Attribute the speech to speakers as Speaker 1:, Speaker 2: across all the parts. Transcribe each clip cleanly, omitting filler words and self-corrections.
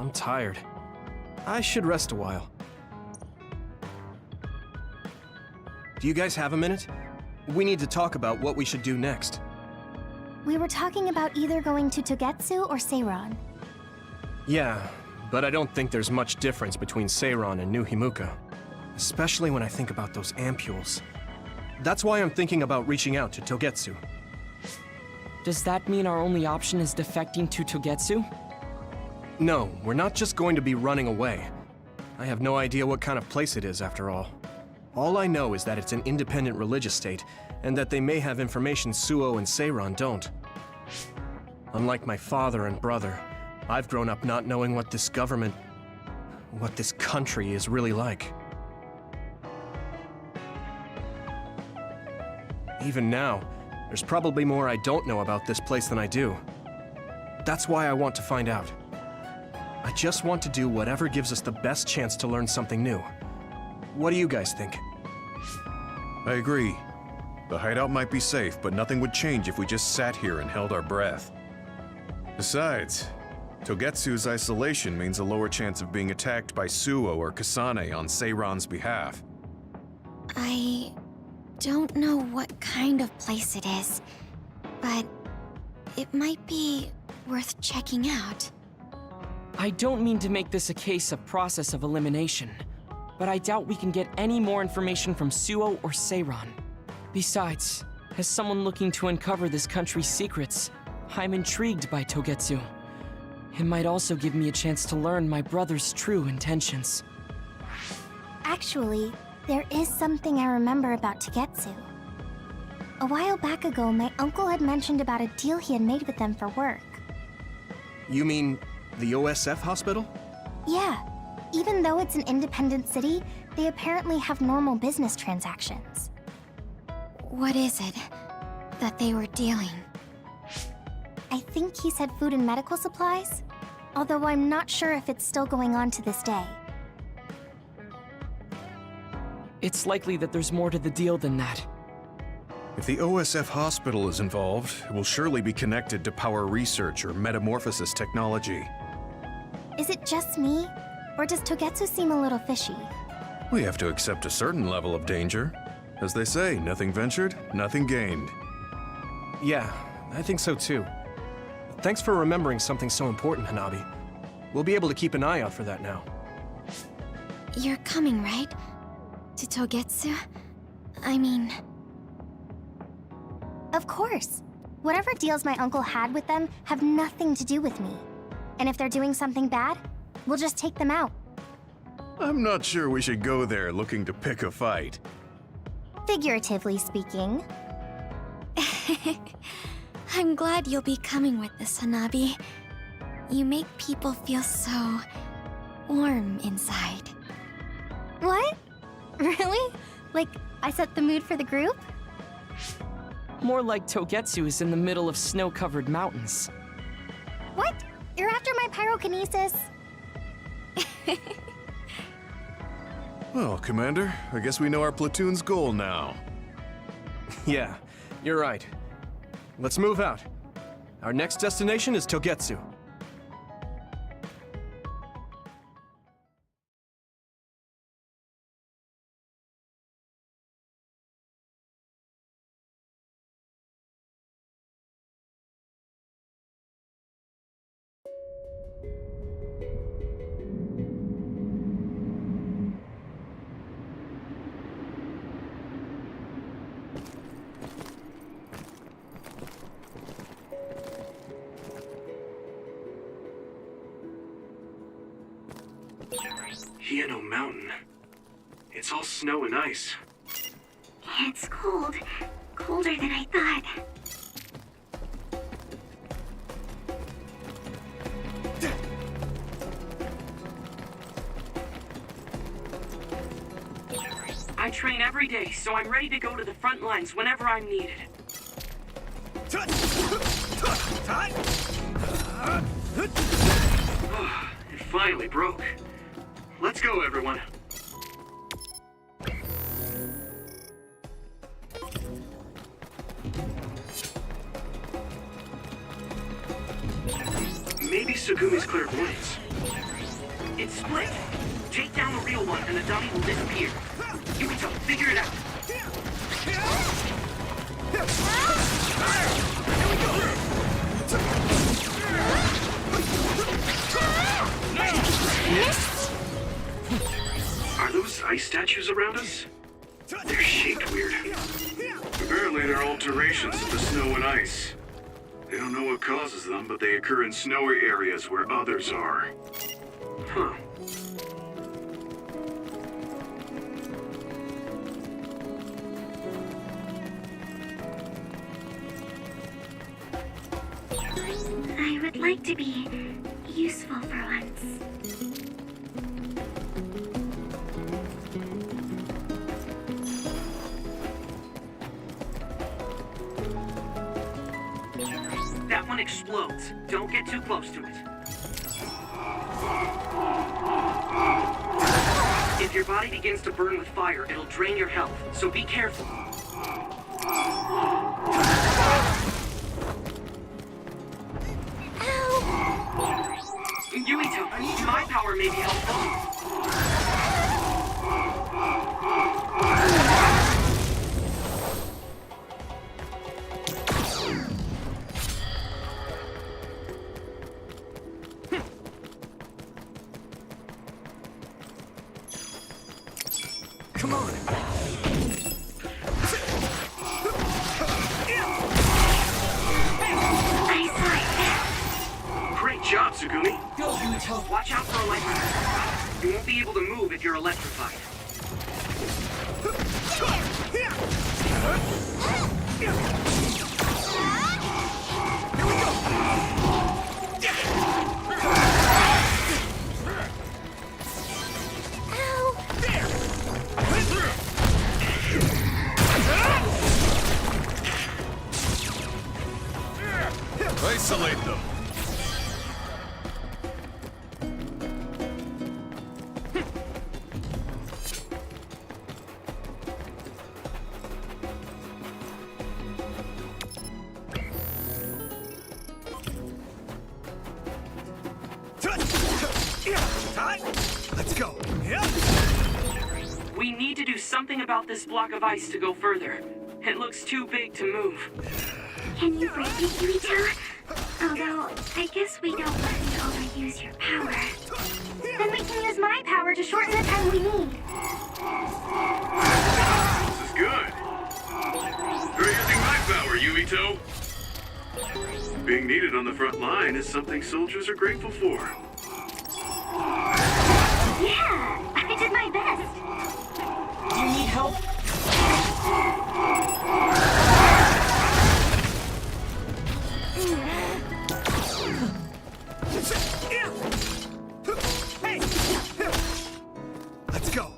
Speaker 1: I'm tired. I should rest a while. Do you guys have a minute? We need to talk about what we should do next.
Speaker 2: We were talking about either going to Togetsu or Seiran.
Speaker 1: Yeah, but I don't think there's much difference between Seiran and New Himuka. Especially when I think about those ampules. That's why I'm thinking about reaching out to Togetsu.
Speaker 3: Does that mean our only option is defecting to Togetsu?
Speaker 1: No, we're not just going to be running away. I have no idea what kind of place it is, after all. All I know is that it's an independent religious state, and that they may have information Suoh and Seiran don't. Unlike my father and brother, I've grown up not knowing what this government, what this country is really like. Even now, there's probably more I don't know about this place than I do. That's why I want to find out. I just want to do whatever gives us the best chance to learn something new. What do you guys think?
Speaker 4: I agree. The hideout might be safe, but nothing would change if we just sat here and held our breath. Besides, Togetsu's isolation means a lower chance of being attacked by Suoh or Kasane on Seiran's behalf.
Speaker 2: I don't know what kind of place it is, but it might be worth checking out.
Speaker 3: I don't mean to make this a case of process of elimination, but I doubt we can get any more information from Suoh or Seiran. Besides, as someone looking to uncover this country's secrets, I'm intrigued by Togetsu. It might also give me a chance to learn my brother's true intentions.
Speaker 2: Actually, there is something I remember about Togetsu. A while back ago, my uncle had mentioned about a deal he had made with them for work.
Speaker 1: You mean the OSF hospital?
Speaker 2: Yeah. Even though it's an independent city, they apparently have normal business transactions. What is it that they were dealing? I think he said food and medical supplies, although I'm not sure if it's still going on to this day.
Speaker 3: It's likely that there's more to the deal than that.
Speaker 4: If the OSF hospital is involved, it will surely be connected to power research or metamorphosis technology.
Speaker 2: Is it just me? Or does Togetsu seem a little fishy?
Speaker 4: We have to accept a certain level of danger. As they say, nothing ventured, nothing gained.
Speaker 1: Yeah, I think so too. Thanks for remembering something so important, Hanabi. We'll be able to keep an eye out for that now.
Speaker 2: You're coming, right? To Togetsu? I mean... Of course. Whatever deals my uncle had with them have nothing to do with me. And if they're doing something bad, we'll just take them out.
Speaker 4: I'm not sure we should go there looking to pick a fight.
Speaker 2: Figuratively speaking. I'm glad you'll be coming with us, Hanabi. You make people feel so... warm inside. What? Really? Like, I set the mood for the group?
Speaker 3: More like Togetsu is in the middle of snow-covered mountains.
Speaker 2: What? You're after my pyrokinesis?
Speaker 4: Well, Commander, I guess we know our platoon's goal now.
Speaker 1: Yeah, you're right. Let's move out. Our next destination is Togetsu. Hieno Mountain. It's all snow and ice.
Speaker 2: It's cold. Colder than I thought.
Speaker 3: I train every day, so I'm ready to go to the front lines whenever I'm needed.
Speaker 1: It finally broke. Let's go, everyone. Maybe Sugumi's clairvoyance.
Speaker 5: can split. Take down the real one and the dummy will disappear. Yuito, figure it out. Are those ice statues around us? They're shaped weird.
Speaker 4: Apparently they're alterations of the snow and ice. They don't know what causes them, but they occur in snowy areas where others are.
Speaker 5: Huh.
Speaker 2: I would like to be useful for once.
Speaker 5: That one explodes. Don't get too close to it. If your body begins to burn with fire, it'll drain your health, so be careful. Yuito, my power may be helpful.
Speaker 1: Come on.
Speaker 5: Great job, Según.
Speaker 3: Go, Yuito.
Speaker 5: Watch out for electric. You won't be able to move if you're electrified.
Speaker 4: Isolate them.
Speaker 1: Let's go.
Speaker 5: We need to do something about this block of ice to go further. It looks too big to move.
Speaker 2: Can you break it, Yuito? Although, I guess we don't want to overuse your power. Then we can use my power to shorten the time we need.
Speaker 4: This is good. You're using my power, Yuito. Being needed on the front line is something soldiers are grateful for.
Speaker 2: Yeah, I did my best.
Speaker 3: Do you need help?
Speaker 1: Hey! Let's go.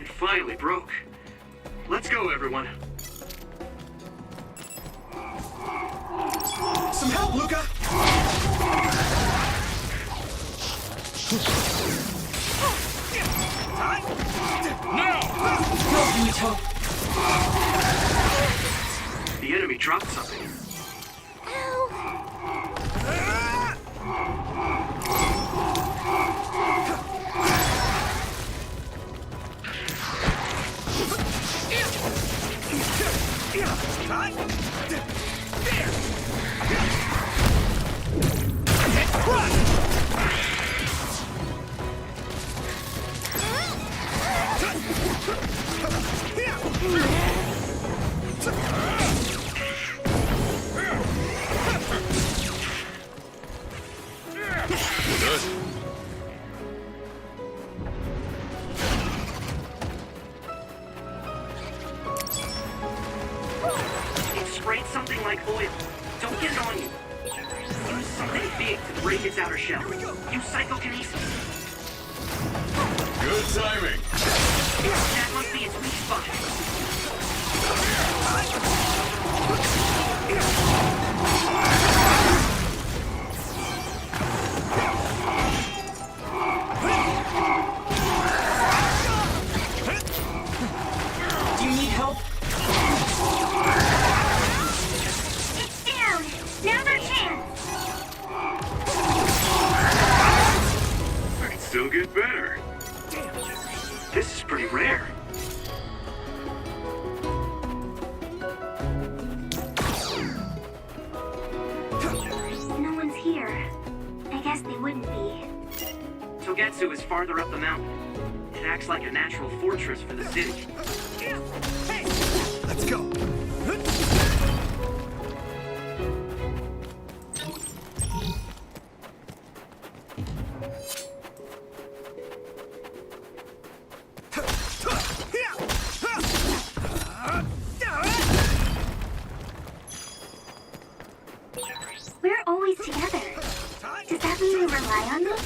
Speaker 5: It finally broke. Let's go, everyone.
Speaker 1: Some help, Luca!
Speaker 3: Go, Yuito.
Speaker 5: The enemy dropped something. It sprayed something like oil. dig to break its outer shell. Use psychokinesis.
Speaker 4: Good timing.
Speaker 5: That must be its weak spot.
Speaker 3: Do you need help?
Speaker 2: It's down! Now's our chance!
Speaker 5: I can still get better. This is pretty rare.
Speaker 2: No one's here. I guess they wouldn't be.
Speaker 5: Togetsu is farther up the mountain. It acts like a natural fortress for the city.
Speaker 1: Let's go.
Speaker 2: We're always together. Does that mean we rely on them?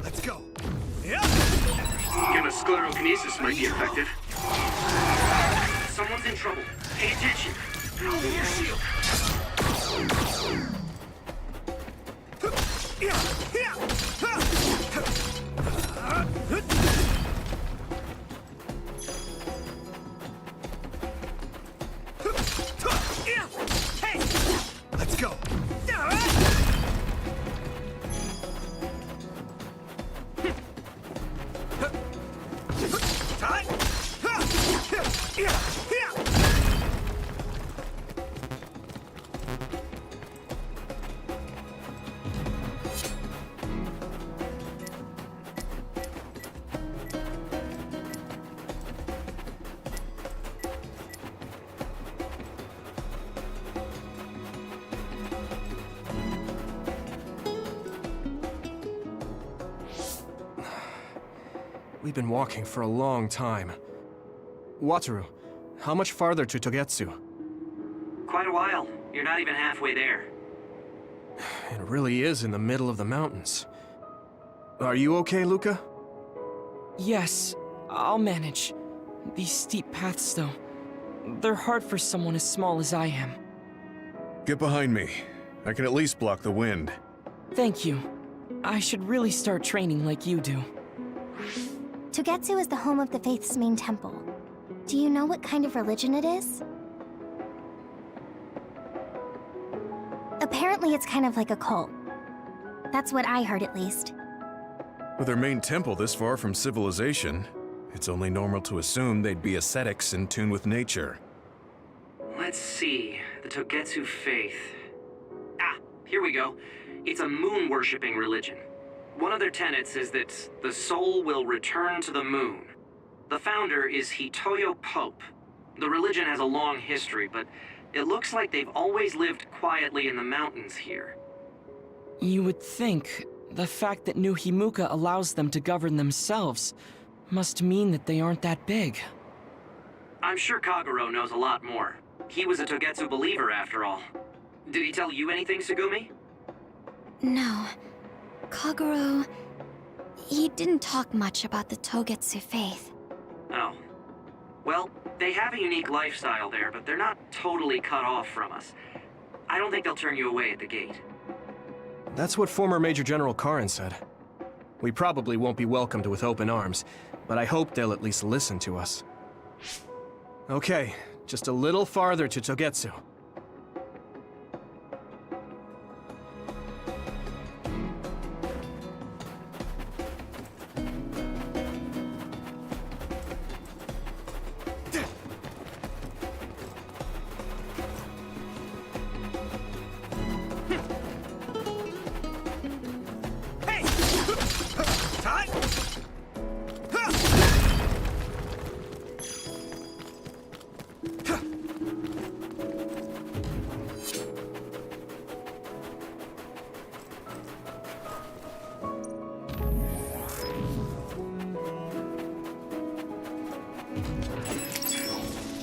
Speaker 1: Let's go.
Speaker 5: Gamma sclerokinesis might be effective. Someone's in trouble. Pay attention.
Speaker 1: Let's go. We've been walking for a long time. Wataru, how much farther to Togetsu?
Speaker 5: Quite a while. You're not even halfway there.
Speaker 1: It really is in the middle of the mountains. Are you okay, Luca?
Speaker 3: Yes, I'll manage. These steep paths, though, they're hard for someone as small as I am.
Speaker 4: Get behind me. I can at least block the wind.
Speaker 3: Thank you. I should really start training like you do.
Speaker 2: Togetsu is the home of the Faith's main temple. Do you know what kind of religion it is? Apparently it's kind of like a cult. That's what I heard, at least.
Speaker 4: With their main temple this far from civilization, it's only normal to assume they'd be ascetics in tune with nature.
Speaker 5: Let's see. The Togetsu faith. Ah, here we go. It's a moon-worshipping religion. One of their tenets is that the soul will return to the moon. The founder is Hitoyo Pope. The religion has a long history, but it looks like they've always lived quietly in the mountains here.
Speaker 3: You would think the fact that New Himuka allows them to govern themselves must mean that they aren't that big.
Speaker 5: I'm sure Kagero knows a lot more. He was a Togetsu believer, after all. Did he tell you anything, Segumi?
Speaker 2: No. Kagero... he didn't talk much about the Togetsu faith.
Speaker 5: Oh. Well, they have a unique lifestyle there, but they're not totally cut off from us. I don't think they'll turn you away at the gate.
Speaker 1: That's what former Major General Karin said. We probably won't be welcomed with open arms, but I hope they'll at least listen to us. Okay, just a little farther to Togetsu.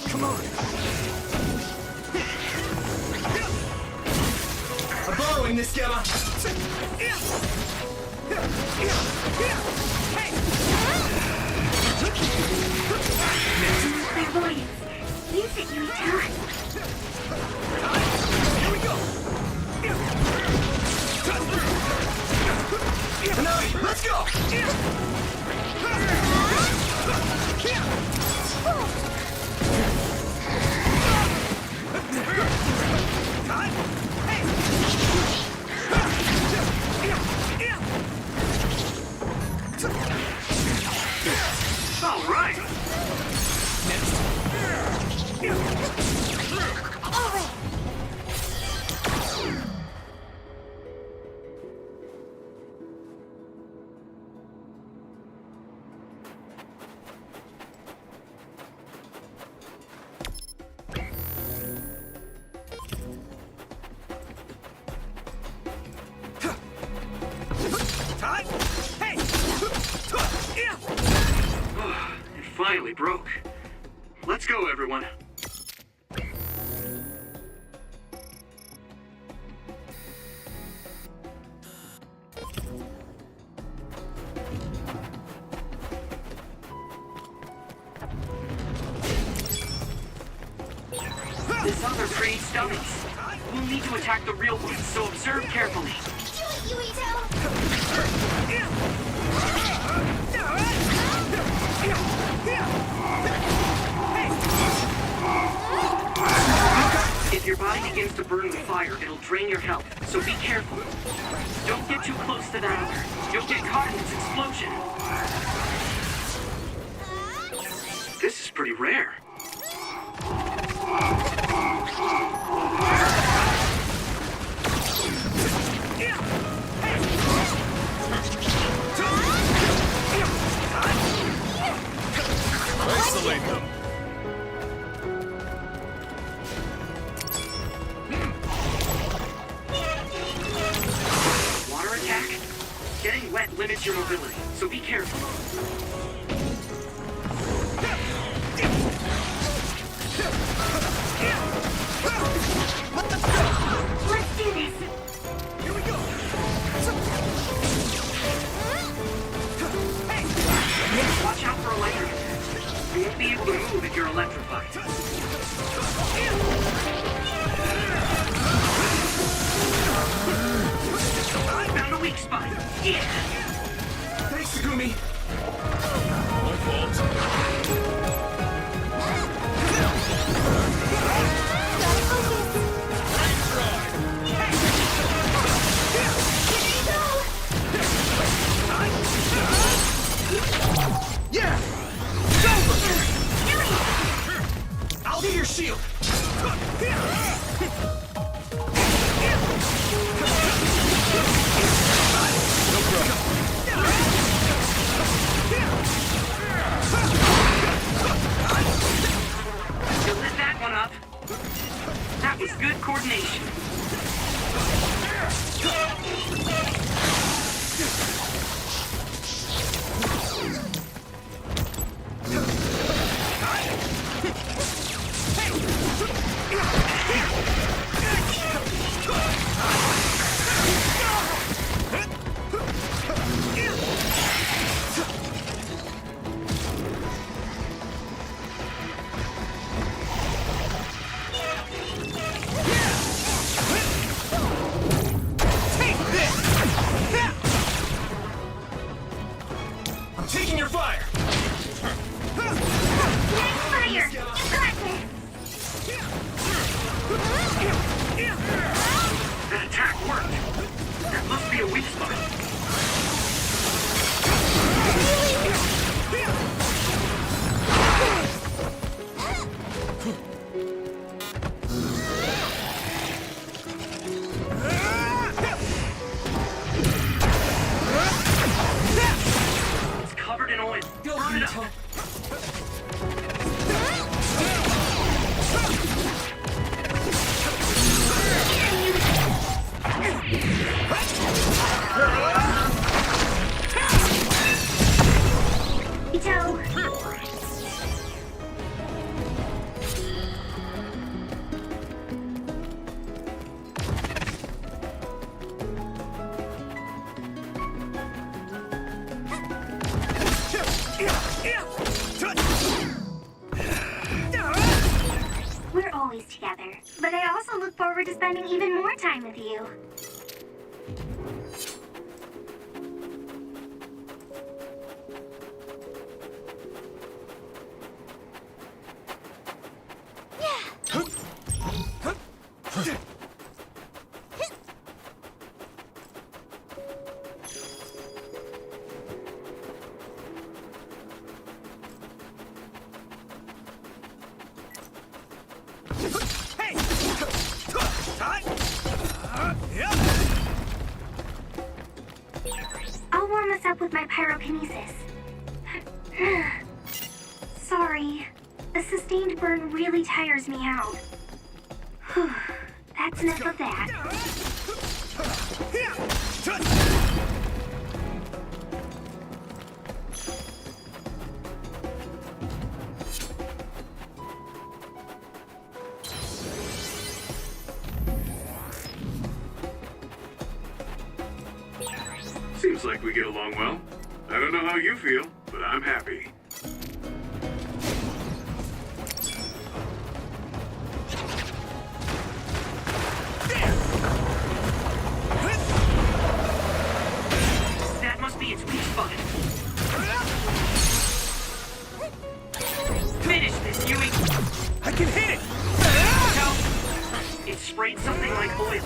Speaker 1: Come on! I'm borrowing this, Gamma!
Speaker 5: All right. It finally broke. Let's go, everyone. This other creates dummies. We'll need to attack the real ones, so observe carefully.
Speaker 2: Do it, Yuito!
Speaker 5: If your body begins to burn with fire, it'll drain your health, so be careful. Don't get too close to that other. You'll get caught in its explosion. This is pretty rare.
Speaker 4: Isolate them.
Speaker 5: Water attack? Getting wet limits your mobility, so be careful.
Speaker 2: Let's do this!
Speaker 5: Here we go! Watch out for electric. You won't be able to move if you're electrified. I found a weak spot. Yeah.
Speaker 1: Thanks, Segumi.
Speaker 4: My fault.
Speaker 1: Yeah! I'll get your shield!
Speaker 5: You lit that one up. That was good coordination.
Speaker 1: I'm taking your fire!
Speaker 2: Fire! You got this!
Speaker 5: That attack worked. That must be a weak spot. It's covered in oil.
Speaker 3: Go,
Speaker 5: Burn it up.
Speaker 3: Yuito.
Speaker 2: We're always together, but I also look forward to spending even more time with you. I'll warm us up with my pyrokinesis. Sorry. The sustained burn really tires me out. Whew. That's enough of that.
Speaker 6: Seems like we get along well. I don't know how you feel, but I'm happy.
Speaker 5: That must be its weak spot. Finish this, Yuito!
Speaker 1: I can hit it!
Speaker 5: No! It sprayed something like oil.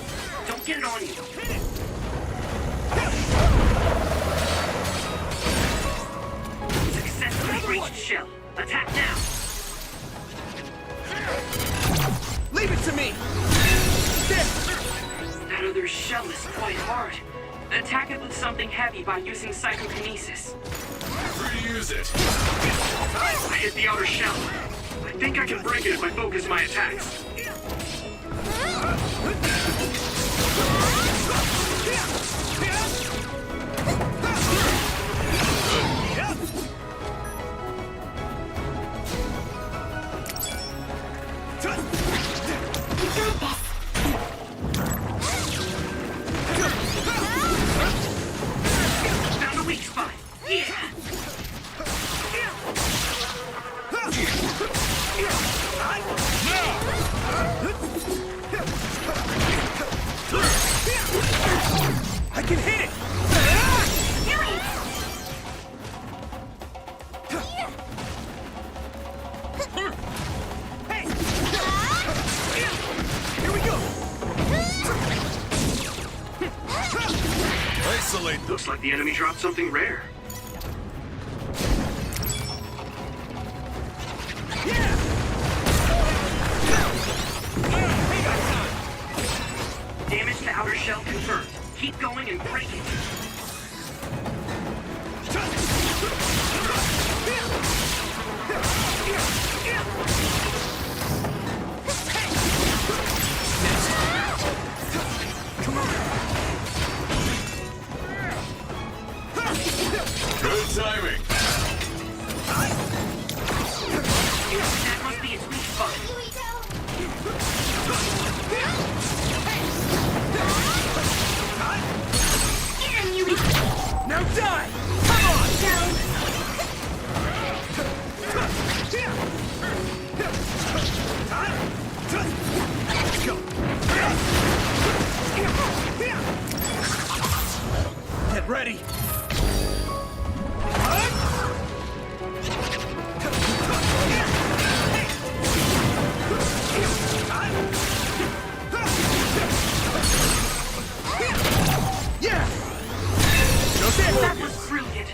Speaker 5: Don't get it on you. Successfully breached shell. Attack now!
Speaker 1: Leave it to me!
Speaker 5: That other shell is quite hard. Attack it with something heavy by using psychokinesis.
Speaker 6: Free to use it.
Speaker 5: I hit the outer shell. I think I can break it if I focus my attacks. Found a weak spot. Yeah!
Speaker 1: I can hit it! Hey! Here we go!
Speaker 6: Isolate them.
Speaker 5: Looks like the enemy dropped something rare. Damage to outer shell confirmed. Keep going and break it.
Speaker 6: Good timing.
Speaker 5: That must be its weak spot.
Speaker 1: Now die! Come on! Let's go! Get ready! Yeah!
Speaker 5: That was brilliant.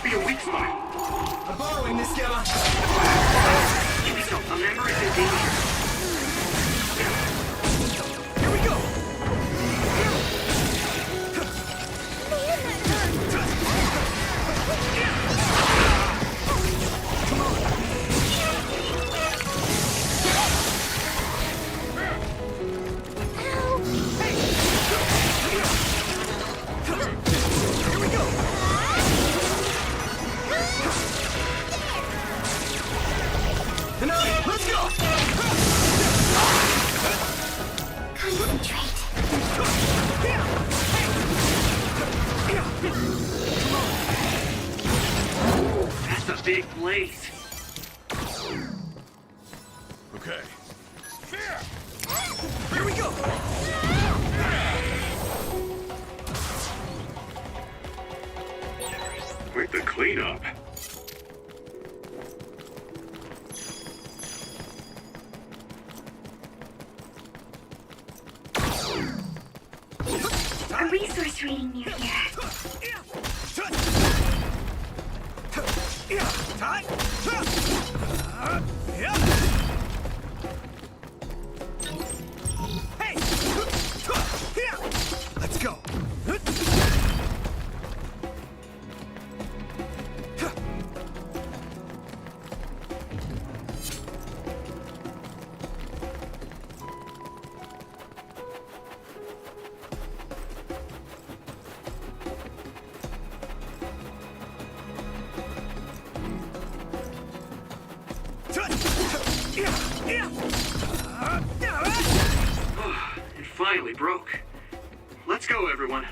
Speaker 5: be a weak spot.
Speaker 1: I'm borrowing this, Gamma.
Speaker 5: Yuito, a member is in danger.
Speaker 1: Here we go.
Speaker 5: That's a big blaze.
Speaker 4: Okay.
Speaker 1: Here we go.
Speaker 6: Quite the cleanup.
Speaker 7: A resource reading near here.
Speaker 1: Let's go.
Speaker 5: It finally broke. Let's go, everyone.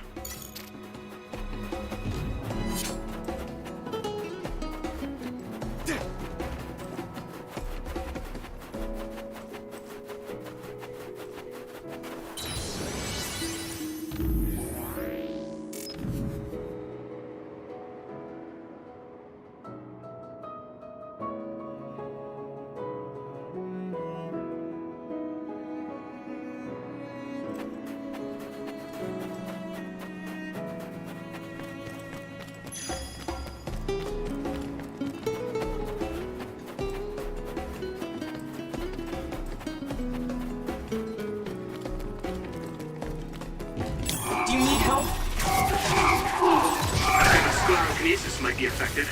Speaker 3: Do you need help?
Speaker 5: I think a sclerokinesis might be effective.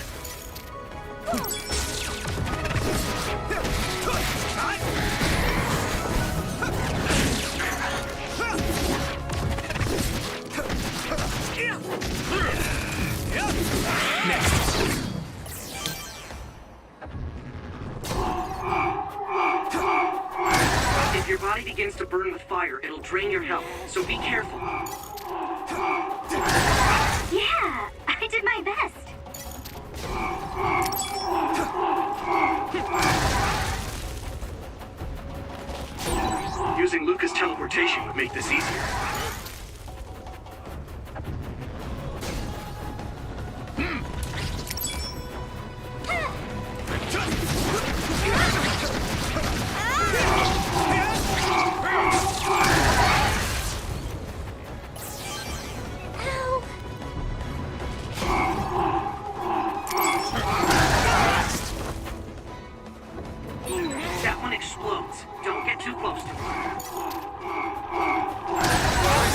Speaker 5: If your body begins to burn with fire, it'll drain your health, so be careful.
Speaker 7: Yeah, I did my best.
Speaker 5: Using Luca's teleportation would make this easier. That one explodes. Don't get too close to it.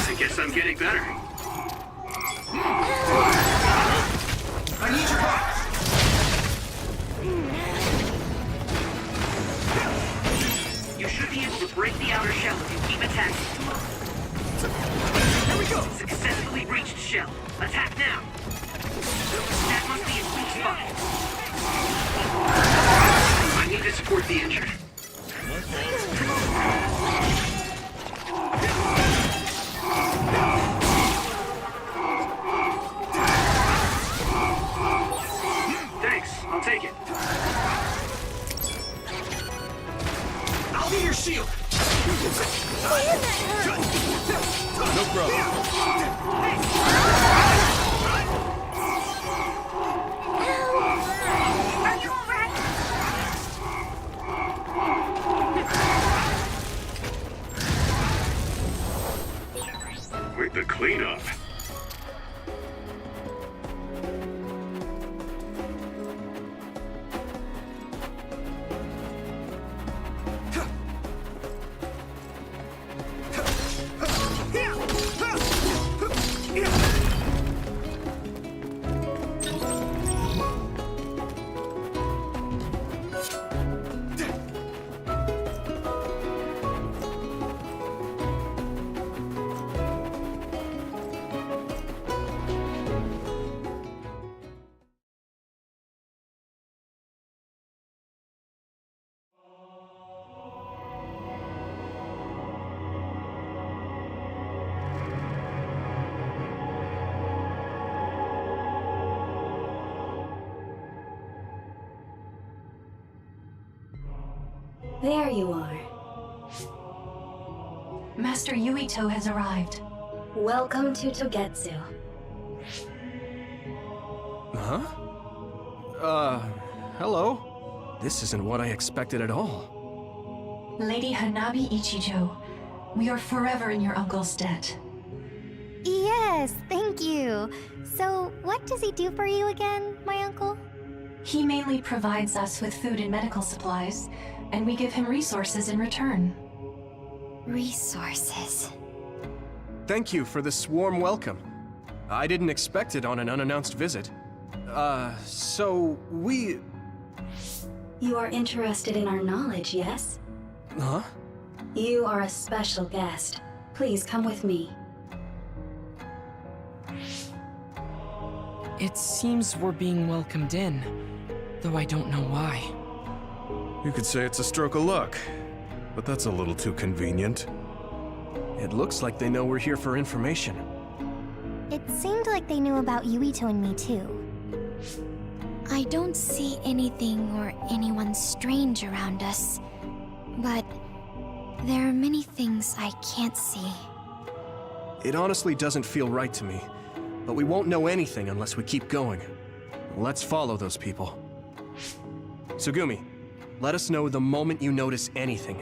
Speaker 5: I guess I'm getting better.
Speaker 1: I need your help.
Speaker 5: You should be able to break the outer shell if you keep attacking.
Speaker 1: Here we go.
Speaker 5: Successfully breached shell. Attack now. That must be a weak spot. I need to support the injured.
Speaker 8: There you are.
Speaker 9: Master Yuito has arrived.
Speaker 8: Welcome to Togetsu.
Speaker 1: Huh? Hello? This isn't what I expected at all.
Speaker 9: Lady Hanabi Ichijo, we are forever in your uncle's debt.
Speaker 2: Yes, thank you. So, what does he do for you again, my uncle?
Speaker 9: He mainly provides us with food and medical supplies, and we give him resources in return.
Speaker 2: Resources.
Speaker 1: Thank you for this warm welcome. I didn't expect it on an unannounced visit. So we...
Speaker 8: You are interested in our knowledge, yes?
Speaker 1: Huh?
Speaker 8: You are a special guest. Please come with me.
Speaker 3: It seems we're being welcomed in, though I don't know why.
Speaker 4: You could say it's a stroke of luck, but that's a little too convenient.
Speaker 1: It looks like they know we're here for information.
Speaker 2: It seemed like they knew about Yuito and me too. I don't see anything or anyone strange around us, but there are many things I can't see.
Speaker 1: It honestly doesn't feel right to me, but we won't know anything unless we keep going. Let's follow those people. Tsugumi, let us know the moment you notice anything.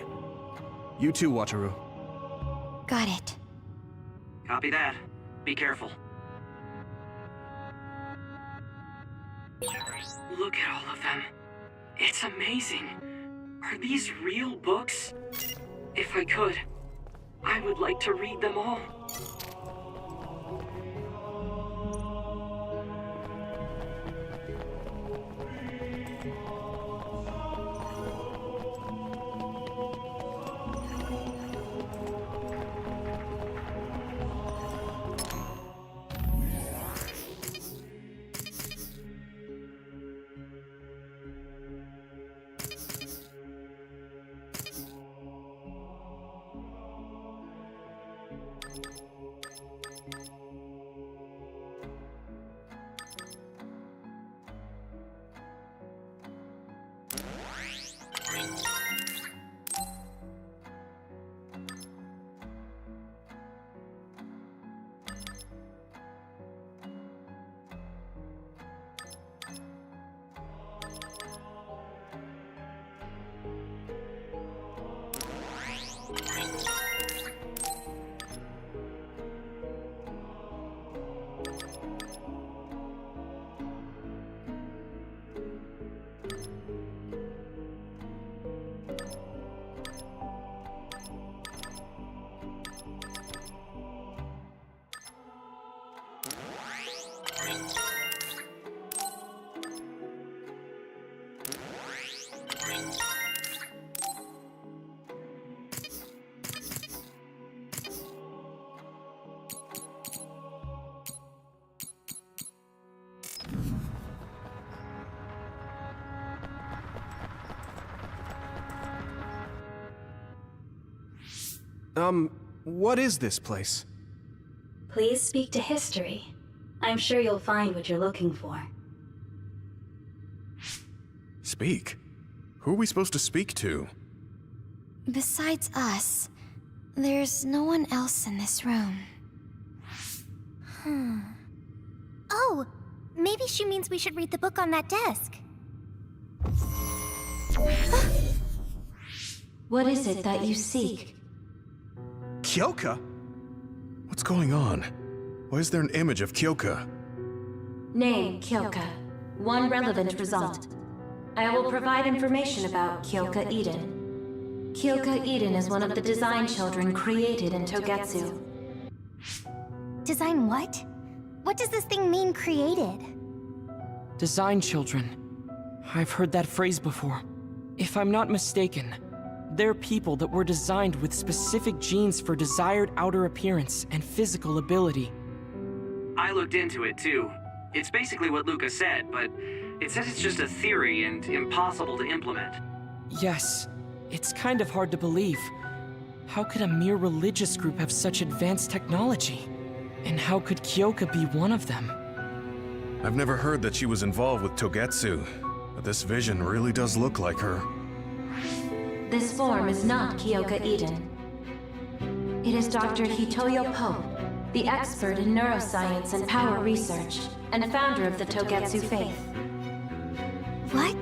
Speaker 1: You too, Wataru.
Speaker 2: Got it.
Speaker 5: Copy that. Be careful. Look at all of them. It's amazing. Are these real books? If I could, I would like to read them all.
Speaker 1: What is this place?
Speaker 8: Please speak to history. I'm sure you'll find what you're looking for.
Speaker 4: Speak? Who are we supposed to speak to?
Speaker 2: Besides us, there's no one else in this room. Oh, maybe she means we should read the book on that desk.
Speaker 8: What is it that you seek?
Speaker 1: Kyoka?
Speaker 4: What's going on? Why is there an image of Kyoka?
Speaker 10: Name, Kyoka. One relevant result. I will provide information about Kyoka Eden. Kyoka Eden is one of the design children created in Togetsu.
Speaker 2: Design what? What does this thing mean, created?
Speaker 3: Design children. I've heard that phrase before. If I'm not mistaken, they're people that were designed with specific genes for desired outer appearance and physical ability.
Speaker 5: I looked into it too. It's basically what Luca said, but it says it's just a theory and impossible to implement.
Speaker 3: Yes, it's kind of hard to believe. How could a mere religious group have such advanced technology? And how could Kyoka be one of them?
Speaker 4: I've never heard that she was involved with Togetsu, but this vision really does look like her.
Speaker 10: This form is not Kyoka Eden. It is Dr. Hitoyo Pope, the expert in neuroscience and power research, and founder of the Togetsu faith.
Speaker 2: What?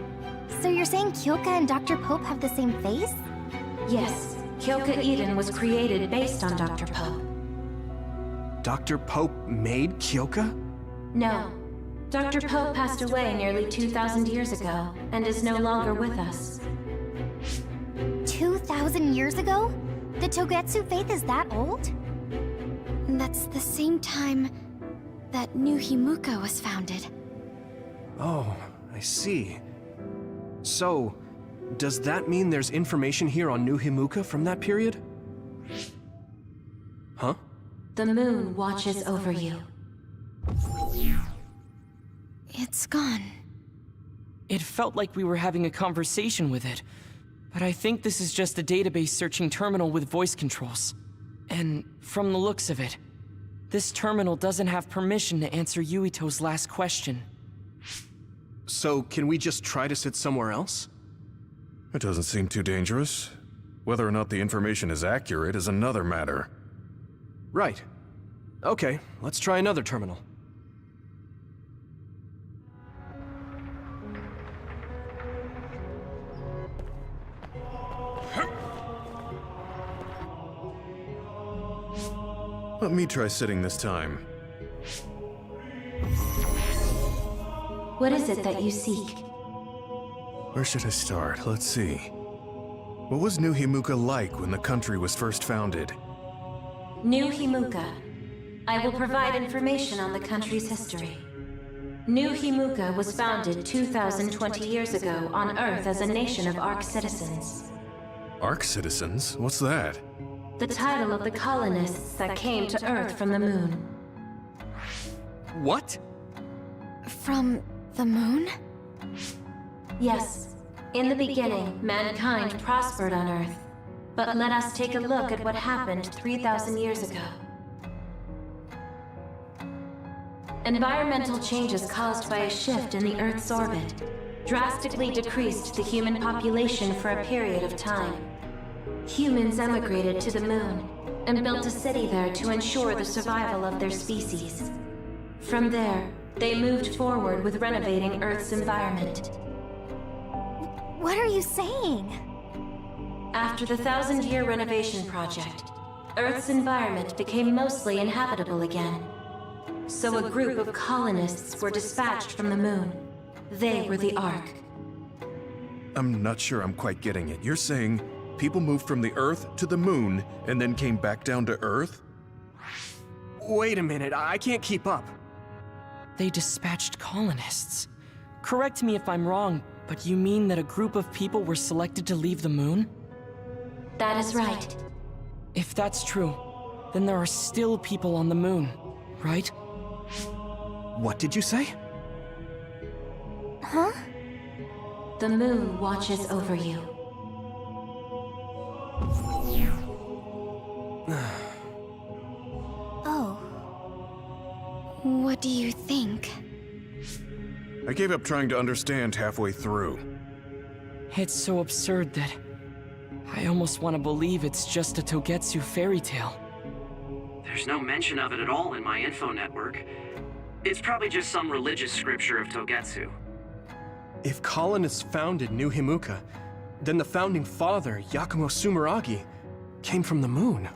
Speaker 2: So you're saying Kyoka and Dr. Pope have the same face?
Speaker 10: Yes, Kyoka Eden was created based on Dr. Pope.
Speaker 1: Dr. Pope made Kyoka?
Speaker 10: No. Dr. Pope passed away nearly 2,000 years ago, and is no longer with us.
Speaker 2: 2,000 years ago? The Togetsu faith is that old? That's the same time that New Himuka was founded.
Speaker 1: Oh, I see. So, does that mean there's information here on New Himuka from that period? Huh?
Speaker 10: The moon watches over you.
Speaker 2: It's gone.
Speaker 3: It felt like we were having a conversation with it, but I think this is just a database searching terminal with voice controls. And from the looks of it, this terminal doesn't have permission to answer Yuito's last question.
Speaker 1: So, can we just try to sit somewhere else?
Speaker 4: It doesn't seem too dangerous. Whether or not the information is accurate is another matter.
Speaker 1: Right. Okay, let's try another terminal.
Speaker 4: Let me try sitting this time.
Speaker 10: What is it that you seek?
Speaker 4: Where should I start? Let's see. What was New Himuka like when the country was first founded?
Speaker 10: New Himuka. I will provide information on the country's history. New Himuka was founded 2,020 years ago on Earth as a nation of Ark citizens.
Speaker 4: Ark citizens? What's that?
Speaker 10: The title of the colonists that came to Earth from the moon.
Speaker 3: What?
Speaker 2: From the moon?
Speaker 10: Yes. In the beginning, mankind prospered on Earth. But let us take a look at what happened 3,000 years ago. Environmental changes caused by a shift in the Earth's orbit drastically decreased the human population for a period of time. Humans emigrated to the moon and built a city there to ensure the survival of their species. From there, they moved forward with renovating Earth's environment.
Speaker 2: What are you saying?
Speaker 10: After the 1,000-year renovation project, Earth's environment became mostly inhabitable again. So a group of colonists were dispatched from the moon. They were the Ark.
Speaker 4: I'm not sure I'm quite getting it. You're saying people moved from the Earth to the moon and then came back down to Earth?
Speaker 1: Wait a minute, I can't keep up.
Speaker 3: They dispatched colonists. Correct me if I'm wrong, but you mean that a group of people were selected to leave the moon?
Speaker 10: That is right.
Speaker 3: If that's true, then there are still people on the moon, right?
Speaker 1: What did you say?
Speaker 2: Huh?
Speaker 10: The moon watches over you.
Speaker 2: Oh. What do you think?
Speaker 4: I gave up trying to understand halfway through.
Speaker 3: It's so absurd that I almost want to believe it's just a Togetsu fairy tale.
Speaker 5: There's no mention of it at all in my info network. It's probably just some religious scripture of Togetsu.
Speaker 1: If colonists founded New Himuka, then the founding father, Yakumo Sumeragi, came from the moon.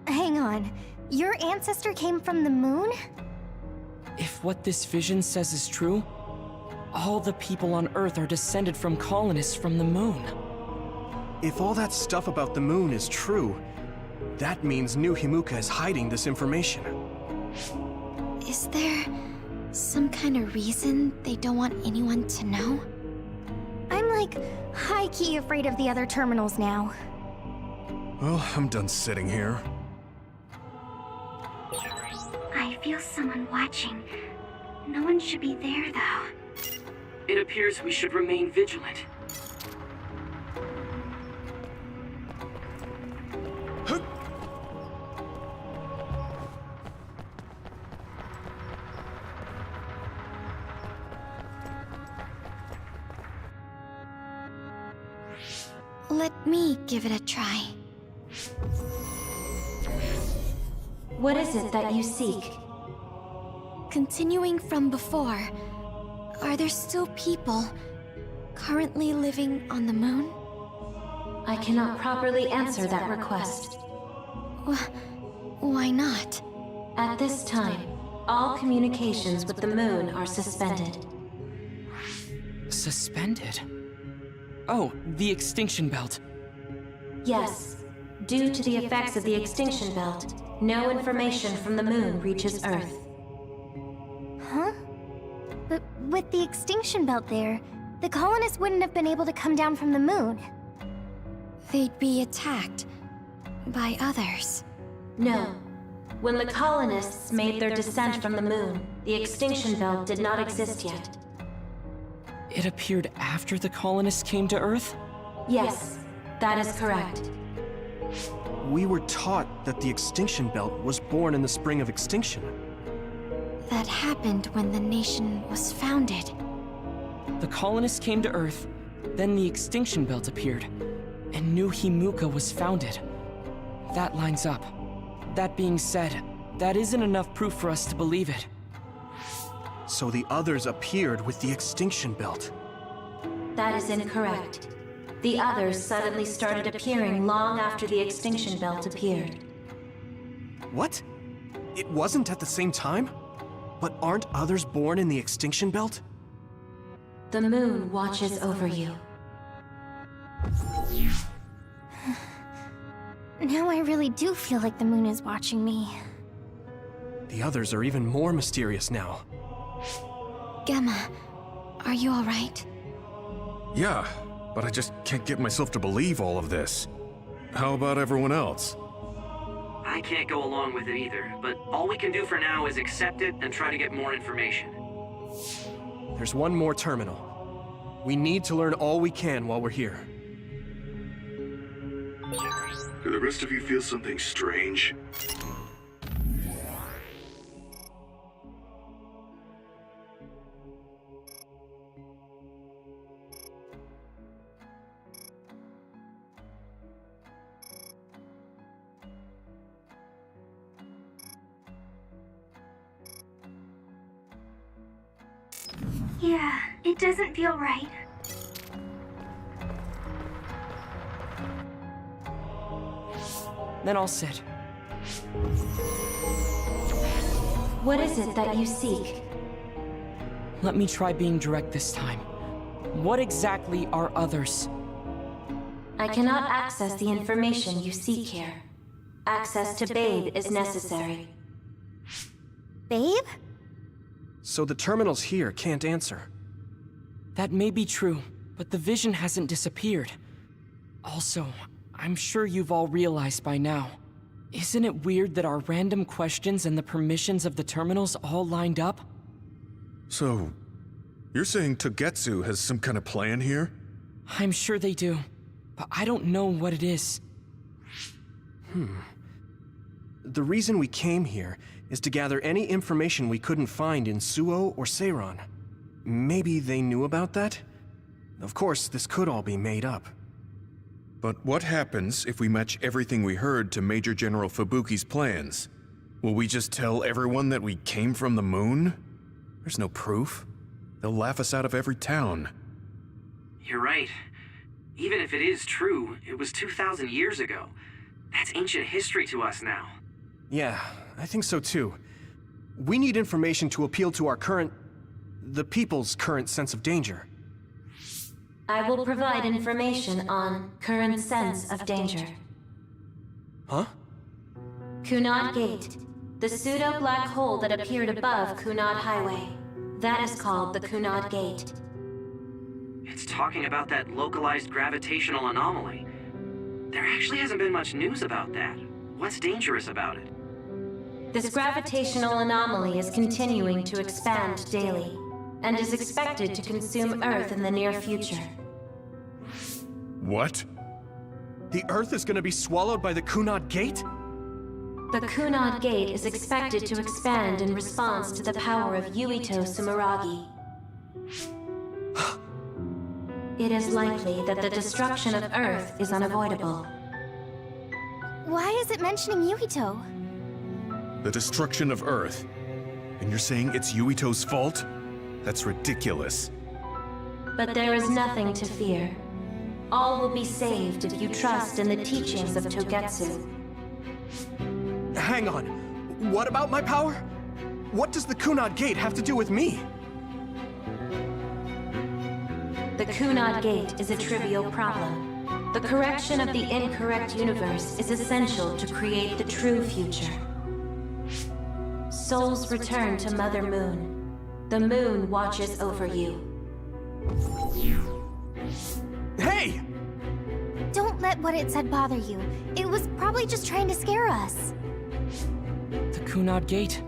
Speaker 2: Hang on. Your ancestor came from the moon?
Speaker 3: If what this vision says is true, all the people on Earth are descended from colonists from the moon.
Speaker 1: If all that stuff about the moon is true, that means New Himuka is hiding this information.
Speaker 2: Is there some kind of reason they don't want anyone to know? I'm like high-key afraid of the other terminals now.
Speaker 4: Well, I'm done sitting here.
Speaker 7: I feel someone watching. No one should be there, though.
Speaker 5: It appears we should remain vigilant.
Speaker 2: Let me give it a try.
Speaker 10: What is it that you seek?
Speaker 2: Continuing from before, are there still people currently living on the moon?
Speaker 10: I cannot properly answer that request.
Speaker 2: Why not?
Speaker 10: At this time, all communications with the moon are suspended.
Speaker 3: Suspended? Oh, the extinction belt.
Speaker 10: Yes. Due to the effects of the extinction belt, no information from the moon reaches Earth.
Speaker 2: Huh? But with the extinction belt there, the colonists wouldn't have been able to come down from the moon. They'd be attacked by others.
Speaker 10: No. When the colonists made their descent from the moon, the extinction belt did not exist yet.
Speaker 3: It appeared after the colonists came to Earth?
Speaker 10: Yes, that is correct.
Speaker 1: We were taught that the extinction belt was born in the spring of extinction.
Speaker 2: That happened when the nation was founded.
Speaker 3: The colonists came to Earth, then the extinction belt appeared, and New Himuka was founded. That lines up. That being said, that isn't enough proof for us to believe it.
Speaker 1: So the others appeared with the extinction belt.
Speaker 10: That is incorrect. The others suddenly started appearing long after the extinction belt appeared.
Speaker 1: What? It wasn't at the same time? But aren't others born in the extinction belt?
Speaker 10: The moon watches over you.
Speaker 2: Now I really do feel like the moon is watching me.
Speaker 1: The others are even more mysterious now.
Speaker 2: Gemma, are you alright?
Speaker 4: Yeah, but I just can't get myself to believe all of this. How about everyone else?
Speaker 5: I can't go along with it either, but all we can do for now is accept it and try to get more information.
Speaker 1: There's one more terminal. We need to learn all we can while we're here.
Speaker 6: Do the rest of you feel something strange?
Speaker 7: Yeah, it doesn't feel right.
Speaker 3: Then I'll sit.
Speaker 10: What is it that you seek?
Speaker 3: Let me try being direct this time. What exactly are others?
Speaker 10: I cannot access the information you seek here. Access to Babe is necessary.
Speaker 2: Babe?
Speaker 1: So the terminals here can't answer.
Speaker 3: That may be true, but the vision hasn't disappeared. Also, I'm sure you've all realized by now. Isn't it weird that our random questions and the permissions of the terminals all lined up?
Speaker 4: So, you're saying Togetsu has some kind of plan here?
Speaker 3: I'm sure they do, but I don't know what it is.
Speaker 1: The reason we came here is to gather any information we couldn't find in Suoh or Seiran. Maybe they knew about that? Of course, this could all be made up.
Speaker 4: But what happens if we match everything we heard to Major General Fubuki's plans? Will we just tell everyone that we came from the moon? There's no proof. They'll laugh us out of every town.
Speaker 5: You're right. Even if it is true, it was 2,000 years ago. That's ancient history to us now.
Speaker 1: Yeah, I think so too. We need information to appeal to the people's current sense of danger.
Speaker 10: I will provide information on current sense of danger.
Speaker 1: Huh?
Speaker 10: Kunad Gate, the pseudo-black hole that appeared above Kunad Highway. That is called the Kunad Gate.
Speaker 5: It's talking about that localized gravitational anomaly. There actually hasn't been much news about that. What's dangerous about it?
Speaker 10: This gravitational anomaly is continuing to expand daily, and is expected to consume Earth in the near future.
Speaker 4: What?
Speaker 1: The Earth is gonna be swallowed by the Kunad Gate?
Speaker 10: The Kunad Gate is expected to expand in response to the power of Yuito Sumeragi. it is likely that the destruction of Earth is unavoidable.
Speaker 2: Why is it mentioning Yuito?
Speaker 4: The destruction of Earth. And you're saying it's Yuito's fault? That's ridiculous.
Speaker 10: But there is nothing to fear. All will be saved if you trust in the teachings of Togetsu.
Speaker 1: Hang on. What about my power? What does the Kunad Gate have to do with me?
Speaker 10: The Kunad Gate is a trivial problem. The correction of the incorrect universe is essential to create the true future. Souls return to Mother Moon. The moon watches over you.
Speaker 1: Hey!
Speaker 2: Don't let what it said bother you. It was probably just trying to scare us.
Speaker 3: The Kunad Gate.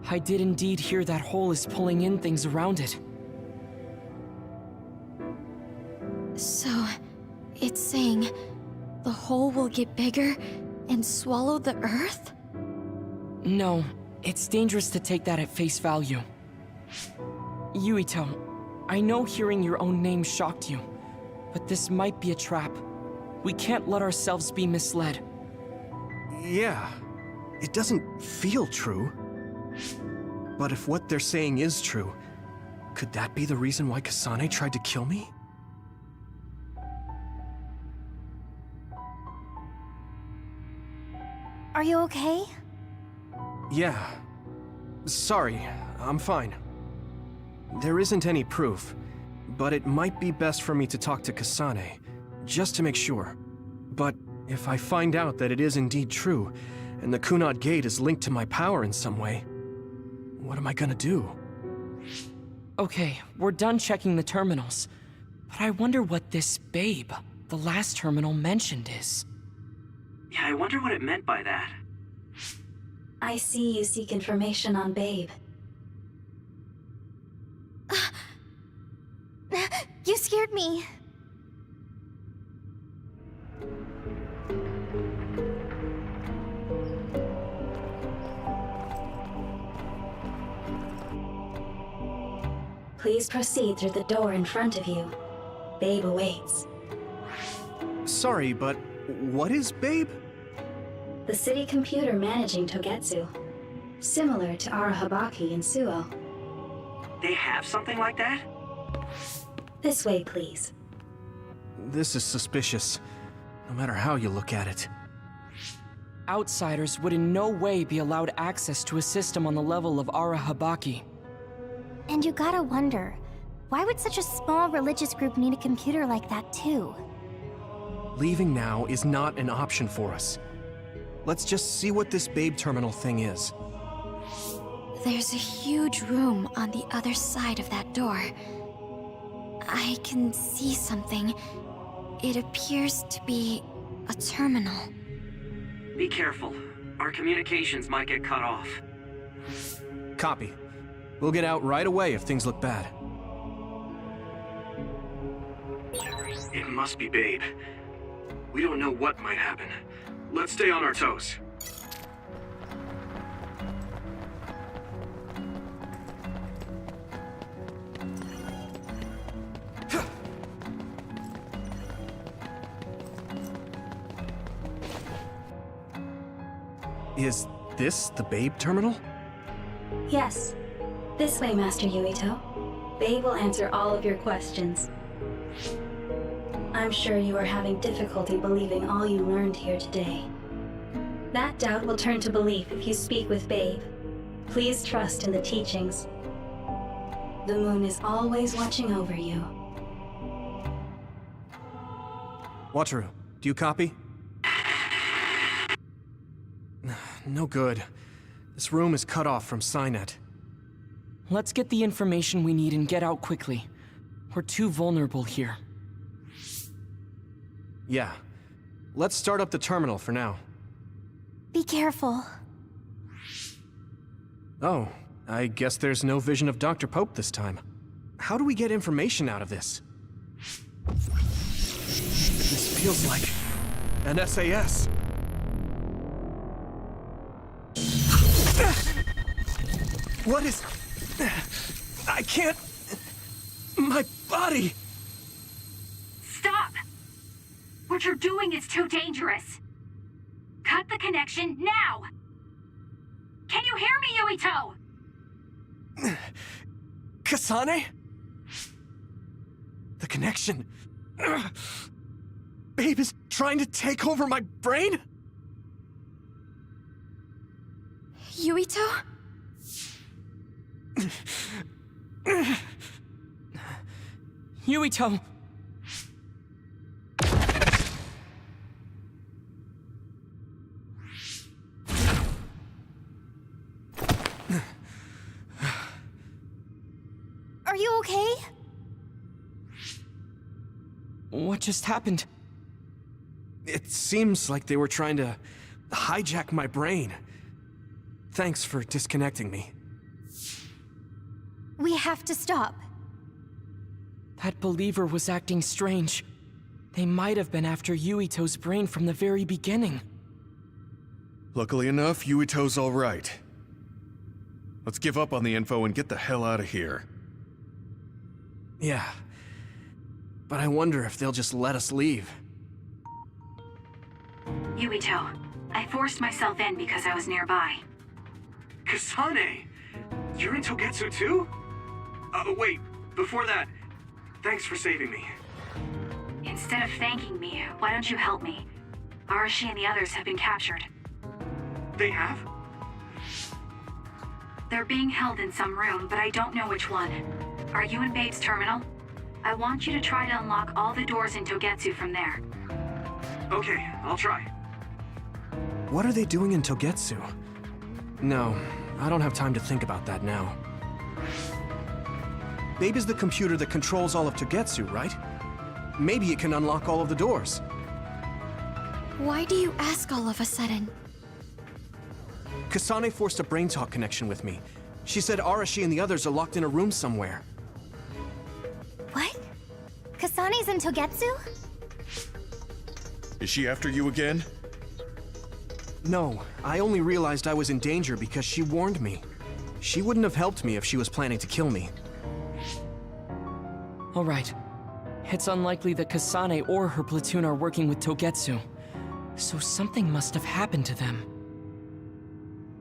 Speaker 3: I did indeed hear that hole is pulling in things around it.
Speaker 2: So, it's saying the hole will get bigger and swallow the Earth?
Speaker 3: No, it's dangerous to take that at face value. Yuito, I know hearing your own name shocked you, but this might be a trap. We can't let ourselves be misled.
Speaker 1: Yeah, it doesn't feel true. But if what they're saying is true, could that be the reason why Kasane tried to kill me?
Speaker 2: Are you okay?
Speaker 1: Yeah. Sorry, I'm fine. There isn't any proof, but it might be best for me to talk to Kasane, just to make sure. But if I find out that it is indeed true, and the Kunad Gate is linked to my power in some way, what am I gonna do?
Speaker 3: Okay, we're done checking the terminals. But I wonder what this babe, the last terminal mentioned, is.
Speaker 5: Yeah, I wonder what it meant by that.
Speaker 8: I see you seek information on Babe.
Speaker 2: You scared me.
Speaker 8: Please proceed through the door in front of you. Babe awaits.
Speaker 1: Sorry, but what is Babe?
Speaker 8: The city computer managing Togetsu. Similar to Arahabaki in Suoh.
Speaker 5: They have something like that?
Speaker 8: This way, please.
Speaker 1: This is suspicious, no matter how you look at it.
Speaker 3: Outsiders would in no way be allowed access to a system on the level of Arahabaki.
Speaker 2: And you gotta wonder, why would such a small religious group need a computer like that too?
Speaker 1: Leaving now is not an option for us. Let's just see what this Babe terminal thing is.
Speaker 2: There's a huge room on the other side of that door. I can see something. It appears to be a terminal.
Speaker 5: Be careful. Our communications might get cut off.
Speaker 1: Copy. We'll get out right away if things look bad.
Speaker 6: It must be Babe. We don't know what might happen. Let's stay on our toes.
Speaker 1: Is this the Babe terminal?
Speaker 8: Yes. This way, Master Yuito. Babe will answer all of your questions. I'm sure you are having difficulty believing all you learned here today. That doubt will turn to belief if you speak with Babe. Please trust in the teachings. The moon is always watching over you.
Speaker 1: Wataru, do you copy? No good. This room is cut off from Cynet.
Speaker 3: Let's get the information we need and get out quickly. We're too vulnerable here.
Speaker 1: Yeah. Let's start up the terminal for now.
Speaker 2: Be careful.
Speaker 1: Oh, I guess there's no vision of Dr. Pope this time. How do we get information out of this? This feels like an SAS. What is... I can't... My body...
Speaker 7: What you're doing is too dangerous. Cut the connection now! Can you hear me, Yuito?
Speaker 1: Kasane? The connection. Babe is trying to take over my brain?
Speaker 2: Yuito?
Speaker 3: Yuito!
Speaker 2: Are you okay?
Speaker 3: What just happened?
Speaker 1: It seems like they were trying to hijack my brain. Thanks for disconnecting me.
Speaker 2: We have to stop.
Speaker 3: That believer was acting strange. They might have been after Yuito's brain from the very beginning.
Speaker 4: Luckily enough, Yuito's all right. Let's give up on the info and get the hell out of here.
Speaker 1: Yeah. But I wonder if they'll just let us leave.
Speaker 7: Yuito, I forced myself in because I was nearby.
Speaker 6: Kasane! You're in Togetsu too? Wait, before that, thanks for saving me.
Speaker 7: Instead of thanking me, why don't you help me? Arashi and the others have been captured.
Speaker 6: They have?
Speaker 7: They're being held in some room, but I don't know which one. Are you in Babe's terminal? I want you to try to unlock all the doors in Togetsu from there.
Speaker 6: Okay, I'll try.
Speaker 1: What are they doing in Togetsu? No, I don't have time to think about that now. Babe is the computer that controls all of Togetsu, right? Maybe it can unlock all of the doors.
Speaker 2: Why do you ask all of a sudden?
Speaker 1: Kasane forced a brain talk connection with me. She said Arashi and the others are locked in a room somewhere.
Speaker 2: What? Kasane's in Togetsu?
Speaker 4: Is she after you again?
Speaker 1: No, I only realized I was in danger because she warned me. She wouldn't have helped me if she was planning to kill me.
Speaker 3: All right. It's unlikely that Kasane or her platoon are working with Togetsu. So something must have happened to them.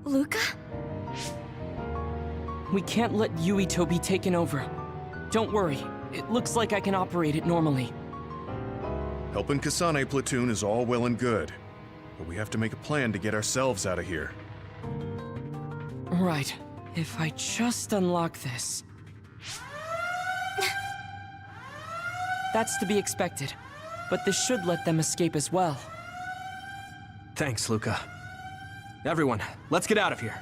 Speaker 2: Luca?
Speaker 3: We can't let Yuito be taken over. Don't worry. It looks like I can operate it normally.
Speaker 4: Helping Kasane platoon is all well and good, but we have to make a plan to get ourselves out of here.
Speaker 3: Right. If I just unlock this... That's to be expected. But this should let them escape as well.
Speaker 1: Thanks, Luca. Everyone, let's get out of here.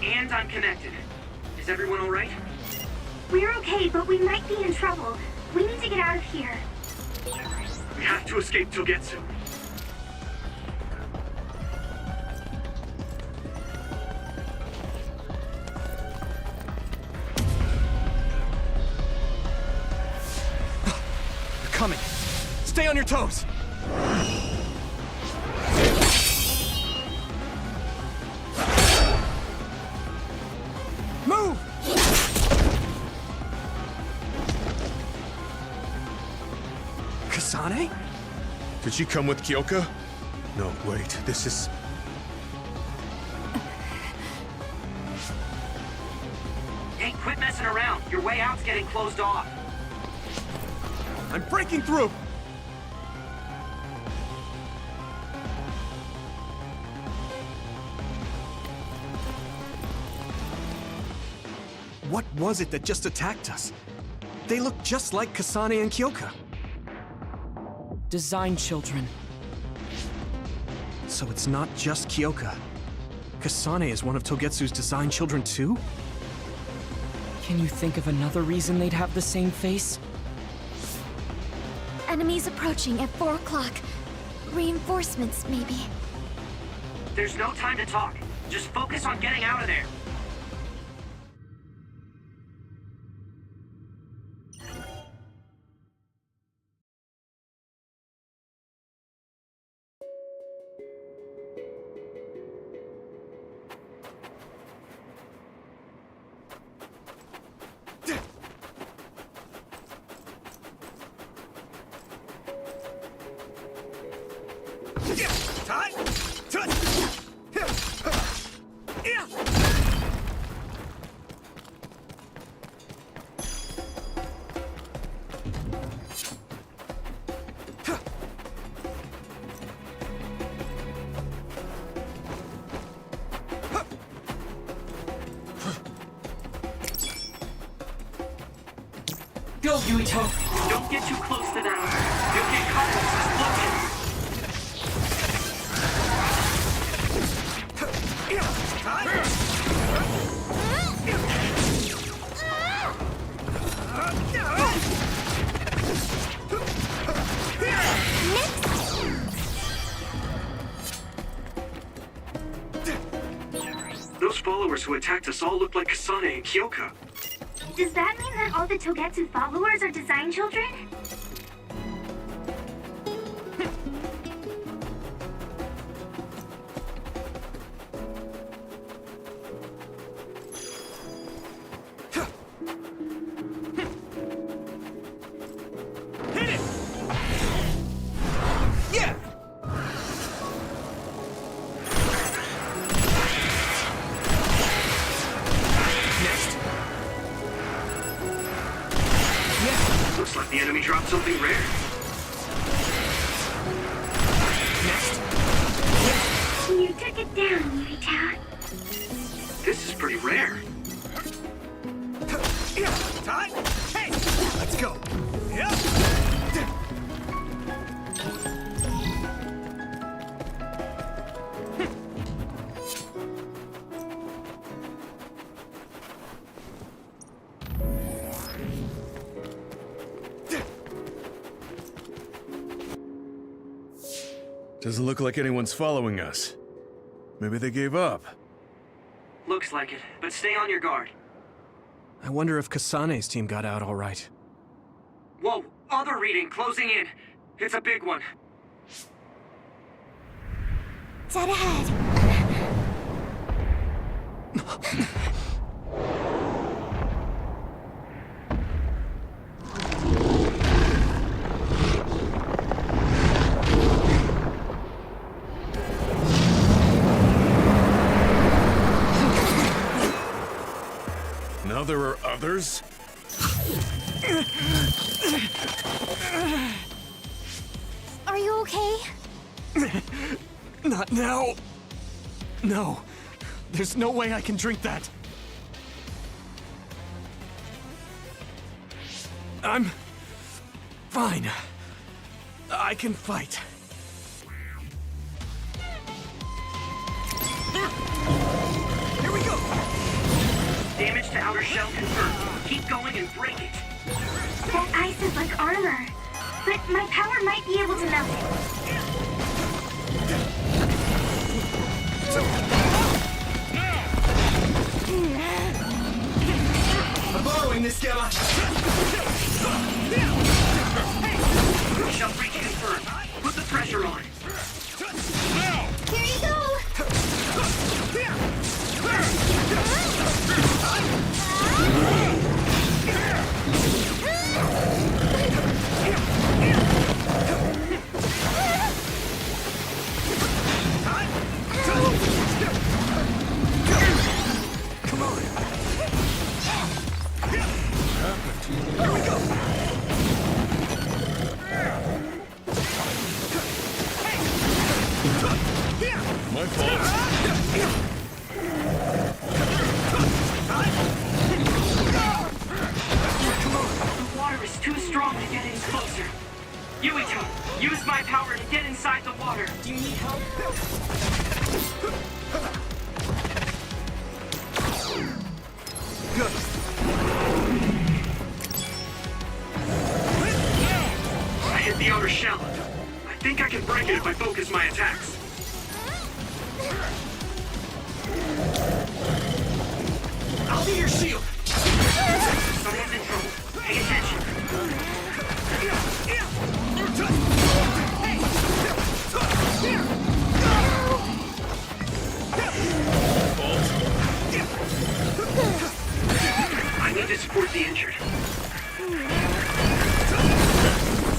Speaker 5: And I'm connected. Is everyone all right?
Speaker 7: We're okay, but we might be in trouble. We need to get out of here.
Speaker 6: We have to escape Togetsu.
Speaker 1: They're coming. Stay on your toes. Move! Kasane?
Speaker 4: Did she come with Kyoka? No, wait, this is...
Speaker 5: Hey, quit messing around. Your way out's getting closed off.
Speaker 1: I'm breaking through! What was it that just attacked us? They look just like Kasane and Kyoka.
Speaker 3: Design children.
Speaker 1: So it's not just Kyoka. Kasane is one of Togetsu's design children too?
Speaker 3: Can you think of another reason they'd have the same face?
Speaker 2: Enemies approaching at 4 o'clock. Reinforcements, maybe.
Speaker 5: There's no time to talk. Just focus on getting out of there.
Speaker 3: Go, Yuito!
Speaker 5: Don't get too close to that. You'll get caught in this explosion. Those followers who attacked us all look like Kasane and Kyoka.
Speaker 7: Does that mean that all the Togetsu followers are design children?
Speaker 5: Looks like the enemy dropped something rare.
Speaker 7: You took it down, Yuito.
Speaker 5: This is pretty rare.
Speaker 6: Hey, let's go.
Speaker 4: Doesn't look like anyone's following us. Maybe they gave up.
Speaker 5: Looks like it, but stay on your guard.
Speaker 1: I wonder if Kasane's team got out all right.
Speaker 5: Whoa, other reading closing in. It's a big one.
Speaker 2: Dead ahead.
Speaker 4: Now there are others?
Speaker 2: Are you okay?
Speaker 1: Not now. No. There's no way I can drink that. I'm fine. I can fight.
Speaker 6: Here we go.
Speaker 5: Damage to outer shell confirmed. Keep going and break it.
Speaker 7: That ice is like armor, but my power might be able to melt it.
Speaker 6: I'm borrowing this gamma.
Speaker 5: Shell breach confirmed. Put the pressure on.
Speaker 2: Here you go!
Speaker 6: Come on. Here we go.
Speaker 4: My fault.
Speaker 5: The water is too strong to get any closer. Yuito, use my power to get inside the water.
Speaker 3: Do you need help?
Speaker 6: Good.
Speaker 5: I hit the outer shell. I think I can break it if I focus my attacks.
Speaker 6: I'll be your shield.
Speaker 5: Someone's in trouble. Pay attention. I need to support the injured.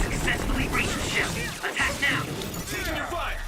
Speaker 5: Successfully breached the shell. Attack now.
Speaker 6: Taking your fire.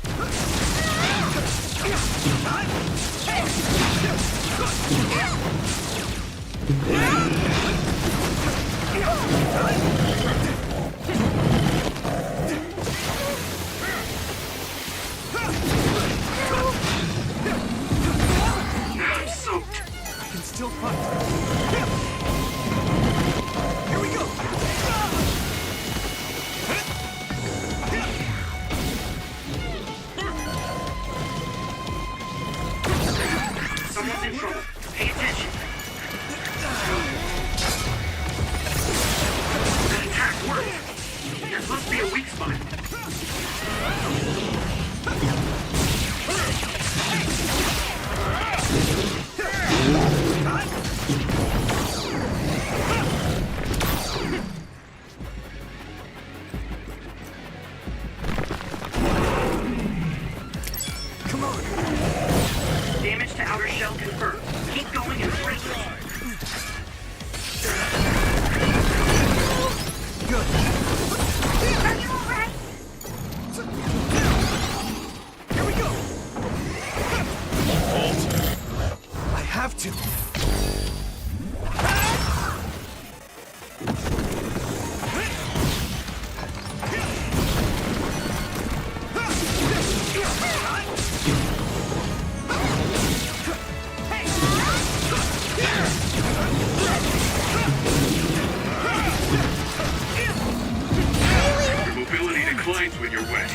Speaker 6: Mobility declines when you're wet.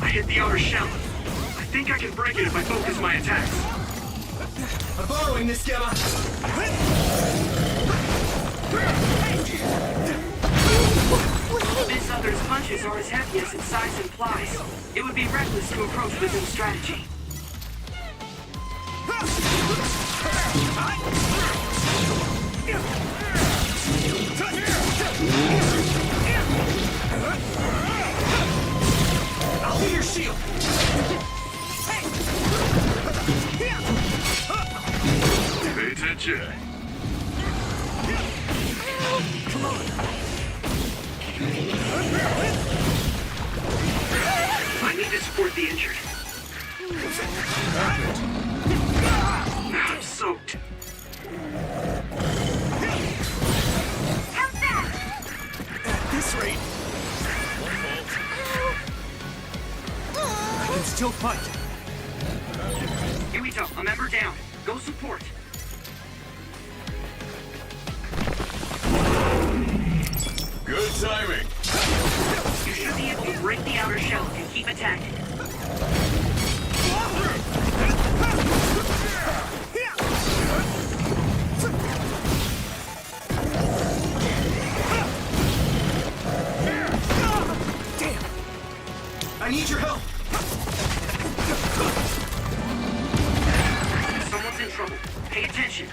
Speaker 6: I hit the outer shell. I think I can break it if I focus my attacks.
Speaker 1: I'm borrowing this gamma.
Speaker 5: This other's punches are as heavy as its size implies. It would be reckless to approach with no strategy.
Speaker 1: I'll be your shield.
Speaker 6: Pay attention.
Speaker 1: Come on.
Speaker 5: I need to support the injured. I'm soaked.
Speaker 1: At this rate, I can still fight.
Speaker 5: Yuito, a member down. Go support.
Speaker 6: Good timing.
Speaker 5: You should be able to break the outer shell and keep attacking.
Speaker 1: Damn! I need your help.
Speaker 5: Someone's in trouble. Pay attention.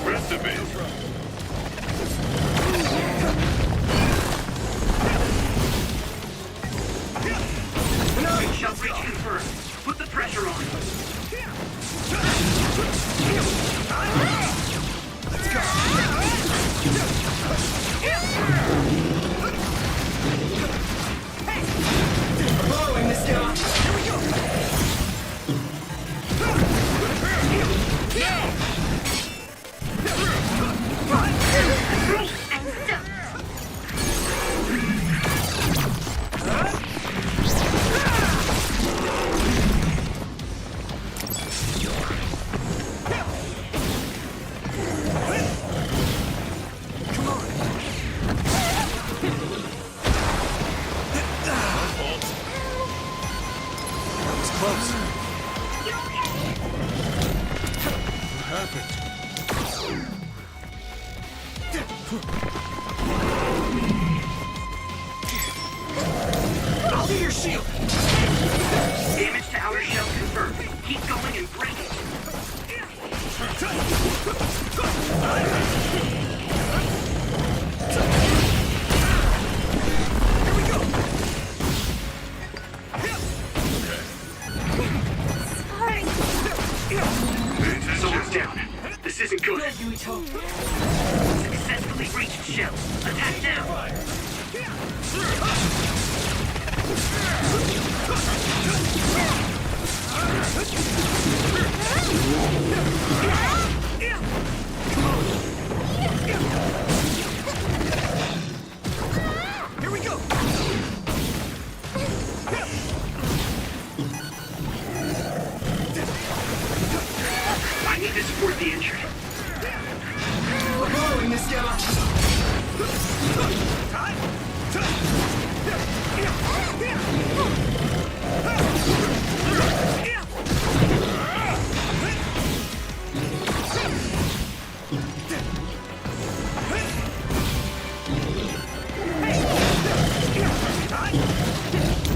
Speaker 6: Rest of it.
Speaker 5: Shall breach confirmed. Put the pressure on.
Speaker 1: Let's go. I'm borrowing this gamma. Here we go. I'll be your shield.
Speaker 5: Damage to outer shell confirmed. Keep going and break it.
Speaker 1: Here we go.
Speaker 5: Someone's down. This isn't good. Successfully breached shell. Attack now.
Speaker 1: Here we go.
Speaker 5: I need to support the injured.
Speaker 1: I'm borrowing this gamma.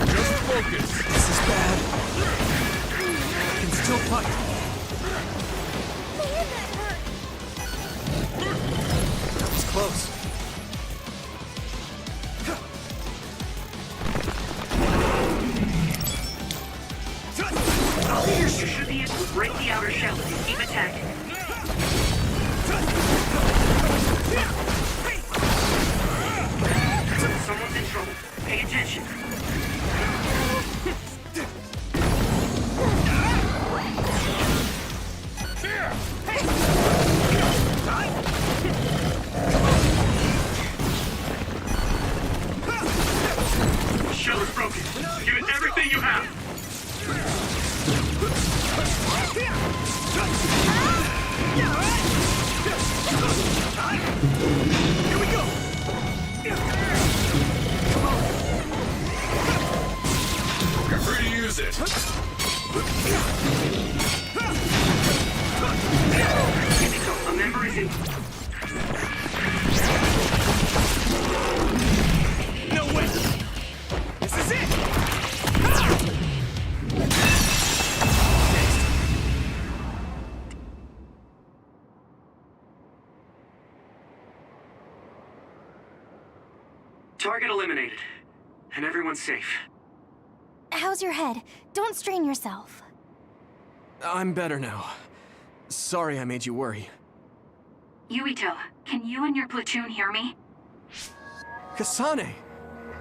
Speaker 6: Just focus.
Speaker 1: This is
Speaker 6: Here we go! Come on!
Speaker 4: You're free to use it.
Speaker 6: A member is in... No way! This is it! Target eliminated. And everyone's safe.
Speaker 2: How's your head? Don't strain yourself.
Speaker 1: I'm better now. Sorry I made you worry.
Speaker 7: Yuito, can you and your platoon hear me?
Speaker 1: Kasane!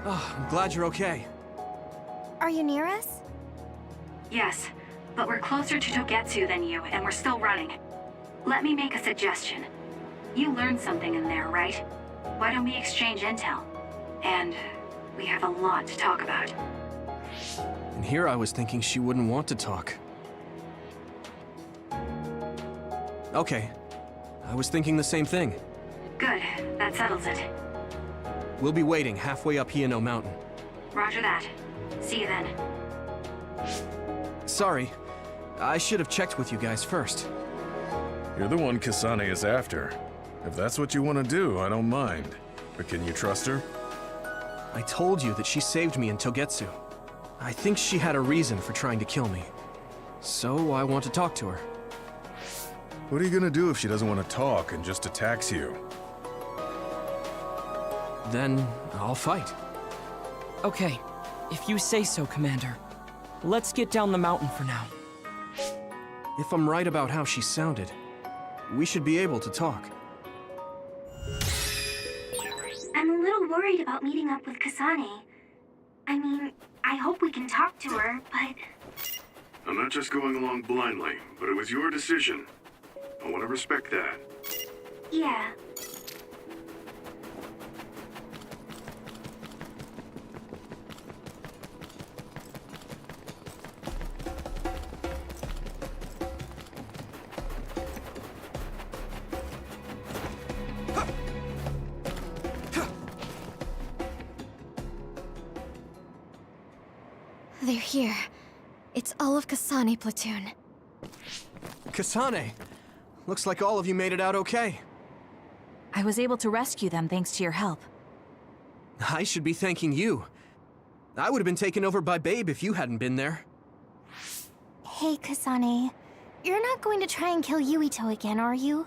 Speaker 1: Oh, I'm glad you're okay.
Speaker 2: Are you near us?
Speaker 7: Yes, but we're closer to Togetsu than you, and we're still running. Let me make a suggestion. You learned something in there, right? Why don't we exchange intel? And we have a lot to talk about.
Speaker 1: And here I was thinking she wouldn't want to talk. Okay. I was thinking the same thing.
Speaker 7: Good, that settles it.
Speaker 1: We'll be waiting halfway up Hino Mountain.
Speaker 7: Roger that. See you then.
Speaker 1: Sorry. I should have checked with you guys first.
Speaker 4: You're the one Kasane is after. If that's what you want to do, I don't mind. But can you trust her?
Speaker 1: I told you that she saved me in Togetsu. I think she had a reason for trying to kill me. So I want to talk to her.
Speaker 4: What are you gonna do if she doesn't want to talk and just attacks you?
Speaker 1: Then I'll fight.
Speaker 3: Okay, if you say so, Commander. Let's get down the mountain for now.
Speaker 1: If I'm right about how she sounded, we should be able to talk.
Speaker 2: I'm a little worried about meeting up with Kasane. I mean, I hope we can talk to her, but...
Speaker 11: I'm not just going along blindly, but it was your decision. I want to respect that.
Speaker 2: yeah. They're here. It's all of Kasane platoon.
Speaker 1: Kasane! Looks like all of you made it out okay.
Speaker 12: I was able to rescue them thanks to your help.
Speaker 1: I should be thanking you. I would have been taken over by Babe if you hadn't been there.
Speaker 2: Hey, Kasane. You're not going to try and kill Yuito again, are you?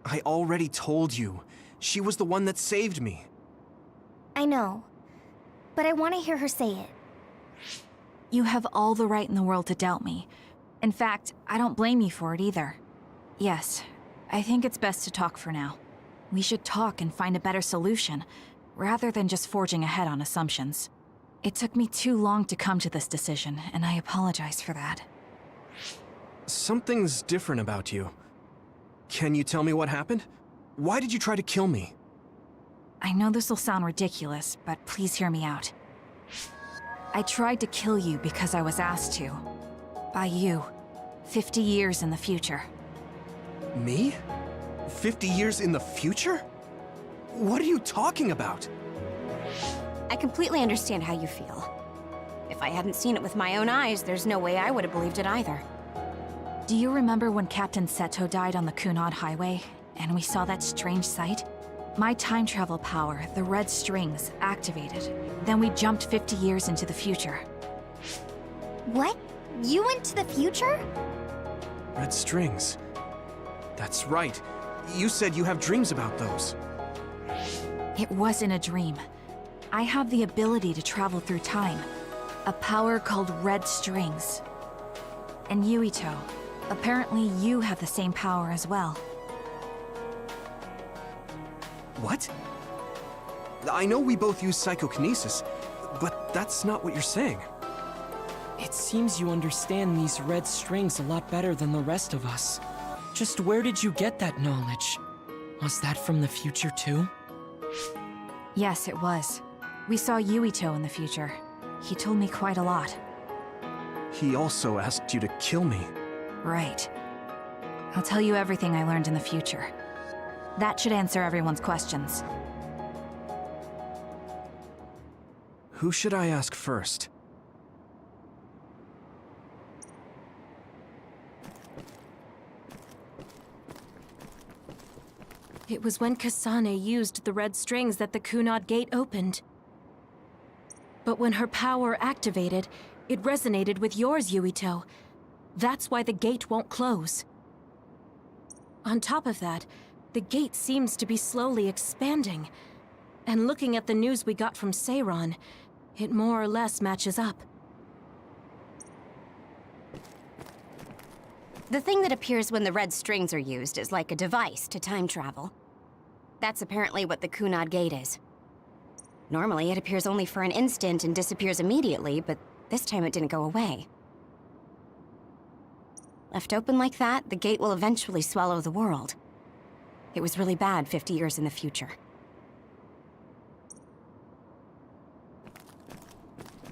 Speaker 1: I already told you. She was the one that saved me.
Speaker 2: I know. But I want to hear her say it.
Speaker 12: You have all the right in the world to doubt me. In fact, I don't blame you for it either. Yes, I think it's best to talk for now. We should talk and find a better solution, rather than just forging ahead on assumptions. It took me too long to come to this decision, and I apologize for that.
Speaker 1: Something's different about you. Can you tell me what happened? Why did you try to kill me?
Speaker 12: I know this will sound ridiculous, but please hear me out. I tried to kill you because I was asked to. By you. 50 years in the future.
Speaker 1: Me? 50 years in the future? What are you talking about?
Speaker 13: I completely understand how you feel. If I hadn't seen it with my own eyes, there's no way I would have believed it either.
Speaker 12: Do you remember when Captain Seto died on the Kunad Highway, and we saw that strange sight? My time travel power, the red strings, activated. Then we jumped 50 years into the future.
Speaker 2: What? You went to the future?
Speaker 1: Red strings. That's right. You said you have dreams about those.
Speaker 12: It wasn't a dream. I have the ability to travel through time. A power called red strings. And Yuito, apparently you have the same power as well.
Speaker 1: What? I know we both use psychokinesis, but that's not what you're saying.
Speaker 3: It seems you understand these red strings a lot better than the rest of us. Just where did you get that knowledge? Was that from the future too?
Speaker 12: Yes, it was. We saw Yuito in the future. He told me quite a lot.
Speaker 1: He also asked you to kill me.
Speaker 12: Right. I'll tell you everything I learned in the future. That should answer everyone's questions.
Speaker 1: Who should I ask first?
Speaker 10: It was when Kasane used the red strings that the Kunad Gate opened. But when her power activated, it resonated with yours, Yuito. That's why the gate won't close. On top of that, the gate seems to be slowly expanding. And looking at the news we got from Seiran, it more or less matches up.
Speaker 13: The thing that appears when the red strings are used is like a device to time travel. That's apparently what the Kunad Gate is. Normally, it appears only for an instant and disappears immediately, but this time it didn't go away. Left open like that, the gate will eventually swallow the world. It was really bad 50 years in the future.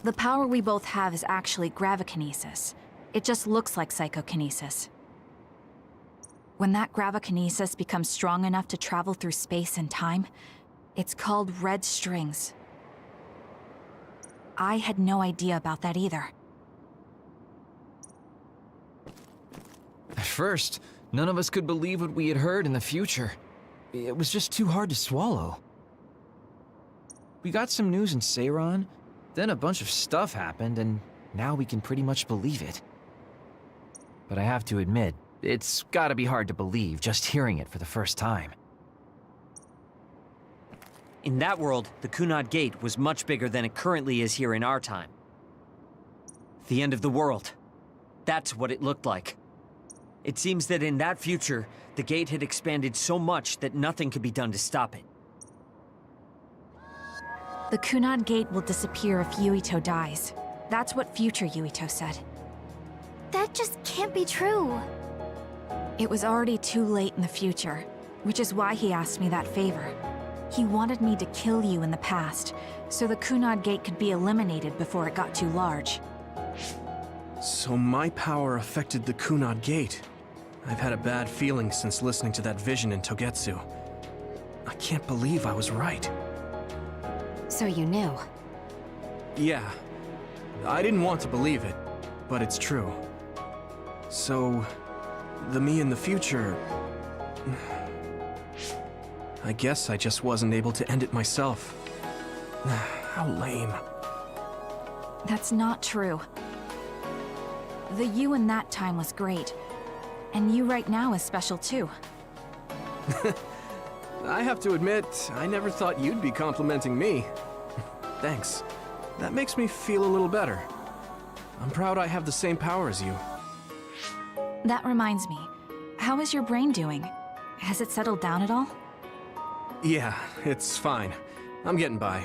Speaker 12: The power we both have is actually gravikinesis. It just looks like psychokinesis. When that gravikinesis becomes strong enough to travel through space and time, it's called red strings. I had no idea about that either.
Speaker 14: At first, none of us could believe what we had heard in the future. It was just too hard to swallow. We got some news in Seiran, then a bunch of stuff happened, and now we can pretty much believe it. But I have to admit, it's gotta be hard to believe just hearing it for the first time.
Speaker 15: In that world, the Kunad Gate was much bigger than it currently is here in our time. The end of the world. That's what it looked like. It seems that in that future, the gate had expanded so much that nothing could be done to stop it.
Speaker 12: The Kunad Gate will disappear if Yuito dies. That's what future Yuito said.
Speaker 2: That just can't be true.
Speaker 12: It was already too late in the future, which is why he asked me that favor. He wanted me to kill you in the past, so the Kunad Gate could be eliminated before it got too large.
Speaker 1: So my power affected the Kunad Gate. I've had a bad feeling since listening to that vision in Togetsu. I can't believe I was right.
Speaker 13: So you knew?
Speaker 1: Yeah. I didn't want to believe it, but it's true. So, the me in the future... I guess I just wasn't able to end it myself. How lame.
Speaker 12: That's not true. The you in that time was great. And you right now is special too.
Speaker 1: I have to admit, I never thought you'd be complimenting me. Thanks. That makes me feel a little better. I'm proud I have the same power as you.
Speaker 12: That reminds me. How is your brain doing? Has it settled down at all?
Speaker 1: Yeah, it's fine. I'm getting by.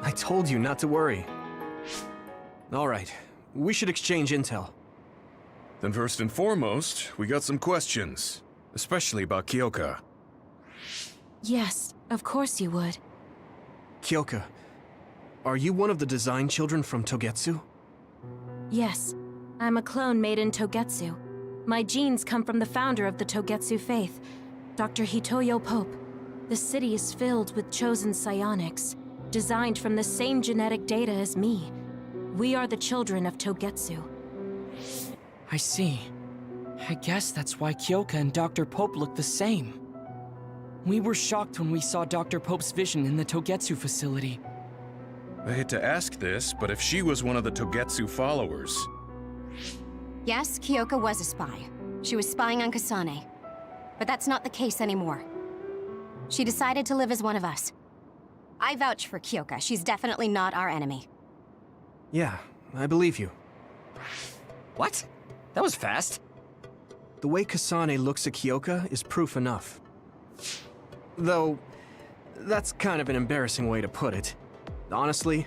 Speaker 1: I told you not to worry. All right, we should exchange intel.
Speaker 4: Then first and foremost, we got some questions. Especially about Kyoka.
Speaker 10: Yes, of course you would.
Speaker 1: Kyoka, are you one of the design children from Togetsu?
Speaker 10: Yes, I'm a clone made in Togetsu. My genes come from the founder of the Togetsu faith, Dr. Hitoyo Pope. The city is filled with chosen psionics, designed from the same genetic data as me. We are the children of Togetsu.
Speaker 3: I see. I guess that's why Kyoka and Dr. Pope look the same. We were shocked when we saw Dr. Pope's vision in the Togetsu facility.
Speaker 4: I hate to ask this, but if she was one of the Togetsu followers...
Speaker 13: Yes, Kyoka was a spy. She was spying on Kasane. But that's not the case anymore. She decided to live as one of us. I vouch for Kyoka. She's definitely not our enemy.
Speaker 1: Yeah, I believe you.
Speaker 15: What? That was fast.
Speaker 1: The way Kasane looks at Kyoka is proof enough. Though, that's kind of an embarrassing way to put it. Honestly,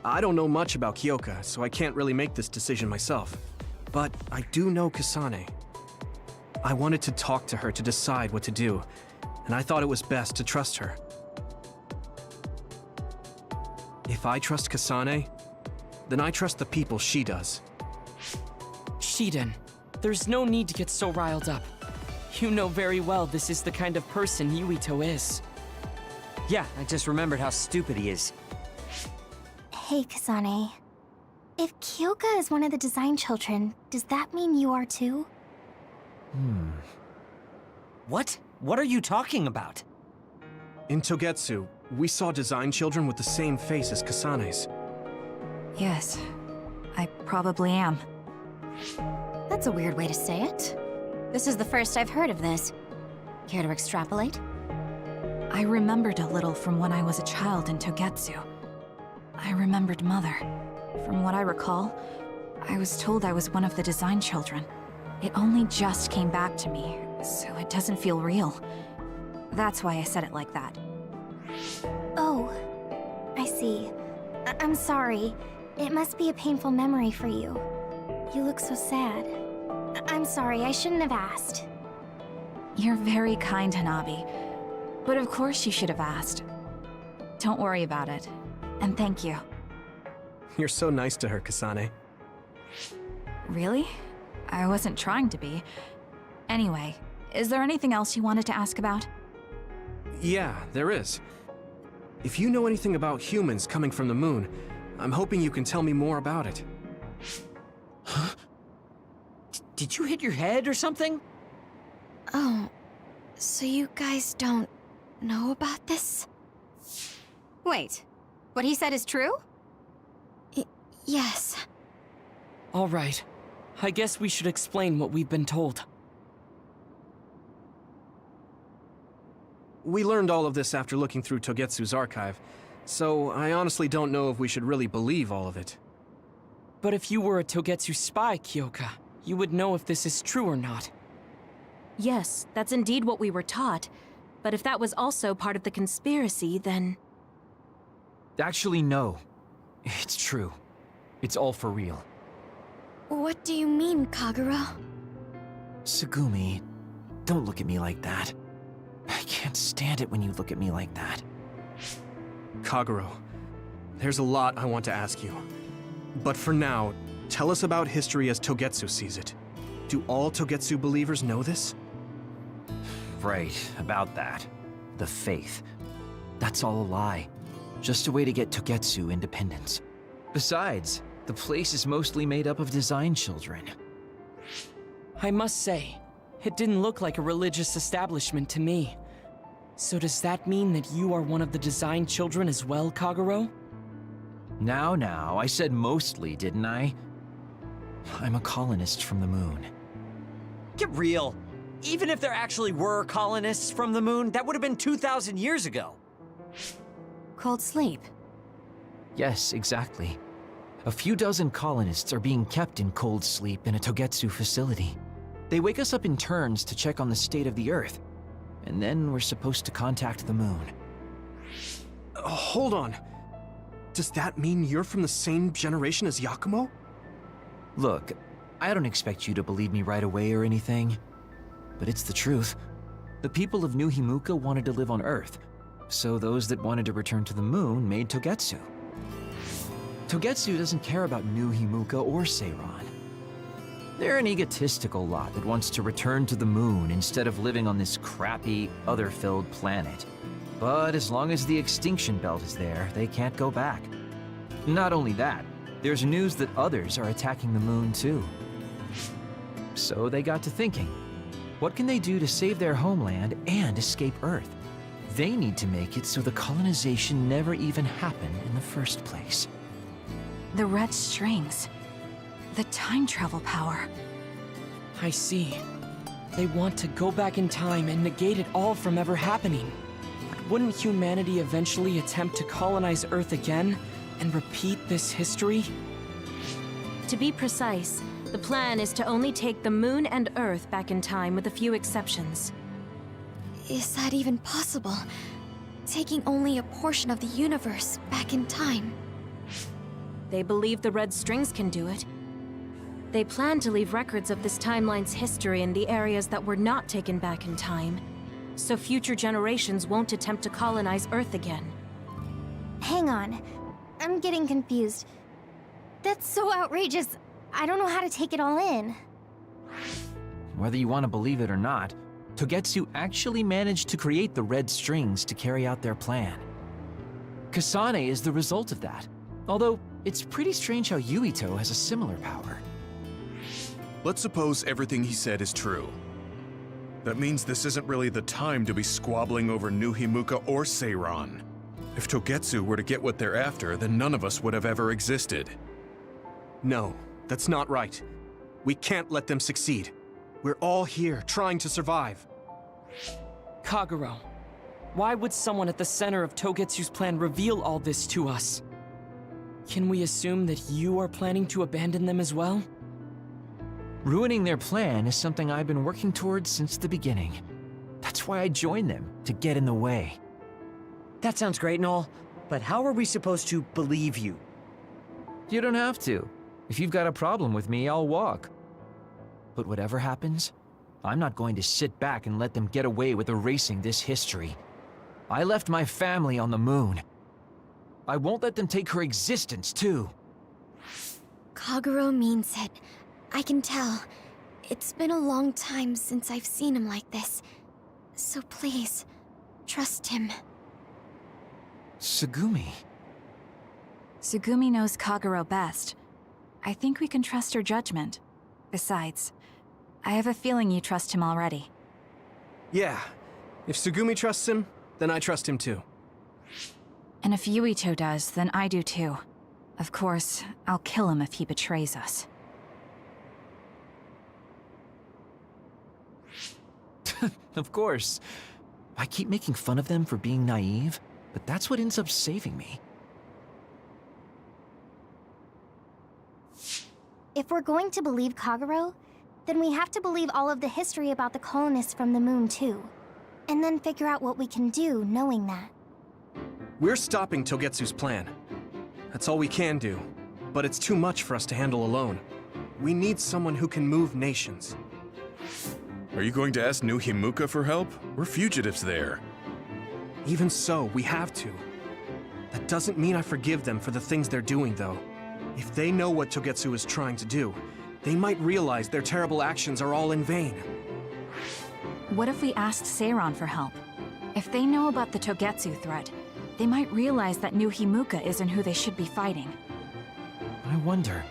Speaker 1: I don't know much about Kyoka, so I can't really make this decision myself. But I do know Kasane. I wanted to talk to her to decide what to do, and I thought it was best to trust her. If I trust Kasane, then I trust the people she does.
Speaker 3: Shiden, there's no need to get so riled up. You know very well this is the kind of person Yuito is.
Speaker 15: Yeah, I just remembered how stupid he is.
Speaker 2: Hey, Kasane. If Kyoka is one of the design children, does that mean you are too?
Speaker 15: What? What are you talking about?
Speaker 1: In Togetsu, we saw design children with the same face as Kasane's.
Speaker 12: Yes, I probably am.
Speaker 13: That's a weird way to say it. This is the first I've heard of this. Care to extrapolate?
Speaker 12: I remembered a little from when I was a child in Togetsu. I remembered Mother. From what I recall, I was told I was one of the design children. It only just came back to me, so it doesn't feel real. That's why I said it like that.
Speaker 2: Oh, I see. I'm sorry. It must be a painful memory for you. You look so sad. I'm sorry, I shouldn't have asked.
Speaker 12: You're very kind, Hanabi. But of course you should have asked. Don't worry about it. And thank you.
Speaker 1: You're so nice to her, Kasane.
Speaker 12: Really? I wasn't trying to be. Anyway, is there anything else you wanted to ask about?
Speaker 1: Yeah, there is. If you know anything about humans coming from the moon, I'm hoping you can tell me more about it.
Speaker 15: Huh? Did you hit your head or something?
Speaker 2: Oh, so you guys don't know about this?
Speaker 13: Wait, what he said is true?
Speaker 2: Yes.
Speaker 3: All right. I guess we should explain what we've been told.
Speaker 1: We learned all of this after looking through Togetsu's archive, so I honestly don't know if we should really believe all of it.
Speaker 3: But if you were a Togetsu spy, Kyoka, you would know if this is true or not.
Speaker 10: Yes, that's indeed what we were taught. But if that was also part of the conspiracy, then...
Speaker 14: Actually, no. It's true. It's all for real.
Speaker 2: What do you mean, Kagura?
Speaker 14: Segumi, don't look at me like that. I can't stand it when you look at me like that.
Speaker 1: Kaguro, there's a lot I want to ask you. But for now, tell us about history as Togetsu sees it. Do all Togetsu believers know this?
Speaker 14: Right, about that. The faith. That's all a lie. Just a way to get Togetsu independence. Besides, the place is mostly made up of design children.
Speaker 3: I must say, it didn't look like a religious establishment to me. So does that mean that you are one of the design children as well, Kaguro?
Speaker 14: Now, I said mostly, didn't I? I'm a colonist from the moon.
Speaker 15: Get real. Even if there actually were colonists from the moon, that would have been 2,000 years ago.
Speaker 13: Cold sleep.
Speaker 14: Yes, exactly. A few dozen colonists are being kept in cold sleep in a Togetsu facility. They wake us up in turns to check on the state of the Earth, and then we're supposed to contact the moon.
Speaker 1: Hold on. Does that mean you're from the same generation as Yakumo?
Speaker 14: Look, I don't expect you to believe me right away or anything, but it's the truth. The people of New Himuka wanted to live on Earth, so those that wanted to return to the moon made Togetsu. Togetsu doesn't care about New Himuka or Seiran. They're an egotistical lot that wants to return to the moon instead of living on this crappy, other-filled planet. But as long as the extinction belt is there, they can't go back. Not only that, there's news that others are attacking the moon too. So they got to thinking, what can they do to save their homeland and escape Earth? They need to make it so the colonization never even happened in the first place.
Speaker 12: The red strings. The time travel power.
Speaker 3: I see. They want to go back in time and negate it all from ever happening. But wouldn't humanity eventually attempt to colonize Earth again and repeat this history?
Speaker 10: To be precise, the plan is to only take the moon and Earth back in time with a few exceptions.
Speaker 2: Is that even possible? Taking only a portion of the universe back in time?
Speaker 10: They believe the red strings can do it. They plan to leave records of this timeline's history in the areas that were not taken back in time, so future generations won't attempt to colonize Earth again.
Speaker 2: Hang on. I'm getting confused. That's so outrageous. I don't know how to take it all in.
Speaker 14: Whether you want to believe it or not, Togetsu actually managed to create the red strings to carry out their plan. Kasane is the result of that, although it's pretty strange how Yuito has a similar power.
Speaker 4: Let's suppose everything he said is true. That means this isn't really the time to be squabbling over New Himuka or Seiran. If Togetsu were to get what they're after, then none of us would have ever existed.
Speaker 1: No, that's not right. We can't let them succeed. We're all here, trying to survive.
Speaker 3: Kagero, why would someone at the center of Togetsu's plan reveal all this to us? Can we assume that you are planning to abandon them as well?
Speaker 14: Ruining their plan is something I've been working towards since the beginning. That's why I joined them, to get in the way.
Speaker 15: That sounds great and all, but how are we supposed to believe you?
Speaker 14: You don't have to. If you've got a problem with me, I'll walk. But whatever happens, I'm not going to sit back and let them get away with erasing this history. I left my family on the moon. I won't let them take her existence, too.
Speaker 2: Kagero means it. I can tell. It's been a long time since I've seen him like this. So please, trust him.
Speaker 14: Tsugumi.
Speaker 12: Tsugumi knows Kagero best. I think we can trust her judgment. Besides, I have a feeling you trust him already.
Speaker 1: Yeah. If Tsugumi trusts him, then I trust him too.
Speaker 12: And if Yuito does, then I do too. Of course, I'll kill him if he betrays us.
Speaker 14: Of course. I keep making fun of them for being naive, but that's what ends up saving me.
Speaker 2: If we're going to believe Kagero, then we have to believe all of the history about the colonists from the moon too. And then figure out what we can do knowing that.
Speaker 1: We're stopping Togetsu's plan. That's all we can do. But it's too much for us to handle alone. We need someone who can move nations.
Speaker 4: Are you going to ask New Himuka for help? We're fugitives there.
Speaker 1: Even so, we have to. That doesn't mean I forgive them for the things they're doing, though. If they know what Togetsu is trying to do, they might realize their terrible actions are all in vain.
Speaker 12: What if we asked Seiran for help? If they know about the Togetsu threat, they might realize that New Himuka isn't who they should be fighting.
Speaker 14: I wonder.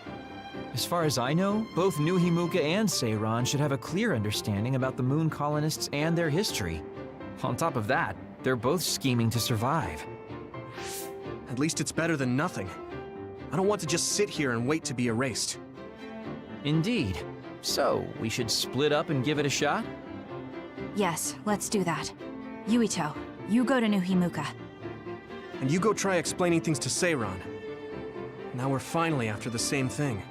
Speaker 14: As far as I know, both New Himuka and Seiran should have a clear understanding about the moon colonists and their history. On top of that, they're both scheming to survive.
Speaker 1: At least it's better than nothing. I don't want to just sit here and wait to be erased.
Speaker 14: Indeed. So, we should split up and give it a shot?
Speaker 12: Yes, let's do that. Yuito, you go to New Himuka.
Speaker 1: And you go try explaining things to Seiran. Now we're finally after the same thing.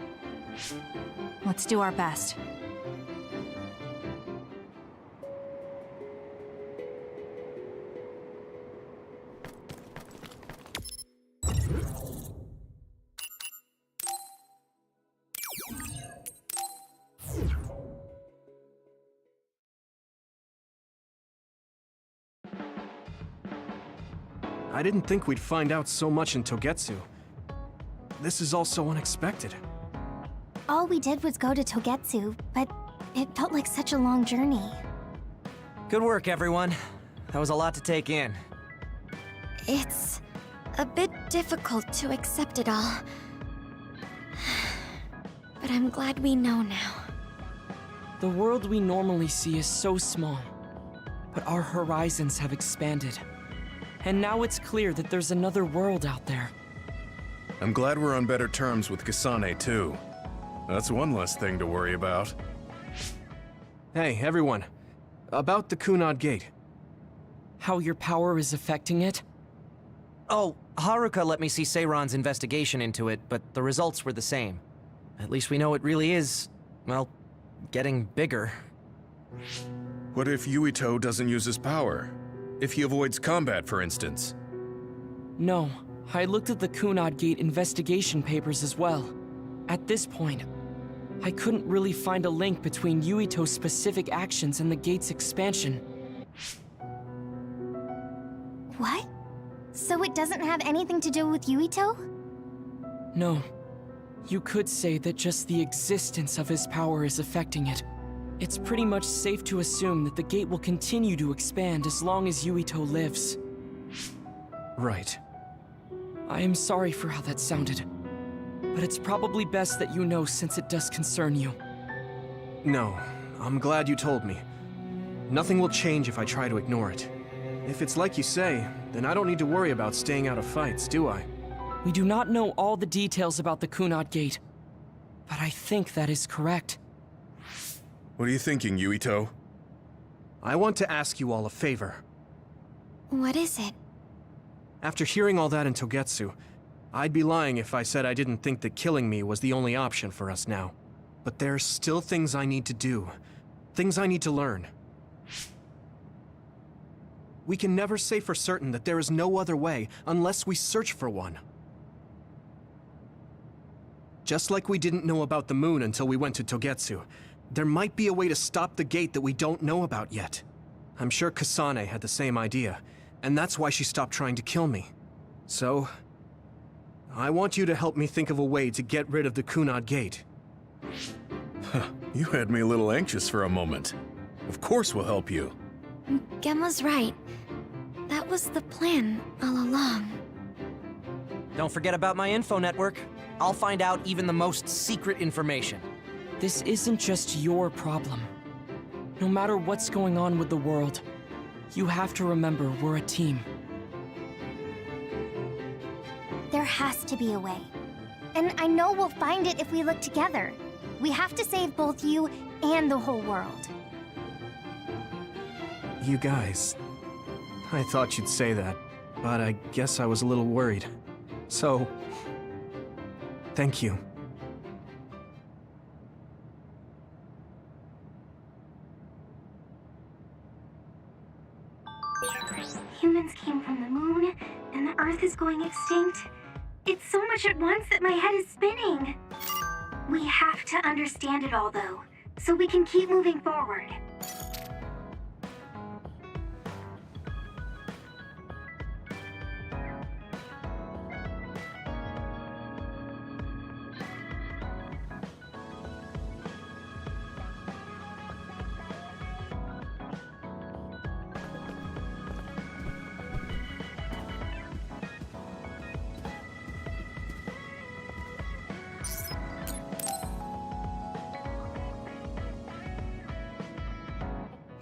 Speaker 12: Let's do our best.
Speaker 1: I didn't think we'd find out so much in Togetsu. This is all so unexpected.
Speaker 2: All we did was go to Togetsu, but it felt like such a long journey.
Speaker 15: Good work, everyone. That was a lot to take in.
Speaker 2: It's a bit difficult to accept it all. But I'm glad we know now.
Speaker 3: The world we normally see is so small, but our horizons have expanded. And now it's clear that there's another world out there.
Speaker 4: I'm glad we're on better terms with Kasane, too. That's one less thing to worry about.
Speaker 1: Hey, everyone. About the Kunad Gate.
Speaker 3: How your power is affecting it?
Speaker 5: Oh, Haruka let me see Seiran's investigation into it, but the results were the same. At least we know it really is, well, getting bigger.
Speaker 4: What if Yuito doesn't use his power? If he avoids combat, for instance?
Speaker 3: No, I looked at the Kunad Gate investigation papers as well. At this point, I couldn't really find a link between Yuito's specific actions and the gate's expansion.
Speaker 2: What? So it doesn't have anything to do with Yuito?
Speaker 3: No. You could say that just the existence of his power is affecting it. It's pretty much safe to assume that the gate will continue to expand as long as Yuito lives.
Speaker 1: Right.
Speaker 3: I am sorry for how that sounded, but it's probably best that you know since it does concern you.
Speaker 1: No, I'm glad you told me. Nothing will change if I try to ignore it. If it's like you say, then I don't need to worry about staying out of fights, do I?
Speaker 3: We do not know all the details about the Kunad Gate, but I think that is correct.
Speaker 4: What are you thinking, Yuito?
Speaker 1: I want to ask you all a favor.
Speaker 2: What is it?
Speaker 1: After hearing all that in Togetsu, I'd be lying if I said I didn't think that killing me was the only option for us now. But there's still things I need to do. Things I need to learn. We can never say for certain that there is no other way unless we search for one. Just like we didn't know about the moon until we went to Togetsu, there might be a way to stop the gate that we don't know about yet. I'm sure Kasane had the same idea, and that's why she stopped trying to kill me. So, I want you to help me think of a way to get rid of the Kunad Gate.
Speaker 4: You had me a little anxious for a moment. Of course we'll help you.
Speaker 2: Gemma's right. That was the plan all along.
Speaker 16: Don't forget about my info network. I'll find out even the most secret information.
Speaker 3: This isn't just your problem. No matter what's going on with the world, you have to remember we're a team.
Speaker 2: There has to be a way. And I know we'll find it if we look together. We have to save both you and the whole world.
Speaker 1: You guys... I thought you'd say that, but I guess I was a little worried. So... thank you.
Speaker 7: Humans came from the moon, and the Earth is going extinct. It's so much at once that my head is spinning. We have to understand it all, though, so we can keep moving forward.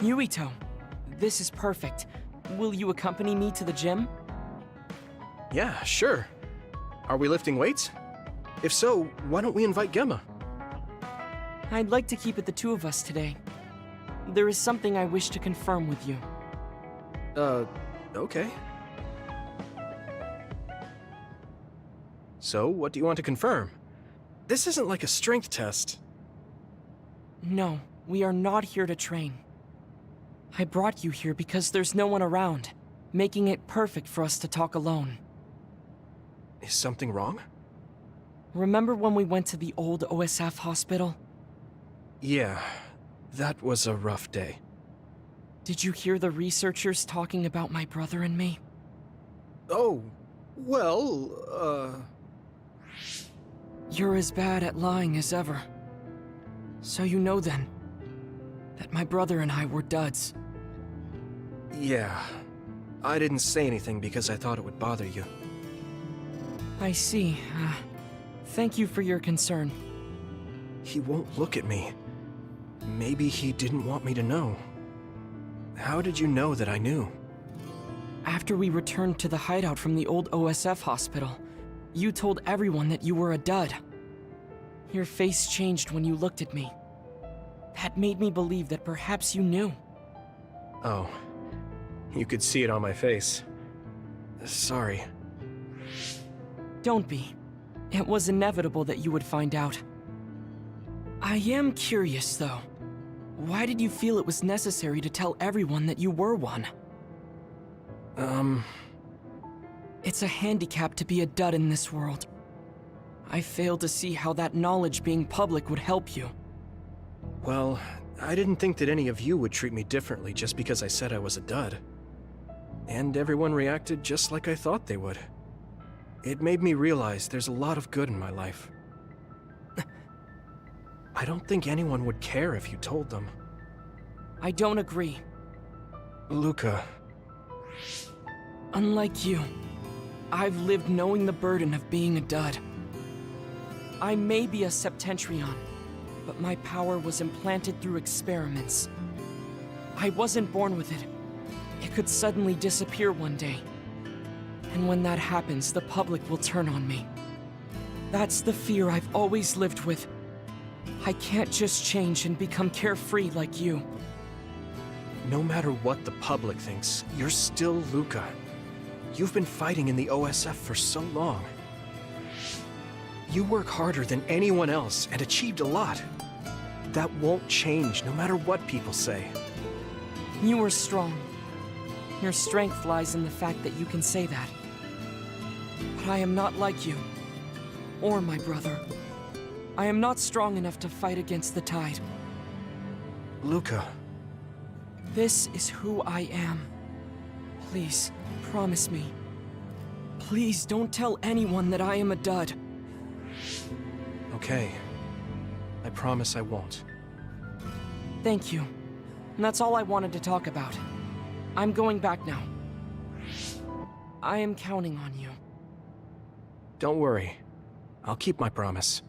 Speaker 3: Yuito, this is perfect. Will you accompany me to the gym?
Speaker 1: Yeah, sure. Are we lifting weights? If so, why don't we invite Gemma?
Speaker 3: I'd like to keep it the two of us today. There is something I wish to confirm with you.
Speaker 1: Okay. So, what do you want to confirm? This isn't like a strength test.
Speaker 3: No, we are not here to train. I brought you here because there's no one around, making it perfect for us to talk alone.
Speaker 1: Is something wrong?
Speaker 3: Remember when we went to the old OSF hospital?
Speaker 1: Yeah, that was a rough day.
Speaker 3: Did you hear the researchers talking about my brother and me?
Speaker 1: Oh, well,
Speaker 3: You're as bad at lying as ever. So you know then, that my brother and I were duds.
Speaker 1: Yeah. I didn't say anything because I thought it would bother you.
Speaker 3: I see. Thank you for your concern.
Speaker 1: He won't look at me. Maybe he didn't want me to know. How did you know that I knew?
Speaker 3: After we returned to the hideout from the old OSF hospital, you told everyone that you were a dud. Your face changed when you looked at me. That made me believe that perhaps you knew.
Speaker 1: Oh. You could see it on my face. Sorry.
Speaker 3: Don't be. It was inevitable that you would find out. I am curious, though. Why did you feel it was necessary to tell everyone that you were one? It's a handicap to be a dud in this world. I fail to see how that knowledge being public would help you.
Speaker 1: Well, I didn't think that any of you would treat me differently just because I said I was a dud. And everyone reacted just like I thought they would. It made me realize there's a lot of good in my life. I don't think anyone would care if you told them.
Speaker 3: I don't agree.
Speaker 1: Luca.
Speaker 3: Unlike you, I've lived knowing the burden of being a dud. I may be a Septentrion, but my power was implanted through experiments. I wasn't born with it. It could suddenly disappear one day. And when that happens, the public will turn on me. That's the fear I've always lived with. I can't just change and become carefree like you.
Speaker 1: No matter what the public thinks, you're still Luca. You've been fighting in the OSF for so long. You work harder than anyone else and achieved a lot. That won't change no matter what people say.
Speaker 3: You are strong. Your strength lies in the fact that you can say that. But I am not like you. Or my brother. I am not strong enough to fight against the tide.
Speaker 1: Luca.
Speaker 3: This is who I am. Please, promise me. Please don't tell anyone that I am a dud.
Speaker 1: Okay. I promise I won't.
Speaker 3: Thank you. And that's all I wanted to talk about. I'm going back now. I am counting on you.
Speaker 1: Don't worry. I'll keep my promise.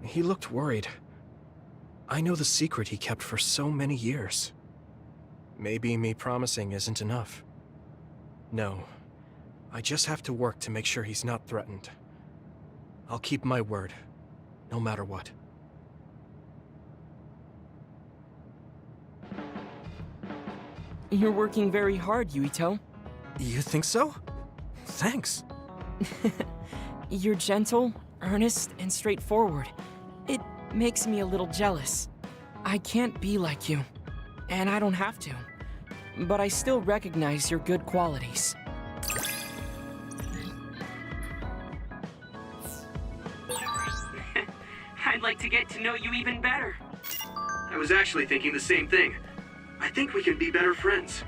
Speaker 1: He looked worried. I know the secret he kept for so many years. Maybe me promising isn't enough. No. I just have to work to make sure he's not threatened. I'll keep my word, no matter what.
Speaker 3: You're working very hard, Yuito.
Speaker 1: You think so? Thanks.
Speaker 3: You're gentle, earnest, and straightforward. It makes me a little jealous. I can't be like you, and I don't have to. But I still recognize your good qualities.
Speaker 5: I'd like to get to know you even better. I was actually thinking the same thing. I think we can be better friends.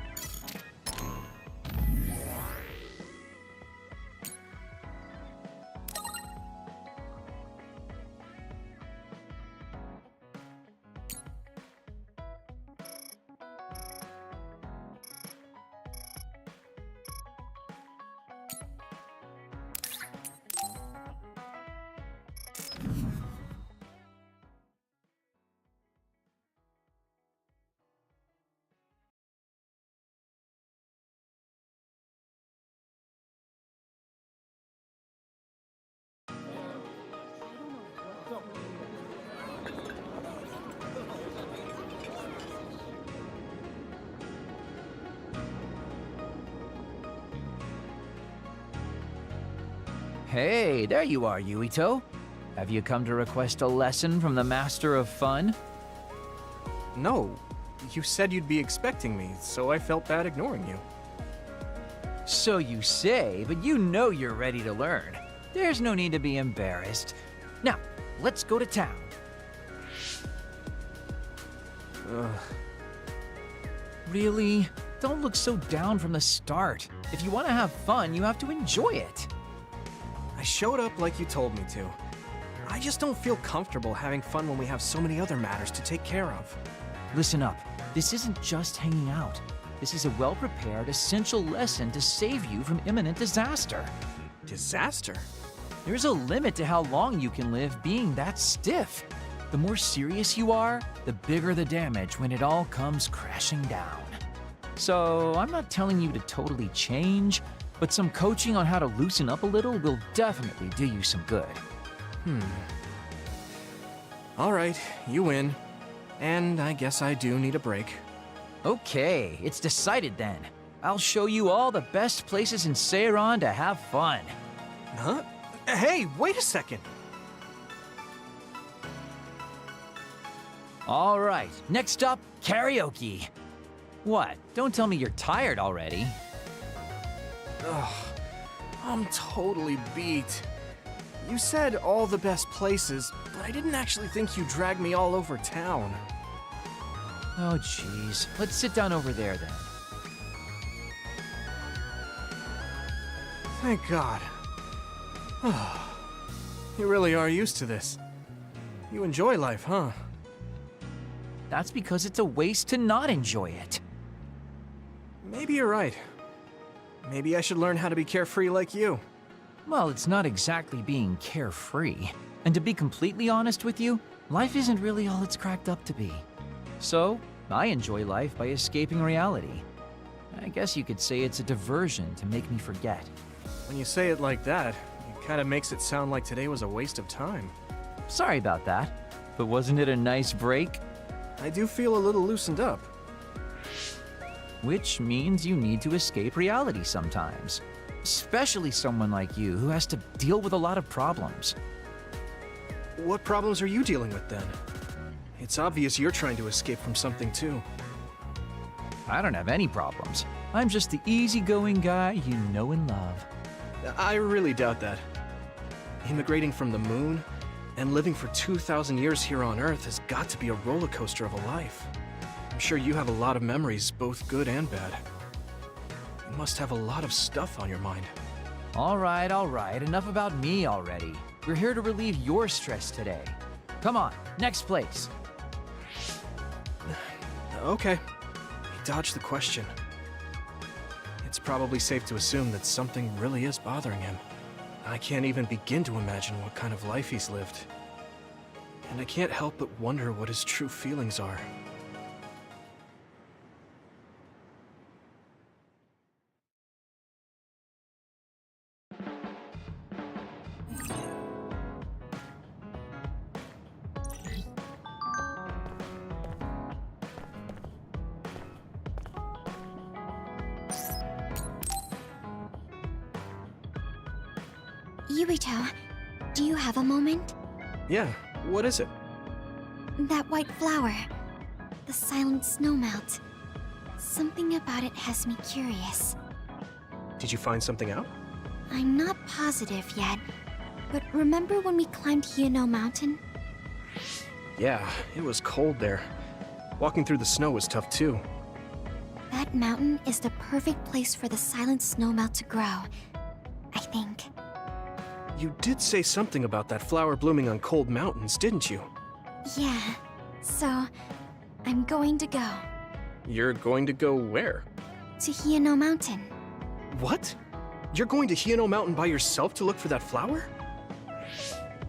Speaker 14: Hey, there you are, Yuito. Have you come to request a lesson from the Master of Fun?
Speaker 1: No. You said you'd be expecting me, so I felt bad ignoring you.
Speaker 14: So you say, but you know you're ready to learn. There's no need to be embarrassed. Now, let's go to town. Really? Don't look so down from the start. If you want to have fun, you have to enjoy it.
Speaker 1: I showed up like you told me to. I just don't feel comfortable having fun when we have so many other matters to take care of.
Speaker 14: Listen up. This isn't just hanging out. This is a well-prepared, essential lesson to save you from imminent disaster.
Speaker 1: Disaster?
Speaker 14: There's a limit to how long you can live being that stiff. The more serious you are, the bigger the damage when it all comes crashing down. So, I'm not telling you to totally change, but some coaching on how to loosen up a little will definitely do you some good.
Speaker 1: All right, you win. And I guess I do need a break.
Speaker 14: Okay, it's decided then. I'll show you all the best places in Seiran to have fun.
Speaker 1: Huh? Hey, wait a second.
Speaker 14: All right, next up, karaoke. What? Don't tell me you're tired already.
Speaker 1: Ugh, I'm totally beat. You said all the best places, but I didn't actually think you dragged me all over town.
Speaker 14: Oh, jeez. Let's sit down over there, then.
Speaker 1: Thank God. You really are used to this. You enjoy life, huh?
Speaker 14: That's because it's a waste to not enjoy it.
Speaker 1: Maybe you're right. Maybe I should learn how to be carefree like you.
Speaker 14: Well, it's not exactly being carefree. And to be completely honest with you, life isn't really all it's cracked up to be. So, I enjoy life by escaping reality. I guess you could say it's a diversion to make me forget.
Speaker 1: When you say it like that, it kind of makes it sound like today was a waste of time.
Speaker 14: Sorry about that, but wasn't it a nice break?
Speaker 1: I do feel a little loosened up.
Speaker 14: Which means you need to escape reality sometimes. Especially someone like you who has to deal with a lot of problems.
Speaker 1: What problems are you dealing with then? It's obvious you're trying to escape from something too.
Speaker 14: I don't have any problems. I'm just the easygoing guy you know and love.
Speaker 1: I really doubt that. Immigrating from the moon and living for 2,000 years here on Earth has got to be a roller coaster of a life. I'm sure you have a lot of memories, both good and bad. You must have a lot of stuff on your mind.
Speaker 14: All right, enough about me already. We're here to relieve your stress today. Come on, next place.
Speaker 1: Okay. He dodged the question. It's probably safe to assume that something really is bothering him. I can't even begin to imagine what kind of life he's lived. And I can't help but wonder what his true feelings are.
Speaker 2: Yuito, do you have a moment?
Speaker 1: Yeah, what is it?
Speaker 2: That white flower. The silent snowmelt. Something about it has me curious.
Speaker 1: Did you find something out?
Speaker 2: I'm not positive yet, but remember when we climbed Hino Mountain?
Speaker 1: Yeah, it was cold there. Walking through the snow was tough too.
Speaker 2: That mountain is the perfect place for the silent snowmelt to grow, I think.
Speaker 1: You did say something about that flower blooming on cold mountains, didn't you?
Speaker 2: Yeah, so I'm going to go.
Speaker 1: You're going to go where?
Speaker 2: To Hino Mountain.
Speaker 1: What? You're going to Hino Mountain by yourself to look for that flower?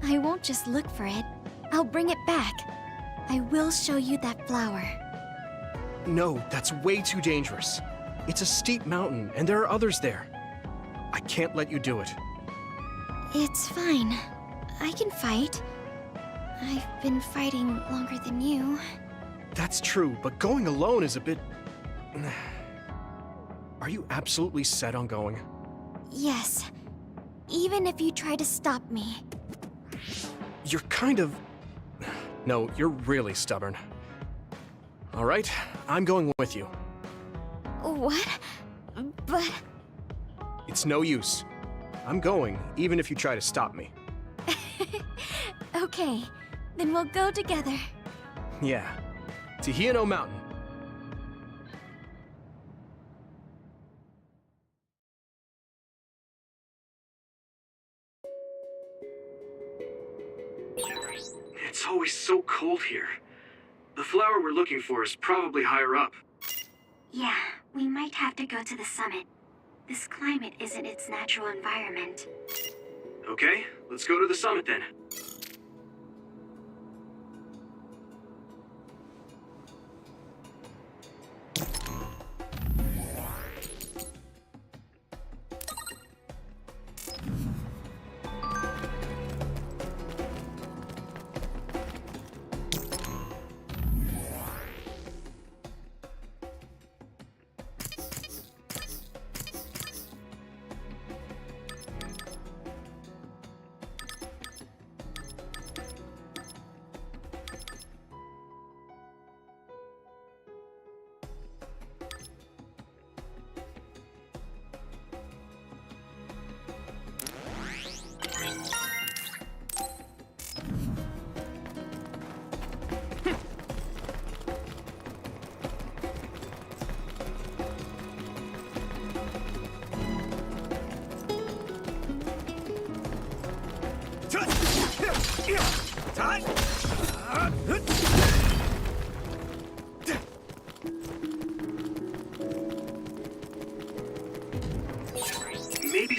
Speaker 2: I won't just look for it. I'll bring it back. I will show you that flower.
Speaker 1: No, that's way too dangerous. It's a steep mountain, and there are others there. I can't let you do it.
Speaker 2: It's fine. I can fight. I've been fighting longer than you.
Speaker 1: That's true, but going alone is a bit... Are you absolutely set on going?
Speaker 2: Yes. Even if you try to stop me.
Speaker 1: You're kind of... No, you're really stubborn. All right, I'm going with you.
Speaker 2: What? But...
Speaker 1: It's no use. I'm going, even if you try to stop me.
Speaker 2: Okay, then we'll go together.
Speaker 1: Yeah, to Hino Mountain.
Speaker 6: It's always so cold here. The flower we're looking for is probably higher up.
Speaker 2: Yeah, we might have to go to the summit. This climate isn't its natural environment.
Speaker 6: Okay, let's go to the summit then.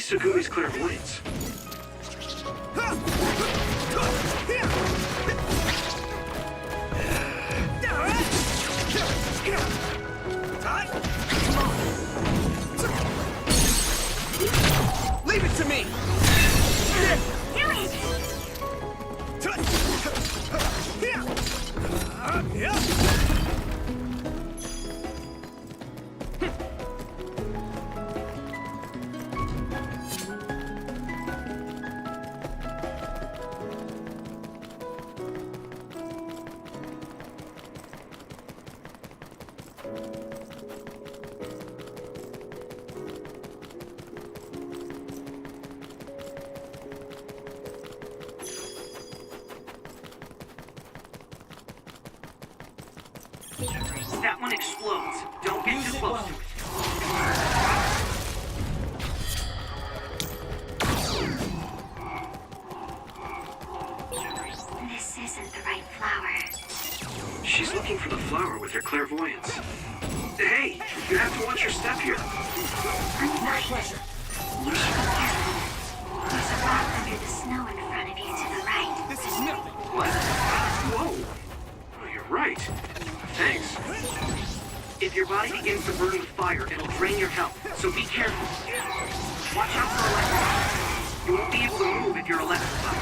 Speaker 6: Segumi's clairvoyance?
Speaker 16: Leave it to me!
Speaker 5: That one explodes. Don't get too close to it.
Speaker 7: This isn't the right flower.
Speaker 6: She's looking for the flower with her clairvoyance. Hey, you have to watch your step here.
Speaker 7: My pleasure. You should be careful. There's a rock under the snow in front of you to the right.
Speaker 16: This is nothing.
Speaker 6: What? Whoa. Oh, you're right. Thanks. If your body begins to burn with fire, it'll drain your health, so be careful. Watch out for electric. You won't be able to move if you're electrified.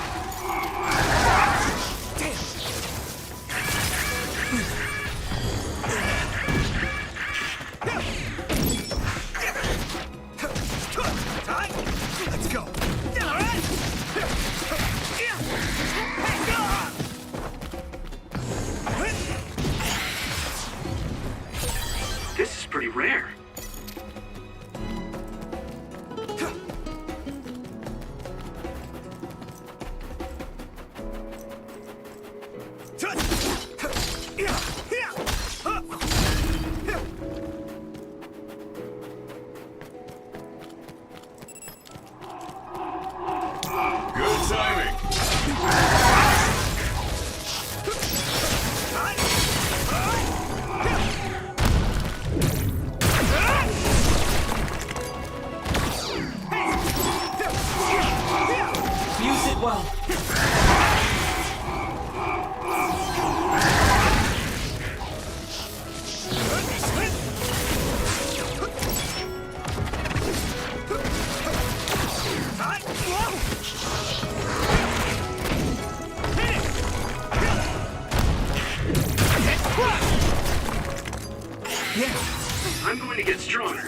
Speaker 16: Let's go.
Speaker 6: This is pretty rare.
Speaker 11: Good timing.
Speaker 3: Use it well.
Speaker 6: I'm going to get stronger.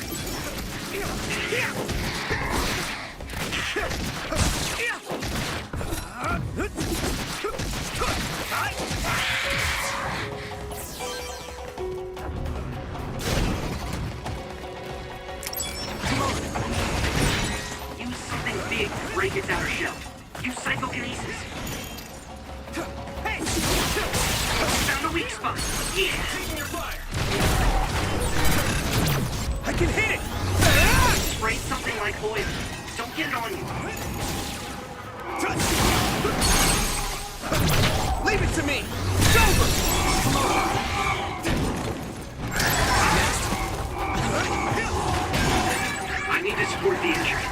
Speaker 6: Use something big to break its outer shell. Use psychokinesis. Found a weak spot. Yeah.
Speaker 16: I can hit it!
Speaker 6: Spray something like oil. Don't get it on you.
Speaker 16: Leave it to me! It's over!
Speaker 6: I need to support the injured.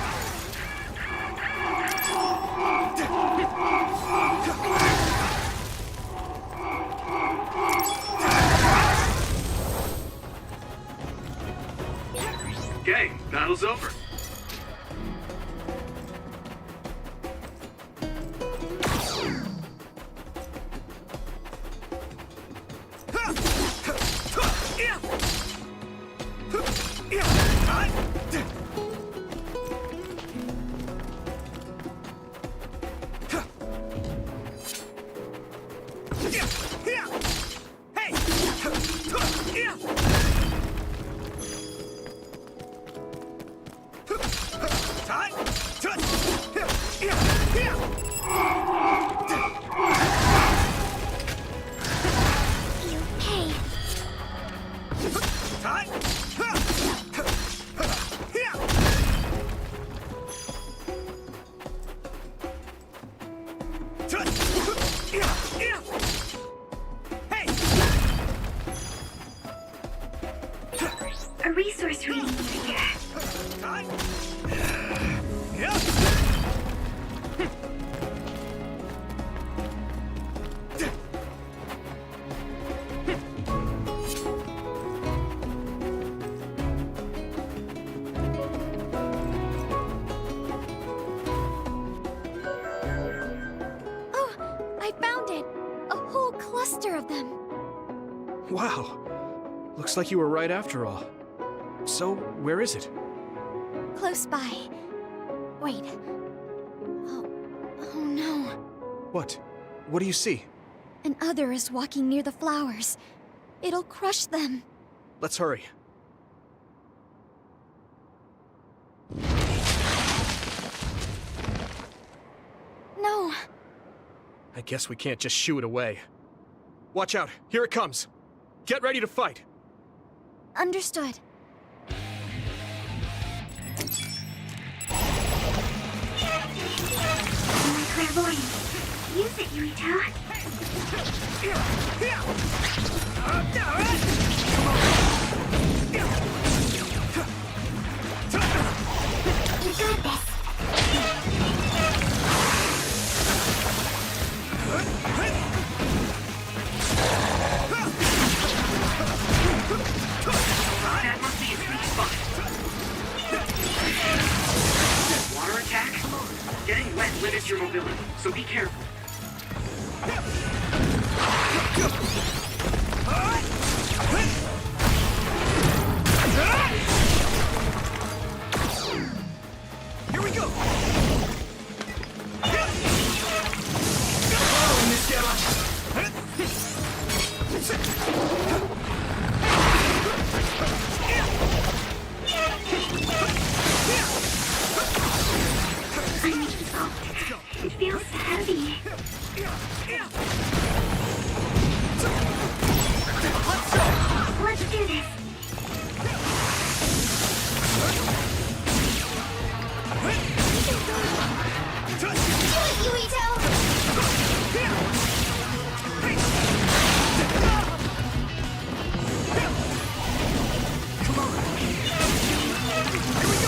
Speaker 6: Okay, battle's over.
Speaker 7: A resource reading here.
Speaker 1: Wow. Looks like you were right after all. So, where is it?
Speaker 2: Close by. Wait. Oh no.
Speaker 1: What? What do you see?
Speaker 2: An other is walking near the flowers. It'll crush them.
Speaker 1: Let's hurry.
Speaker 2: No.
Speaker 1: I guess we can't just shoo it away. Watch out, here it comes. Get ready to fight.
Speaker 2: Understood.
Speaker 7: My clairvoyance. Use it, Yuito. You got this.
Speaker 6: That must be its weak spot. Water attack? Getting wet limits your mobility, so be careful.
Speaker 1: Here we go!
Speaker 7: It feels heavy. Let's do this.
Speaker 2: Do it, Yuito!
Speaker 1: Come on! Here we go!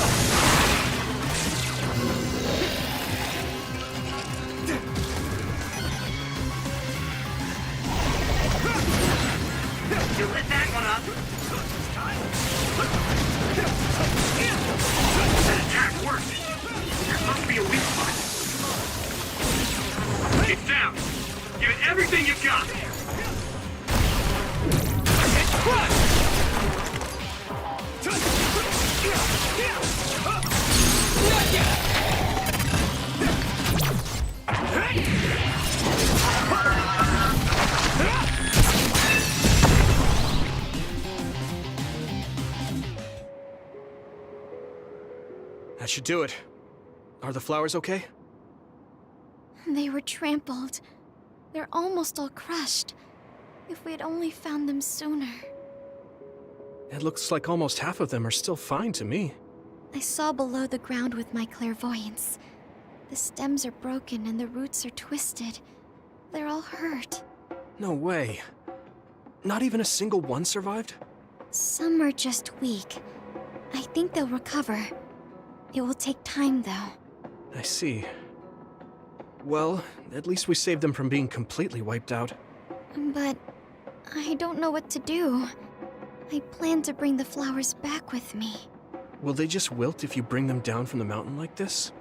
Speaker 6: You lit that one up. That attack worked. There must be a weak spot. It's down. Give it everything you've got.
Speaker 1: That should do it. Are the flowers okay?
Speaker 2: They were trampled. They're almost all crushed. If we had only found them sooner.
Speaker 1: It looks like almost half of them are still fine to me.
Speaker 2: I saw below the ground with my clairvoyance. The stems are broken and the roots are twisted. They're all hurt.
Speaker 1: No way. Not even a single one survived?
Speaker 2: Some are just weak. I think they'll recover. It will take time, though.
Speaker 1: I see. Well, at least we saved them from being completely wiped out.
Speaker 2: But I don't know what to do. I plan to bring the flowers back with me.
Speaker 1: Will they just wilt if you bring them down from the mountain like this?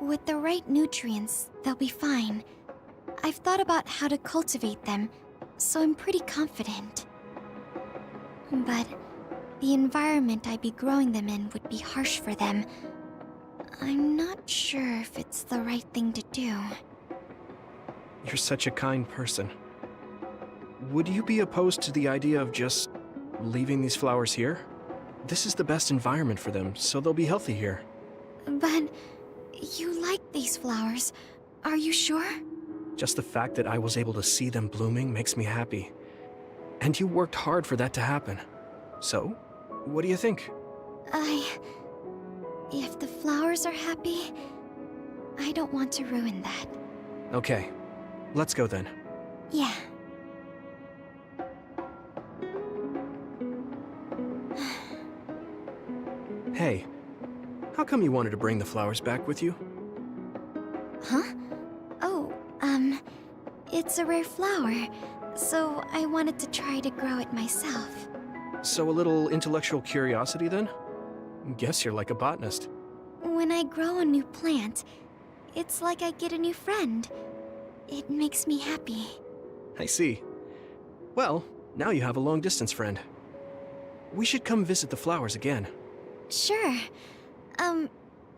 Speaker 2: With the right nutrients, they'll be fine. I've thought about how to cultivate them, so I'm pretty confident. But the environment I'd be growing them in would be harsh for them. I'm not sure if it's the right thing to do.
Speaker 1: You're such a kind person. Would you be opposed to the idea of just leaving these flowers here? This is the best environment for them, so they'll be healthy here.
Speaker 2: But you like these flowers, are you sure?
Speaker 1: Just the fact that I was able to see them blooming makes me happy. And you worked hard for that to happen. So, what do you think?
Speaker 2: If the flowers are happy, I don't want to ruin that.
Speaker 1: Okay, let's go then.
Speaker 2: Yeah.
Speaker 1: Hey, How come you wanted to bring the flowers back with you?
Speaker 2: Huh? Oh, it's a rare flower, so I wanted to try to grow it myself.
Speaker 1: So a little intellectual curiosity then? Guess you're like a botanist.
Speaker 2: When I grow a new plant, it's like I get a new friend. It makes me happy.
Speaker 1: I see. Well, now you have a long-distance friend. We should come visit the flowers again.
Speaker 2: Sure.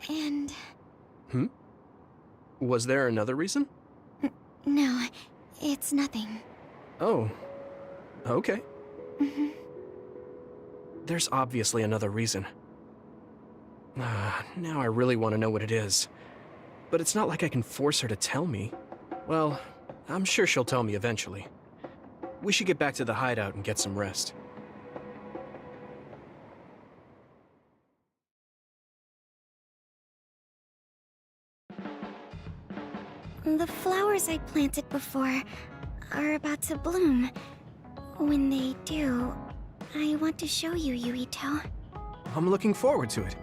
Speaker 2: And...
Speaker 1: Was there another reason?
Speaker 2: No, it's nothing.
Speaker 1: Oh. Okay.
Speaker 2: Mm-hmm.
Speaker 1: There's obviously another reason. Now I really want to know what it is. But it's not like I can force her to tell me. Well, I'm sure she'll tell me eventually. We should get back to the hideout and get some rest.
Speaker 2: The flowers I planted before are about to bloom. When they do, I want to show you, Yuito.
Speaker 1: I'm looking forward to it.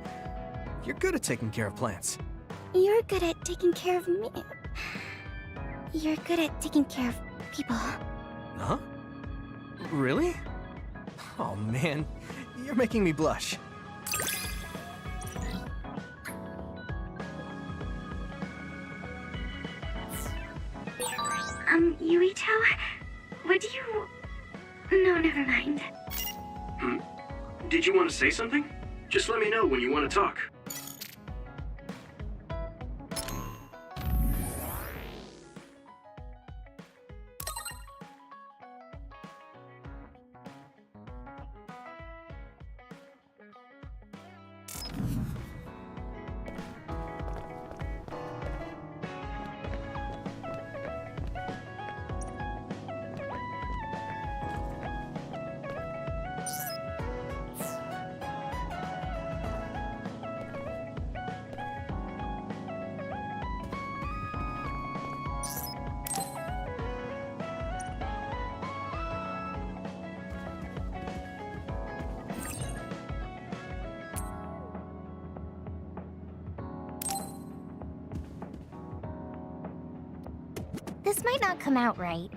Speaker 1: You're good at taking care of plants.
Speaker 2: You're good at taking care of me. You're good at taking care of people.
Speaker 1: Huh? Really? Oh man, you're making me blush.
Speaker 7: Yuito? Would you... No, never mind.
Speaker 6: Did you want to say something? Just let me know when you want to talk.
Speaker 2: This might not come out right,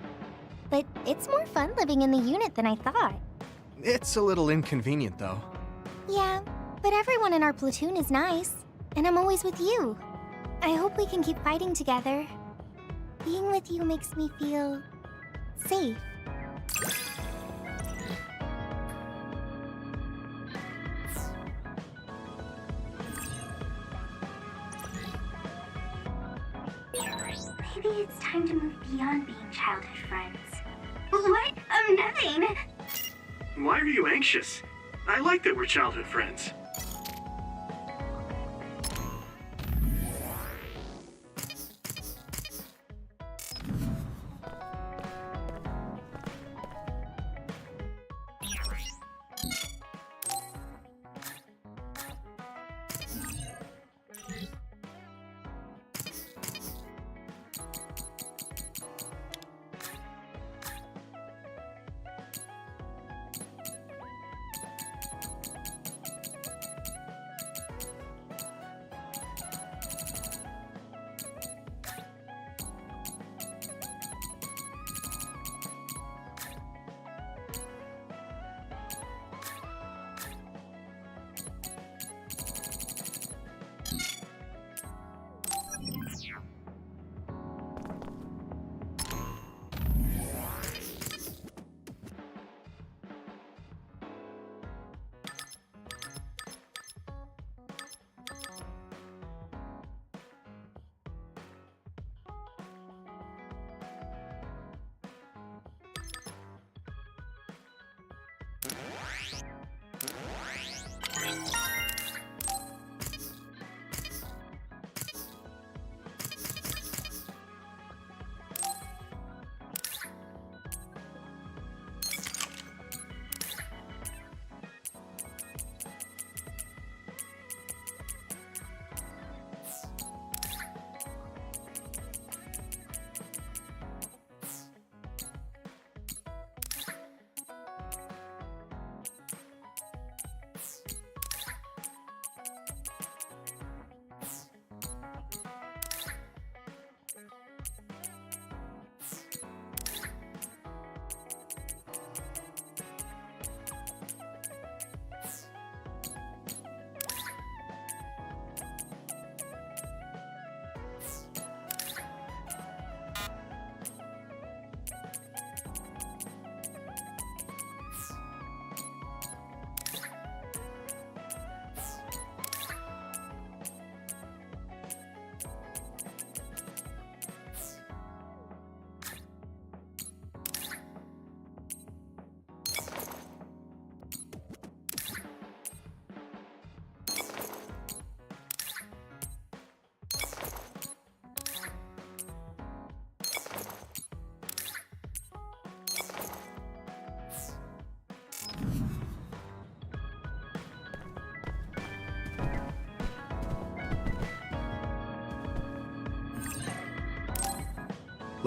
Speaker 2: but it's more fun living in the unit than I thought.
Speaker 1: It's a little inconvenient, though.
Speaker 2: Yeah, but everyone in our platoon is nice, and I'm always with you. I hope we can keep fighting together. Being with you makes me feel... safe.
Speaker 7: Maybe it's time to move beyond being childhood friends. What? Nothing!
Speaker 6: Why are you anxious? I like that we're childhood friends.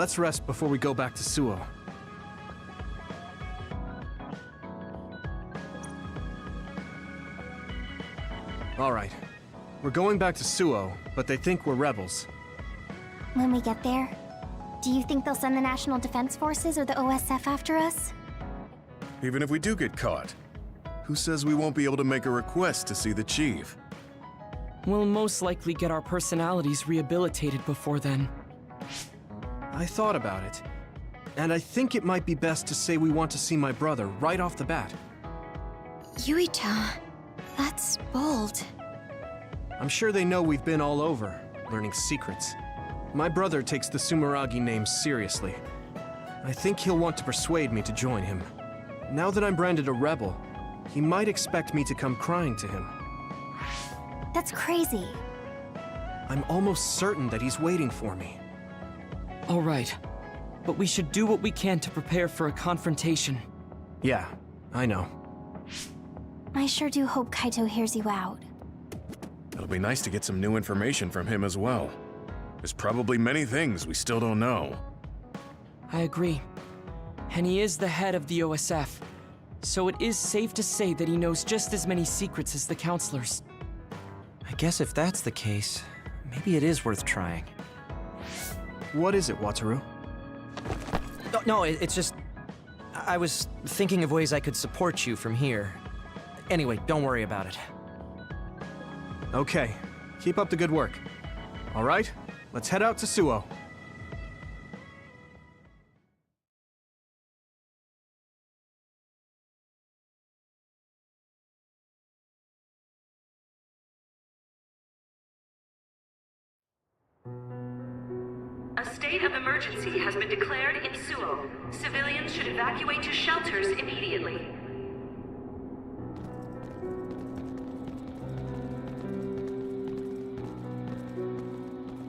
Speaker 1: Let's rest before we go back to Suoh. All right. We're going back to Suoh, but they think we're rebels.
Speaker 2: When we get there, do you think they'll send the National Defense Forces or the OSF after us?
Speaker 4: Even if we do get caught, who says we won't be able to make a request to see the chief?
Speaker 3: We'll most likely get our personalities rehabilitated before then.
Speaker 1: I thought about it, and I think it might be best to say we want to see my brother right off the bat.
Speaker 2: Yuito, that's bold.
Speaker 1: I'm sure they know we've been all over, learning secrets. My brother takes the Sumeragi name seriously. I think he'll want to persuade me to join him. Now that I'm branded a rebel, he might expect me to come crying to him.
Speaker 2: That's crazy.
Speaker 1: I'm almost certain that he's waiting for me.
Speaker 3: All right, but we should do what we can to prepare for a confrontation.
Speaker 1: Yeah, I know.
Speaker 2: I sure do hope Kaito hears you out.
Speaker 4: It'll be nice to get some new information from him as well. There's probably many things we still don't know.
Speaker 3: I agree. And he is the head of the OSF, so it is safe to say that he knows just as many secrets as the counselors.
Speaker 16: I guess if that's the case, maybe it is worth trying.
Speaker 1: What is it, Wataru?
Speaker 16: No, it's just... I was thinking of ways I could support you from here. Anyway, don't worry about it.
Speaker 1: Okay, keep up the good work. All right, let's head out to Suoh.
Speaker 17: A state of emergency has been declared in Suoh. Civilians should evacuate to shelters immediately.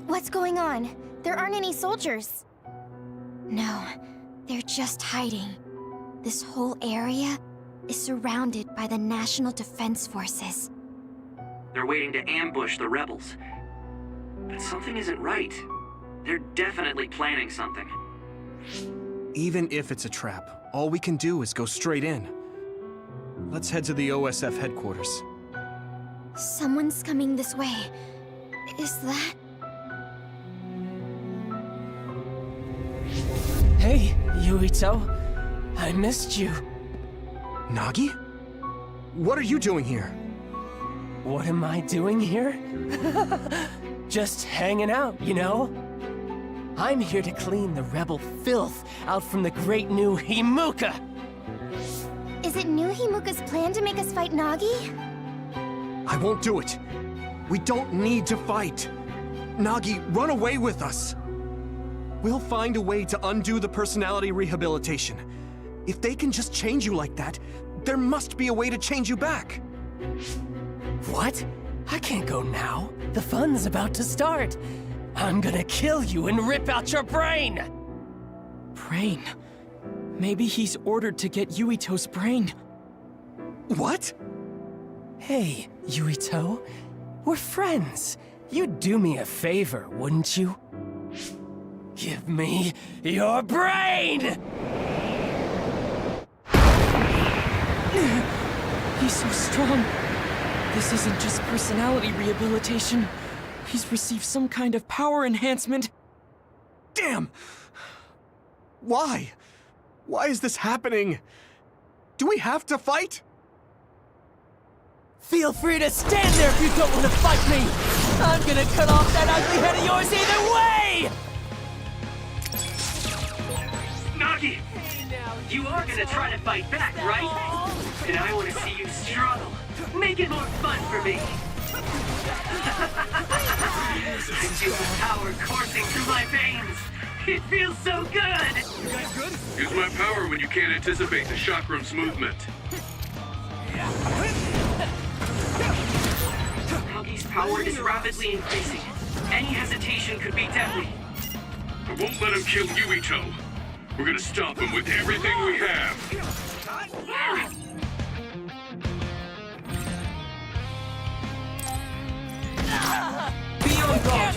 Speaker 2: What's going on? There aren't any soldiers. No, they're just hiding. This whole area is surrounded by the National Defense Forces.
Speaker 5: They're waiting to ambush the rebels. But something isn't right. They're definitely planning something.
Speaker 1: Even if it's a trap, all we can do is go straight in. Let's head to the OSF headquarters.
Speaker 2: Someone's coming this way. Is that...
Speaker 18: Hey, Yuito. I missed you.
Speaker 1: Nagi? What are you doing here?
Speaker 18: What am I doing here? Just hanging out, you know? I'm here to clean the rebel filth out from the great new Himuka!
Speaker 2: Is it New Himuka's plan to make us fight Nagi?
Speaker 1: I won't do it. We don't need to fight. Nagi, run away with us. We'll find a way to undo the personality rehabilitation. If they can just change you like that, there must be a way to change you back.
Speaker 18: What? I can't go now. The fun's about to start. I'm gonna kill you and rip out your brain!
Speaker 3: Brain? Maybe he's ordered to get Yuito's brain.
Speaker 1: What?
Speaker 18: Hey, Yuito. We're friends. You'd do me a favor, wouldn't you? Give me your brain!
Speaker 3: He's so strong. This isn't just personality rehabilitation. He's received some kind of power enhancement.
Speaker 1: Damn! Why? Why is this happening? Do we have to fight?
Speaker 18: Feel free to stand there if you don't want to fight me! I'm gonna cut off that ugly head of yours either way!
Speaker 5: Nagi! You are gonna try to fight back, right? And I want to see you struggle. Make it more fun for me. I feel the power coursing through my veins. It feels so good.
Speaker 11: You guys good? Use my power when you can't anticipate the chakram's movement.
Speaker 5: Nagi's power is rapidly increasing. Any hesitation could be deadly.
Speaker 11: I won't let him kill Yuito. We're gonna stop him with everything we have.
Speaker 18: Be on guard!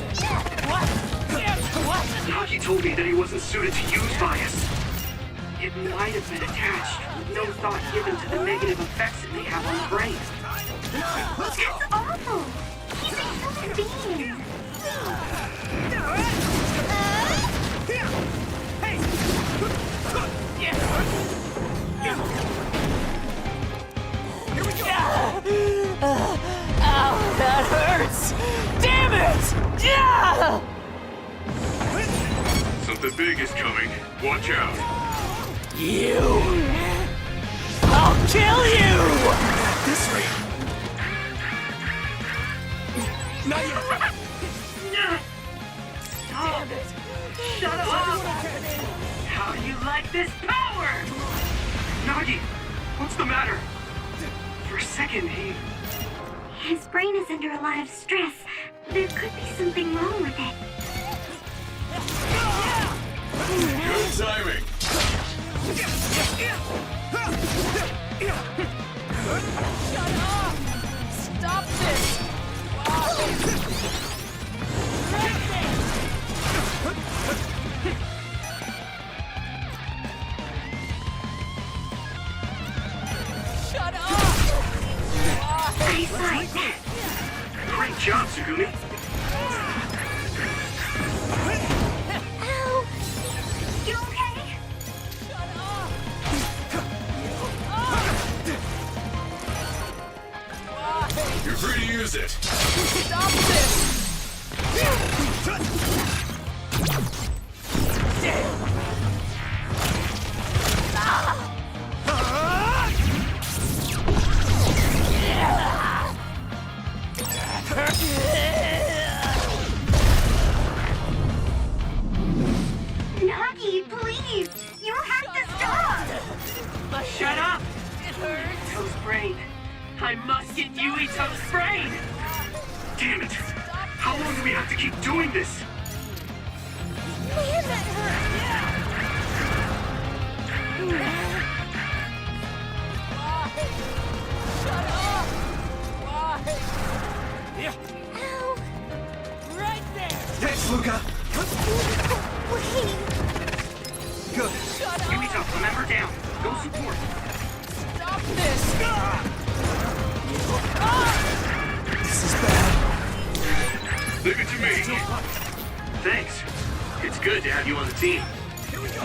Speaker 18: What?
Speaker 6: Nagi told me that he wasn't suited to use bias. It might have been attached, with no thought given to the negative effects it may have on the brain.
Speaker 2: That's awful! He's a human being!
Speaker 18: Here we go! Ow, that hurts! Damn it! Yeah!
Speaker 11: Something big is coming. Watch out.
Speaker 18: You! I'll kill you!
Speaker 1: This way. Not yet.
Speaker 6: Damn it! Shut up! How do you like this power? Nagi, what's the matter? For a second,
Speaker 2: His brain is under a lot of stress. There could be something wrong with it.
Speaker 11: Good timing.
Speaker 18: Shut up! Stop this! Shut up!
Speaker 6: Great job, Segumi.
Speaker 2: Ow! You okay?
Speaker 11: You're free to use it.
Speaker 18: Stop this! Damn!
Speaker 2: Nagi, please! You have to stop!
Speaker 6: Shut up!
Speaker 18: It hurts!
Speaker 6: Yuito's brain. I must get Yuito's brain! Damn it! How long do we have to keep doing this?
Speaker 2: Man, that hurt!
Speaker 18: Shut up! Why?
Speaker 2: Ow!
Speaker 18: Right there!
Speaker 1: Thanks, Luca.
Speaker 2: Wait!
Speaker 1: Good.
Speaker 18: Shut up!
Speaker 6: Yuito, remember down. Go support.
Speaker 18: Stop this!
Speaker 1: This is bad.
Speaker 11: Leave it to me.
Speaker 6: Thanks. It's good to have you on the team.
Speaker 1: Here we go.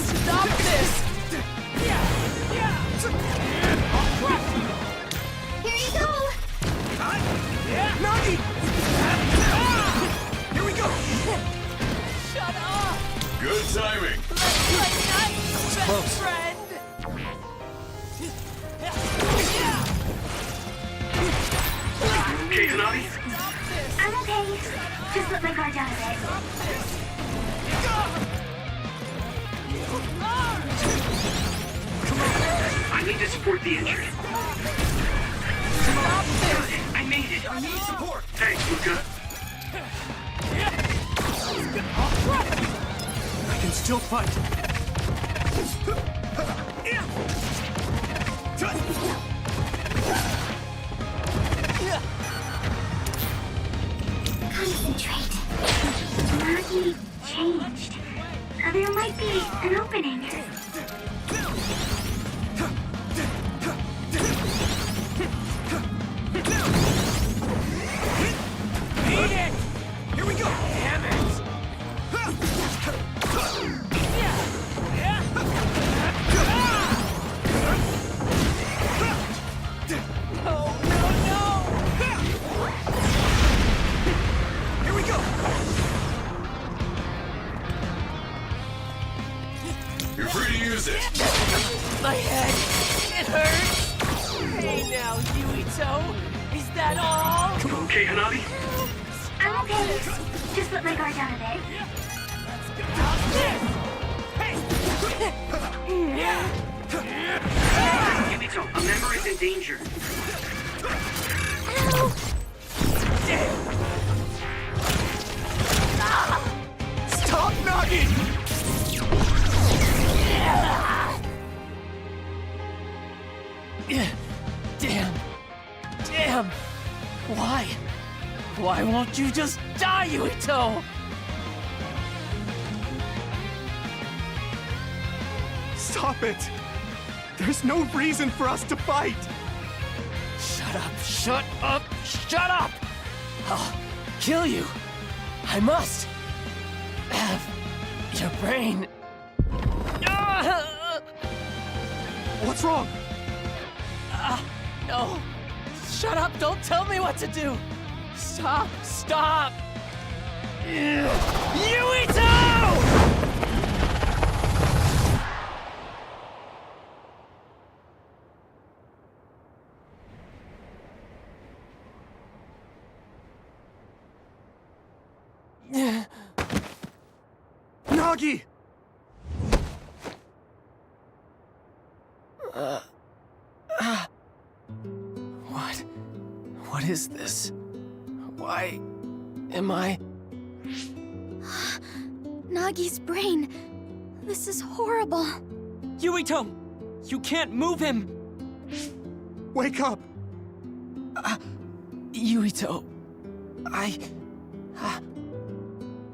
Speaker 18: Stop this!
Speaker 2: Here you go!
Speaker 1: Nagi! Here we go.
Speaker 18: Shut up!
Speaker 11: Good timing.
Speaker 18: Let's play nice, best
Speaker 1: close.
Speaker 18: friend!
Speaker 6: Okay, Hanabi?
Speaker 18: Stop this!
Speaker 2: I'm okay. Just let my guard down a bit.
Speaker 6: I need to support the injured.
Speaker 18: Stop this!
Speaker 6: I made it.
Speaker 1: I need support.
Speaker 6: Thanks, Luca.
Speaker 1: I can still fight.
Speaker 2: Concentrate. Nagi changed. There might be an opening.
Speaker 1: Beat it! Here we go. Damn it! Here we go.
Speaker 11: You're free to use it.
Speaker 18: My head! It hurts! Hey now, Yuito! Is that all?
Speaker 6: You okay, Hanabi?
Speaker 2: I'm okay. Just let my guard down a bit.
Speaker 6: Yuito, a member is in danger.
Speaker 2: Ow!
Speaker 1: Stop knocking!
Speaker 18: Damn. Damn. Why? Why won't you just die, Yuito?
Speaker 1: Stop it! There's no reason for us to fight!
Speaker 18: Shut up, shut up, shut up! I'll kill you. I must have your brain.
Speaker 1: What's wrong?
Speaker 18: No. Shut up, don't tell me what to do. Stop, stop. Yuito!
Speaker 1: Nagi!
Speaker 18: What is this? Why am I...
Speaker 2: Nagi's brain. This is horrible.
Speaker 3: Yuito! You can't move him!
Speaker 1: Wake up!
Speaker 18: Yuito,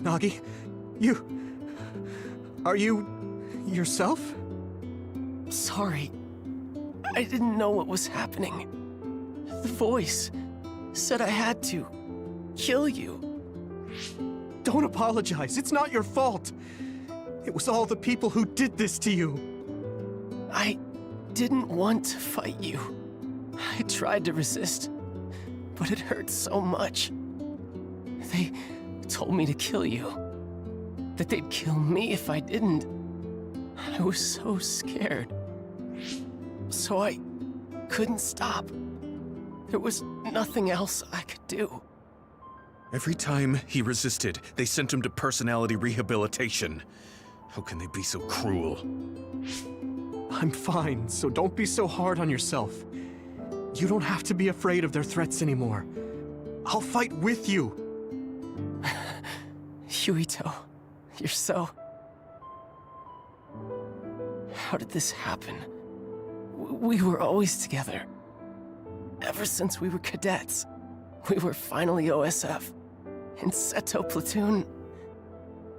Speaker 1: Nagi, you... Are you... yourself?
Speaker 18: Sorry. I didn't know what was happening. The voice said I had to kill you.
Speaker 1: Don't apologize. It's not your fault. It was all the people who did this to you.
Speaker 18: I didn't want to fight you. I tried to resist, but it hurt so much. They told me to kill you. That they'd kill me if I didn't. I was so scared. So I couldn't stop. There was nothing else I could do.
Speaker 4: Every time he resisted, they sent him to personality rehabilitation. How can they be so cruel?
Speaker 1: I'm fine, so don't be so hard on yourself. You don't have to be afraid of their threats anymore. I'll fight with you.
Speaker 18: Yuito, you're so... How did this happen? We were always together. Ever since we were cadets. We were finally OSF. In Seto Platoon.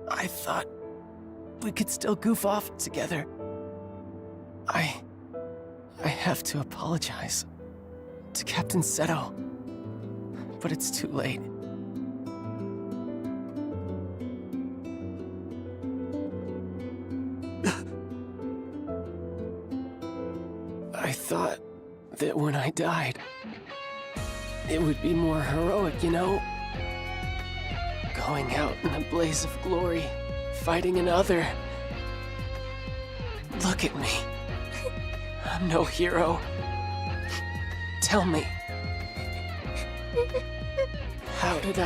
Speaker 18: I thought we could still goof off together. I have to apologize to Captain Seto. But it's too late. I thought that when I died, it would be more heroic, you know? Going out in a blaze of glory, fighting another. Look at me. I'm no hero. Tell me. How did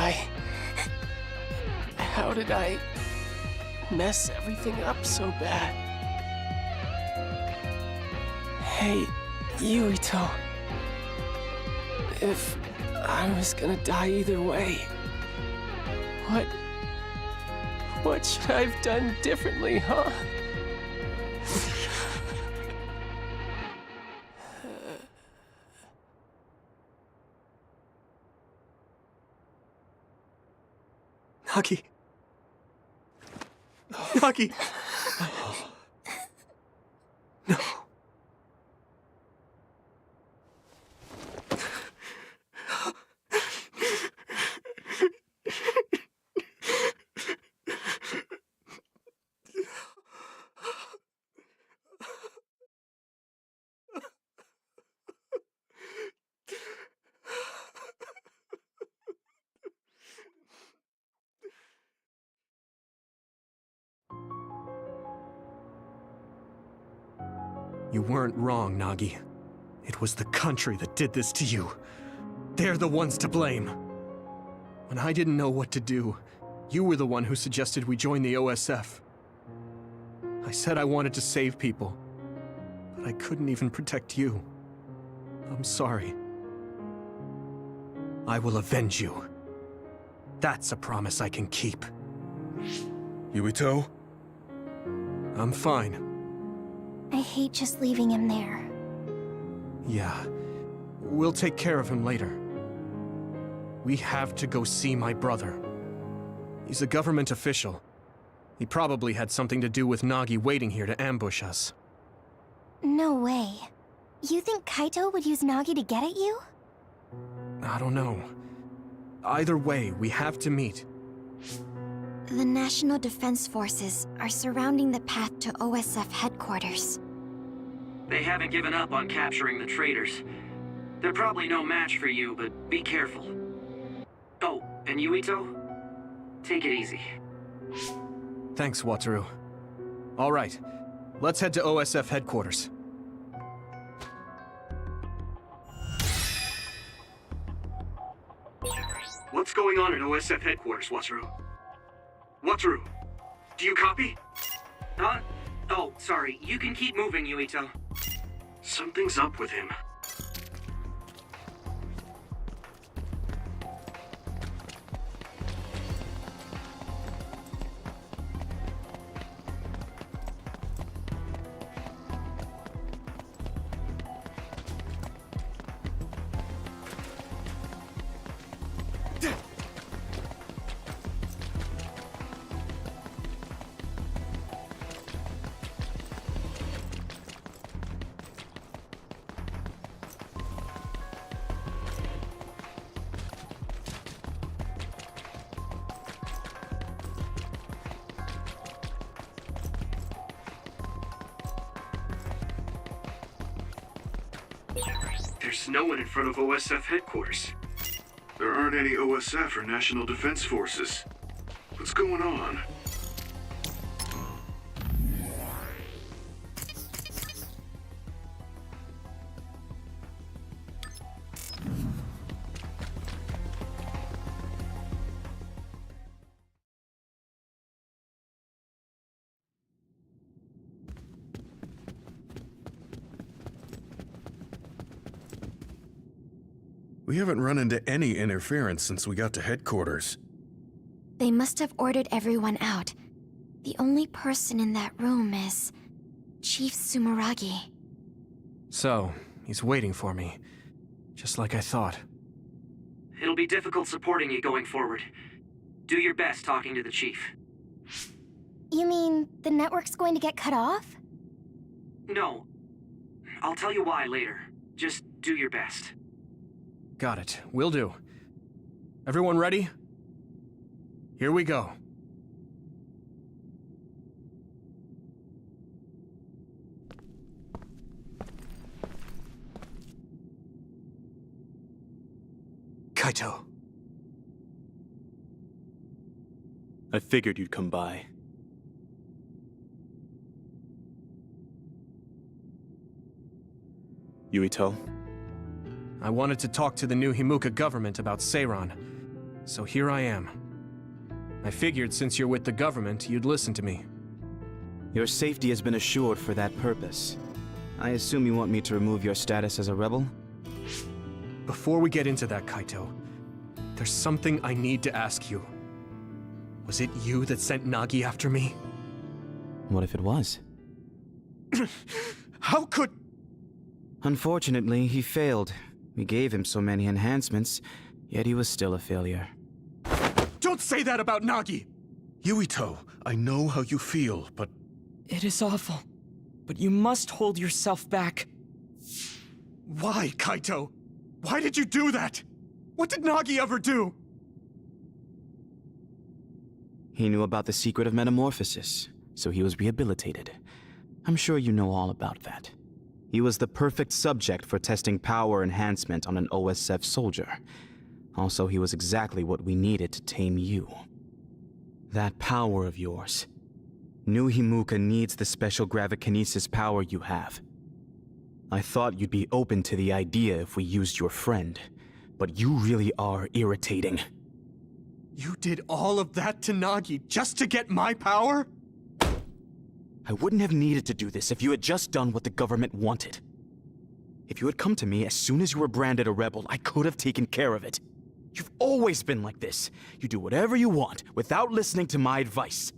Speaker 18: I mess everything up so bad? Hey, Yuito. If I was gonna die either way, what should I have done differently, huh?
Speaker 1: Nagi. Nagi. No. You weren't wrong, Nagi. It was the country that did this to you. They're the ones to blame. When I didn't know what to do, you were the one who suggested we join the OSF. I said I wanted to save people, but I couldn't even protect you. I'm sorry. I will avenge you. That's a promise I can keep.
Speaker 4: Yuito?
Speaker 1: I'm fine.
Speaker 2: I hate just leaving him there.
Speaker 1: Yeah. We'll take care of him later. We have to go see my brother. He's a government official. He probably had something to do with Nagi waiting here to ambush us.
Speaker 2: No way. You think Kaito would use Nagi to get at you?
Speaker 1: I don't know. Either way, we have to meet.
Speaker 2: The National Defense Forces are surrounding the path to OSF headquarters.
Speaker 5: They haven't given up on capturing the traitors. They're probably no match for you, but be careful. Oh, and Yuito? Take it easy.
Speaker 1: Thanks, Wataru. All right, let's head to OSF headquarters.
Speaker 6: What's going on at OSF headquarters, Wataru? Wataru, do you copy?
Speaker 5: Huh? Oh, sorry. You can keep moving, Yuito.
Speaker 6: Something's up with him. There's no one in front of OSF headquarters.
Speaker 11: There aren't any OSF or National Defense Forces. What's going on?
Speaker 4: We haven't run into any interference since we got to headquarters.
Speaker 2: They must have ordered everyone out. The only person in that room is Chief Sumeragi.
Speaker 1: So, he's waiting for me. Just like I thought.
Speaker 5: It'll be difficult supporting you going forward. Do your best talking to the chief.
Speaker 2: You mean the network's going to get cut off?
Speaker 5: No. I'll tell you why later. Just do your best.
Speaker 1: Got it. Will do. Everyone ready? Here we go. Kaito.
Speaker 19: I figured you'd come by. Yuito?
Speaker 1: I wanted to talk to the new Himuka government about Seiran, so here I am. I figured since you're with the government, you'd listen to me.
Speaker 19: Your safety has been assured for that purpose. I assume you want me to remove your status as a rebel?
Speaker 1: Before we get into that, Kaito, there's something I need to ask you. Was it you that sent Nagi after me?
Speaker 19: What if it was?
Speaker 1: How could...
Speaker 19: Unfortunately, he failed. We gave him so many enhancements, yet he was still a failure.
Speaker 1: Don't say that about Nagi!
Speaker 4: Yuito, I know how you feel, but...
Speaker 3: It is awful, but you must hold yourself back.
Speaker 1: Why, Kaito? Why did you do that? What did Nagi ever do?
Speaker 19: He knew about the secret of metamorphosis, so he was rehabilitated. I'm sure you know all about that. He was the perfect subject for testing power enhancement on an OSF soldier. Also, he was exactly what we needed to tame you. That power of yours. New Himuka needs the special gravikinesis power you have. I thought you'd be open to the idea if we used your friend, but you really are irritating.
Speaker 1: You did all of that to Nagi just to get my power?
Speaker 19: I wouldn't have needed to do this if you had just done what the government wanted. If you had come to me as soon as you were branded a rebel, I could have taken care of it. You've always been like this. You do whatever you want without listening to my advice.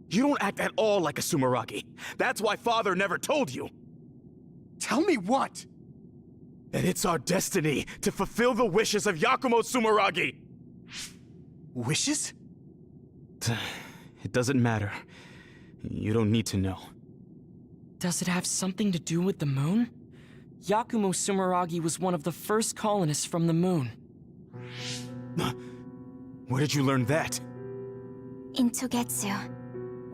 Speaker 19: You don't act at all like a Sumeragi. That's why Father never told you.
Speaker 1: Tell me what?
Speaker 19: that it's our destiny to fulfill the wishes of Yakumo Sumeragi!
Speaker 1: Wishes?
Speaker 19: It doesn't matter. You don't need to know.
Speaker 3: Does it have something to do with the moon? Yakumo Sumeragi was one of the first colonists from the moon.
Speaker 19: Where did you learn that?
Speaker 2: In Togetsu.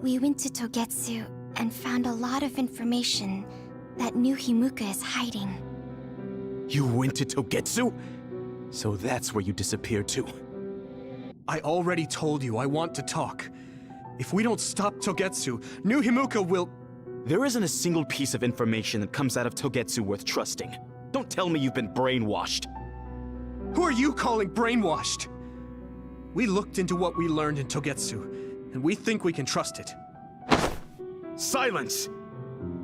Speaker 2: We went to Togetsu and found a lot of information that New Himuka is hiding.
Speaker 19: You went to Togetsu? So that's where you disappeared to.
Speaker 1: I already told you I want to talk. If we don't stop Togetsu, New Himuka will...
Speaker 19: There isn't a single piece of information that comes out of Togetsu worth trusting. Don't tell me you've been brainwashed.
Speaker 1: Who are you calling brainwashed? We looked into what we learned in Togetsu, and we think we can trust it.
Speaker 19: Silence!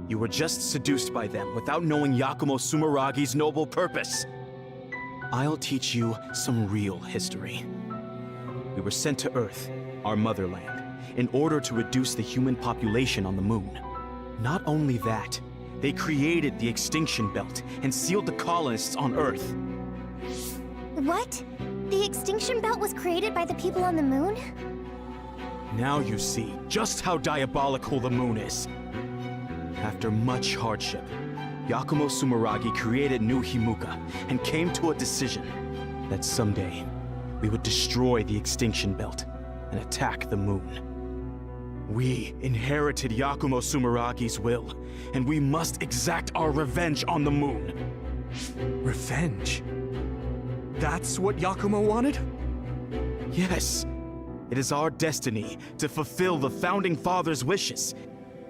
Speaker 19: You were just seduced by them without knowing Yakumo Sumeragi's noble purpose. I'll teach you some real history. We were sent to Earth, our motherland, in order to reduce the human population on the moon. Not only that, they created the extinction belt and sealed the colonists on Earth.
Speaker 2: What? The extinction belt was created by the people on the moon?
Speaker 19: Now you see just how diabolical the moon is. After much hardship, Yakumo Sumeragi created New Himuka and came to a decision that someday we would destroy the extinction belt and attack the moon. We inherited Yakumo Sumeragi's will, and we must exact our revenge on the moon.
Speaker 1: Revenge? That's what Yakumo wanted?
Speaker 19: Yes. It is our destiny to fulfill the Founding Father's wishes.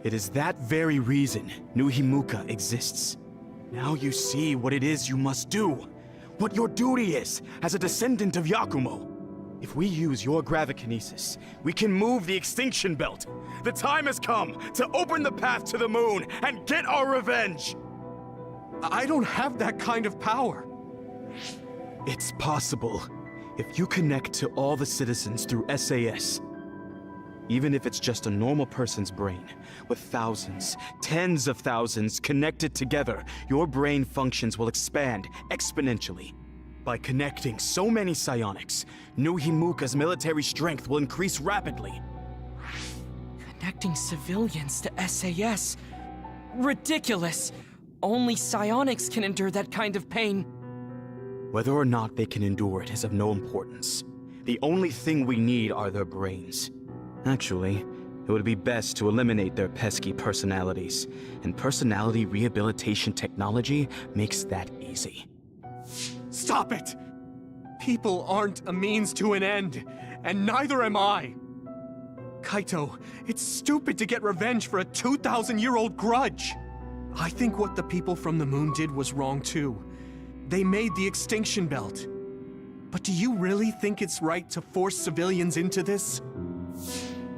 Speaker 19: It is that very reason New Himuka exists. Now you see what it is you must do. What your duty is as a descendant of Yakumo. If we use your gravikinesis, we can move the extinction belt. The time has come to open the path to the moon and get our revenge!
Speaker 1: I don't have that kind of power.
Speaker 19: It's possible if you connect to all the citizens through SAS. Even if it's just a normal person's brain, with thousands, tens of thousands connected together, your brain functions will expand exponentially. By connecting so many psionics, New Himuka's military strength will increase rapidly.
Speaker 3: Connecting civilians to SAS? Ridiculous! Only psionics can endure that kind of pain.
Speaker 19: Whether or not they can endure it is of no importance. The only thing we need are their brains. Actually, it would be best to eliminate their pesky personalities, and personality rehabilitation technology makes that easy.
Speaker 1: Stop it! People aren't a means to an end, and neither am I! Kaito, it's stupid to get revenge for a 2,000-year-old grudge! I think what the people from the moon did was wrong too. They made the extinction belt. But do you really think it's right to force civilians into this?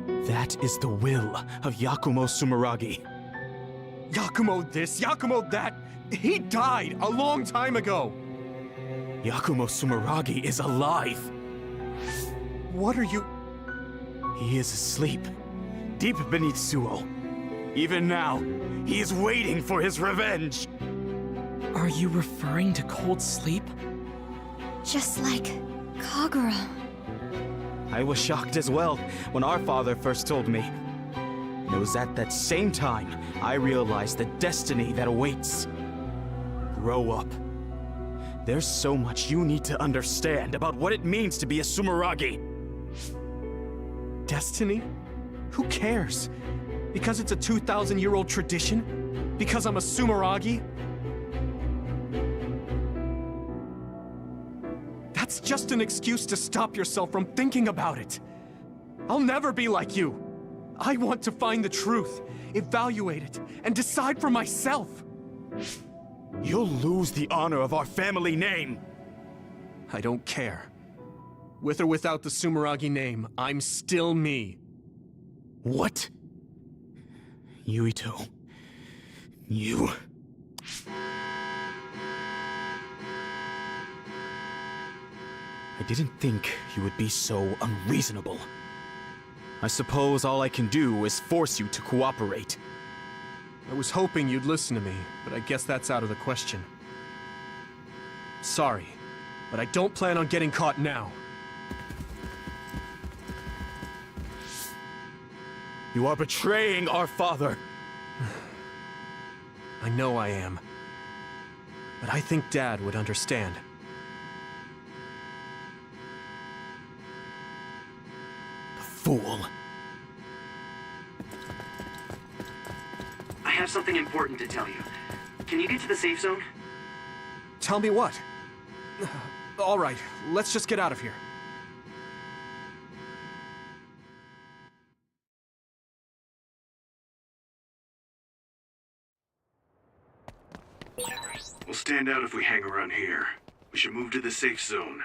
Speaker 19: That is the will of Yakumo Sumeragi.
Speaker 1: Yakumo this, Yakumo that! He died a long time ago!
Speaker 19: Yakumo Sumeragi is alive!
Speaker 1: What are you...
Speaker 19: He is asleep, deep beneath Suoh. Even now, he is waiting for his revenge!
Speaker 3: Are you referring to cold sleep?
Speaker 2: Just like Kagura.
Speaker 19: I was shocked as well when our father first told me. And it was at that same time I realized the destiny that awaits. Grow up. There's so much you need to understand about what it means to be a Sumeragi.
Speaker 1: Destiny? Who cares? Because it's a 2,000-year-old tradition? Because I'm a Sumeragi? That's just an excuse to stop yourself from thinking about it. I'll never be like you. I want to find the truth, evaluate it, and decide for myself.
Speaker 19: You'll lose the honor of our family name.
Speaker 1: I don't care. With or without the Sumeragi name, I'm still me.
Speaker 19: What? Yuito. You... I didn't think you would be so unreasonable. I suppose all I can do is force you to cooperate.
Speaker 1: I was hoping you'd listen to me, but I guess that's out of the question. Sorry, but I don't plan on getting caught now.
Speaker 20: You are betraying our father.
Speaker 1: I know I am. But I think Dad would understand.
Speaker 20: Fool.
Speaker 5: I have something important to tell you. Can you get to the safe zone?
Speaker 1: Tell me what? All right, let's just get out of here.
Speaker 11: We'll stand out if we hang around here. We should move to the safe zone.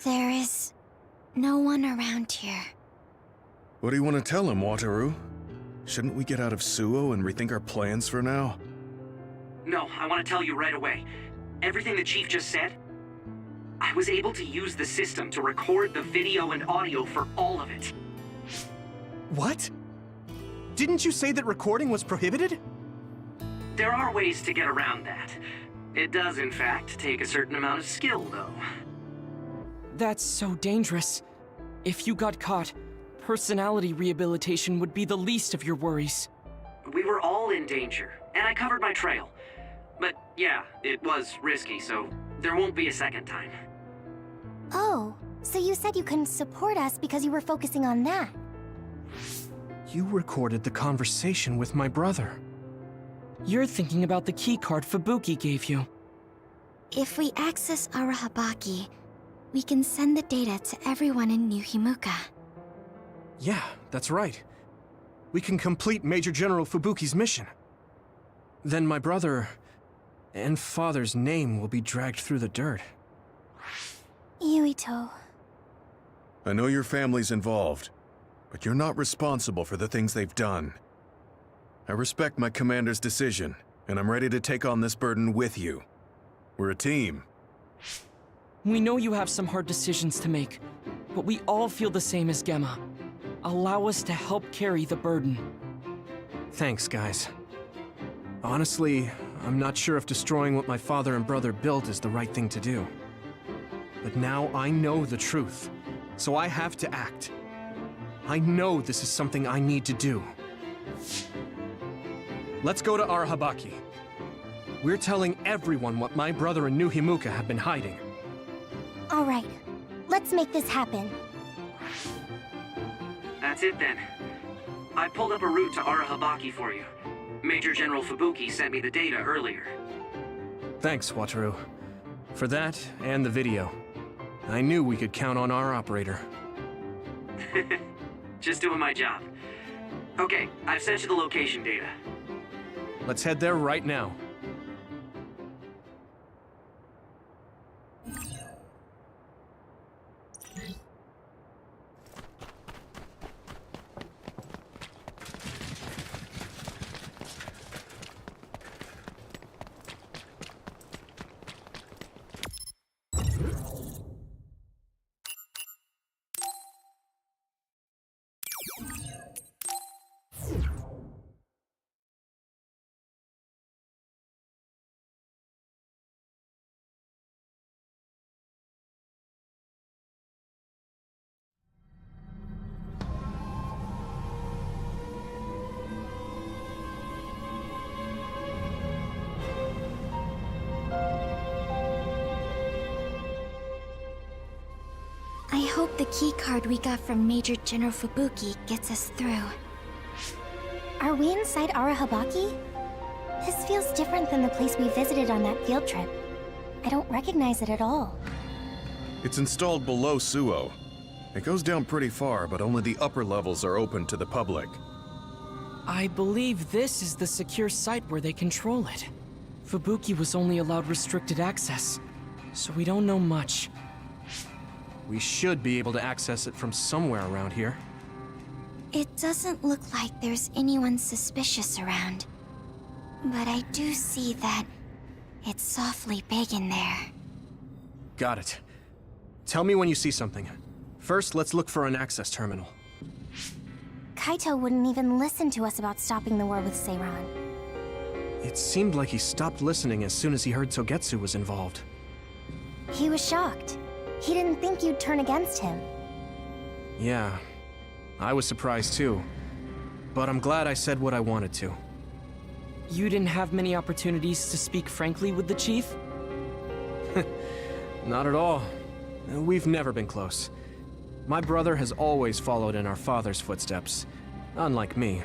Speaker 2: There is no one around here.
Speaker 4: What do you want to tell him, Wataru? Shouldn't we get out of Suoh and rethink our plans for now?
Speaker 5: No, I want to tell you right away. Everything the Chief just said, I was able to use the system to record the video and audio for all of it.
Speaker 1: What? Didn't you say that recording was prohibited?
Speaker 5: There are ways to get around that. It does, in fact, take a certain amount of skill, though.
Speaker 3: That's so dangerous. If you got caught, personality rehabilitation would be the least of your worries.
Speaker 5: We were all in danger, and I covered my trail. But yeah, it was risky, so there won't be a second time.
Speaker 2: Oh, so you said you couldn't support us because you were focusing on that.
Speaker 1: You recorded the conversation with my brother.
Speaker 3: You're thinking about the keycard Fubuki gave you.
Speaker 2: If we access Arahabaki, we can send the data to everyone in New Himuka.
Speaker 1: Yeah, that's right. We can complete Major General Fubuki's mission. Then my brother and father's name will be dragged through the dirt.
Speaker 2: Yuito.
Speaker 4: I know your family's involved, but you're not responsible for the things they've done. I respect my commander's decision, and I'm ready to take on this burden with you. We're a team.
Speaker 3: We know you have some hard decisions to make, but we all feel the same as Gemma. Allow us to help carry the burden.
Speaker 1: Thanks, guys. Honestly, I'm not sure if destroying what my father and brother built is the right thing to do. But now I know the truth, so I have to act. I know this is something I need to do. Let's go to Arahabaki. We're telling everyone what my brother and New Himuka have been hiding.
Speaker 2: All right, let's make this happen.
Speaker 5: That's it then. I pulled up a route to Arahabaki for you. Major General Fubuki sent me the data earlier.
Speaker 1: Thanks, Wataru. For that and the video. I knew we could count on our operator.
Speaker 5: Just doing my job. Okay, I've sent you the location data.
Speaker 1: Let's head there right now.
Speaker 2: hope the keycard we got from Major General Fubuki gets us through. Are we inside Arahabaki? This feels different than the place we visited on that field trip. I don't recognize it at all.
Speaker 4: It's installed below Suoh. It goes down pretty far, but only the upper levels are open to the public.
Speaker 3: I believe this is the secure site where they control it. Fubuki was only allowed restricted access, so we don't know much.
Speaker 1: We should be able to access it from somewhere around here.
Speaker 2: It doesn't look like there's anyone suspicious around. But I do see that it's softly big in there.
Speaker 1: Got it. Tell me when you see something. First, let's look for an access terminal.
Speaker 2: Kaito wouldn't even listen to us about stopping the war with Seiran.
Speaker 1: It seemed like he stopped listening as soon as he heard Togetsu was involved.
Speaker 2: He was shocked. He didn't think you'd turn against him.
Speaker 1: Yeah, I was surprised too. But I'm glad I said what I wanted to.
Speaker 3: You didn't have many opportunities to speak frankly with the chief?
Speaker 1: Not at all. We've never been close. My brother has always followed in our father's footsteps, unlike me.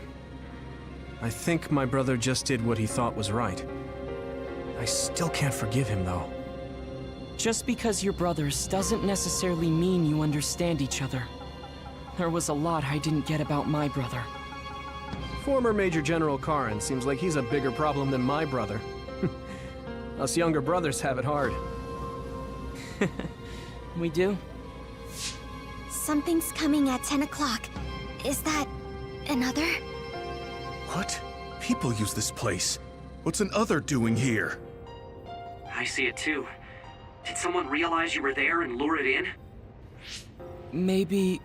Speaker 1: I think my brother just did what he thought was right. I still can't forgive him, though.
Speaker 3: Just because you're brothers doesn't necessarily mean you understand each other. There was a lot I didn't get about my brother.
Speaker 1: Former Major General Karin seems like he's a bigger problem than my brother. Us younger brothers have it hard.
Speaker 3: We do?
Speaker 2: Something's coming at 10 o'clock. Is that another?
Speaker 4: What? People use this place. What's an other doing here?
Speaker 5: I see it too. Did someone realize you were there and lure it in?
Speaker 3: Maybe...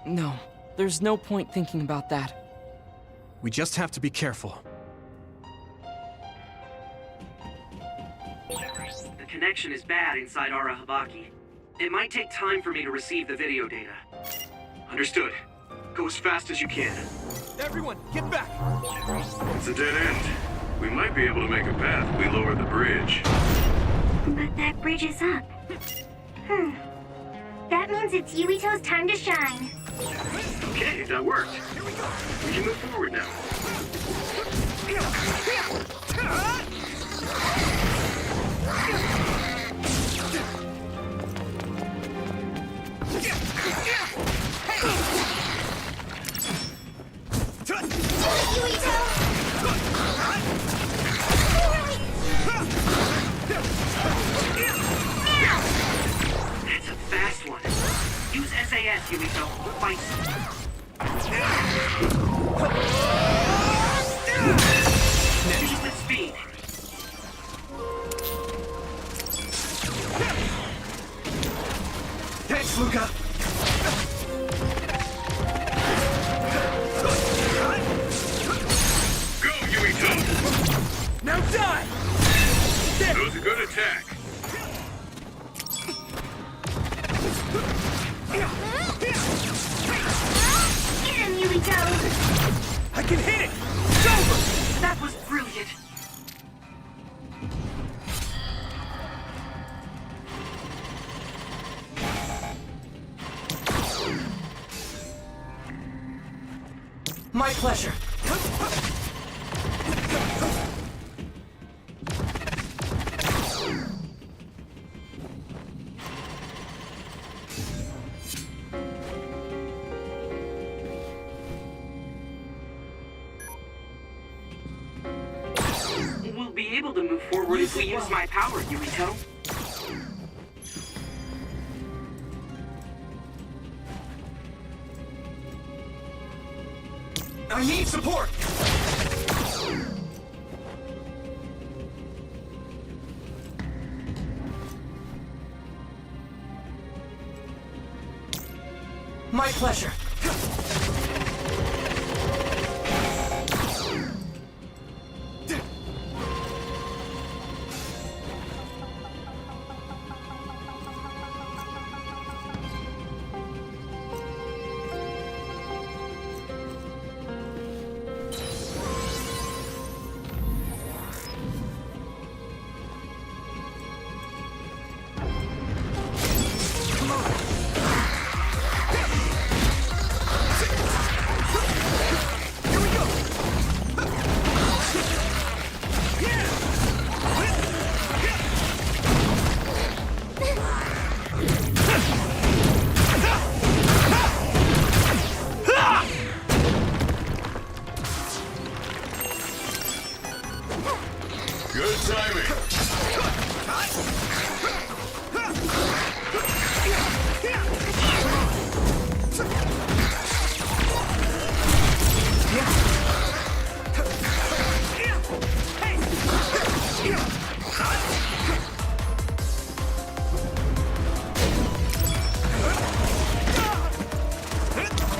Speaker 3: No. There's no point thinking about that.
Speaker 1: We just have to be careful.
Speaker 5: The connection is bad inside Arahabaki. It might take time for me to receive the video data. Understood. Go as fast as you can.
Speaker 20: Everyone, get back!
Speaker 11: It's a dead end. We might be able to make a path if we lower the bridge.
Speaker 2: But that bridge is up. That means it's Yuito's time to shine.
Speaker 5: Okay, that worked. We can move forward now. That's a fast one. Use SAS, Yuito. Fight. Use the speed.
Speaker 20: Thanks, Luca!
Speaker 11: Go, Yuito!
Speaker 20: Now die!
Speaker 11: That was a good attack.
Speaker 2: Get him, Yuito!
Speaker 20: I can hit it! It's over!
Speaker 5: That was brilliant.
Speaker 3: My pleasure.
Speaker 5: We'll be able to move forward if we use my power, Yuito.
Speaker 20: I need support!
Speaker 3: My pleasure.
Speaker 11: Good timing.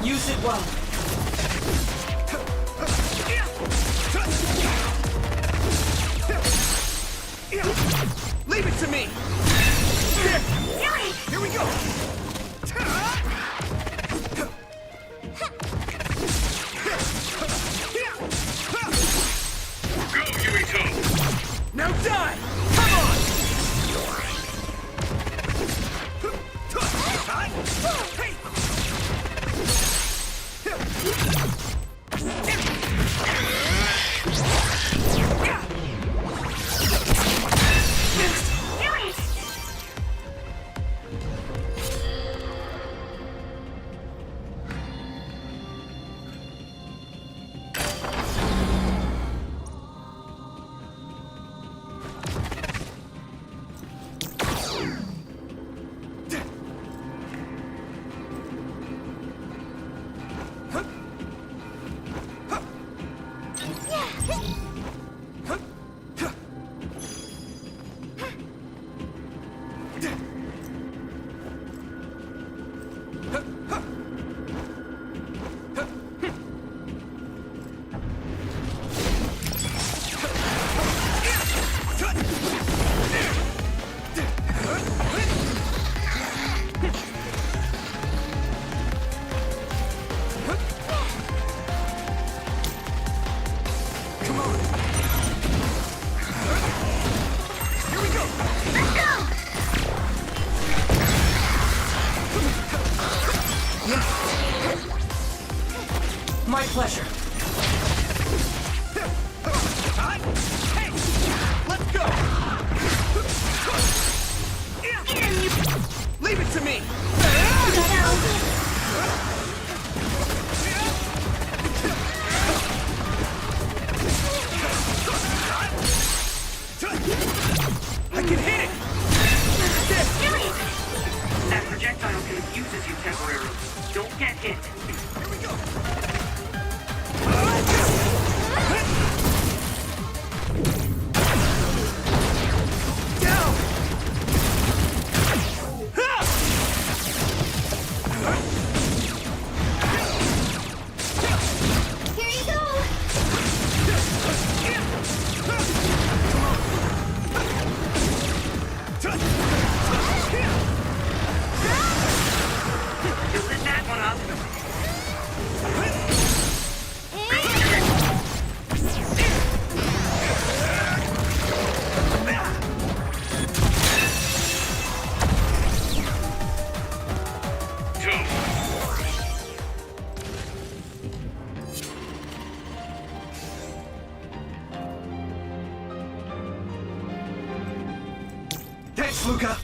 Speaker 3: Use it well.
Speaker 20: Leave it to me! Here we go!
Speaker 11: Go, Yuito!
Speaker 20: Now die! Come on!
Speaker 3: My pleasure.
Speaker 20: Hey! Let's go! Leave it to me! I can hit it!
Speaker 6: That projectile confuses you temporarily. Don't get hit.
Speaker 20: Here we go! Thanks, Luca!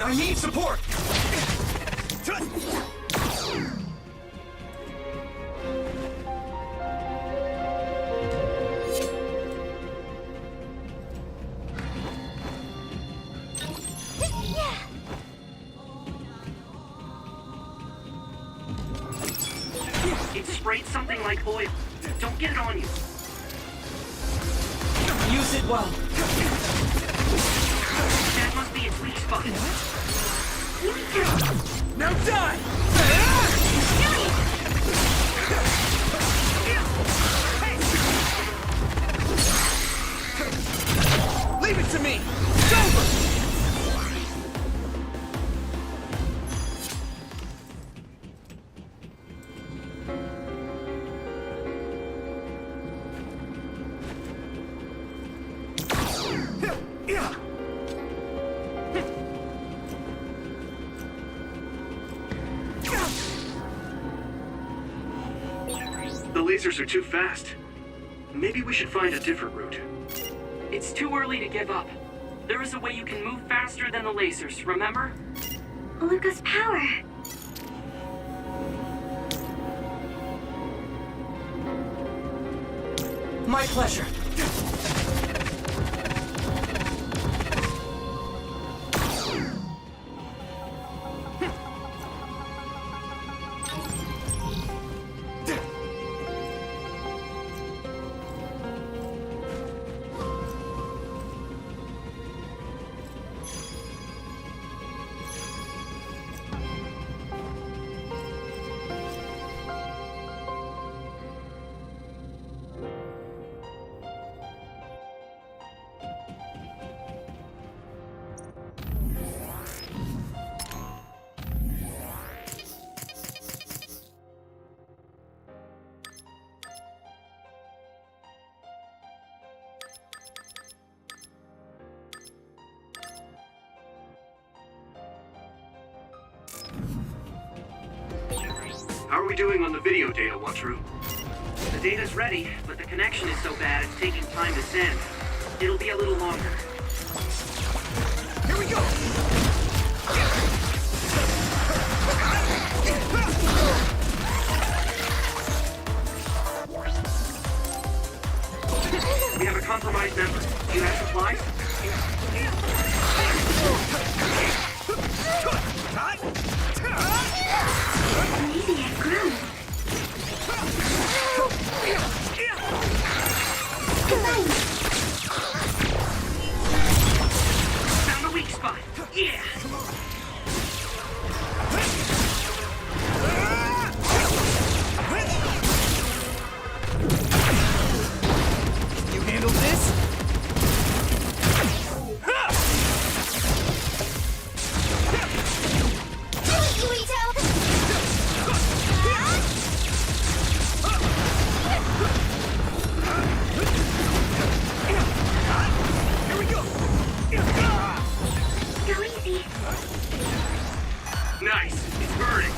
Speaker 20: I need support!
Speaker 6: It sprayed something like oil. Don't get it on you.
Speaker 3: Use it well.
Speaker 6: That must be its weak spot.
Speaker 20: Now die! Leave it to me! It's over!
Speaker 6: The lasers are too fast. Maybe we should find a different route.
Speaker 3: It's too early to give up. There is a way you can move faster than the lasers, remember?
Speaker 2: Luca's power.
Speaker 3: My pleasure.
Speaker 6: How are we doing on the video data, Watru?
Speaker 5: The data's ready, but the connection is so bad it's taking time to send. It'll be a little longer.
Speaker 20: Here we go!
Speaker 5: We have a compromised member. Do you have supplies?
Speaker 2: Maybe I grew.
Speaker 5: Found a weak spot. Yeah!
Speaker 20: You handle this?
Speaker 5: Nice! It's burning!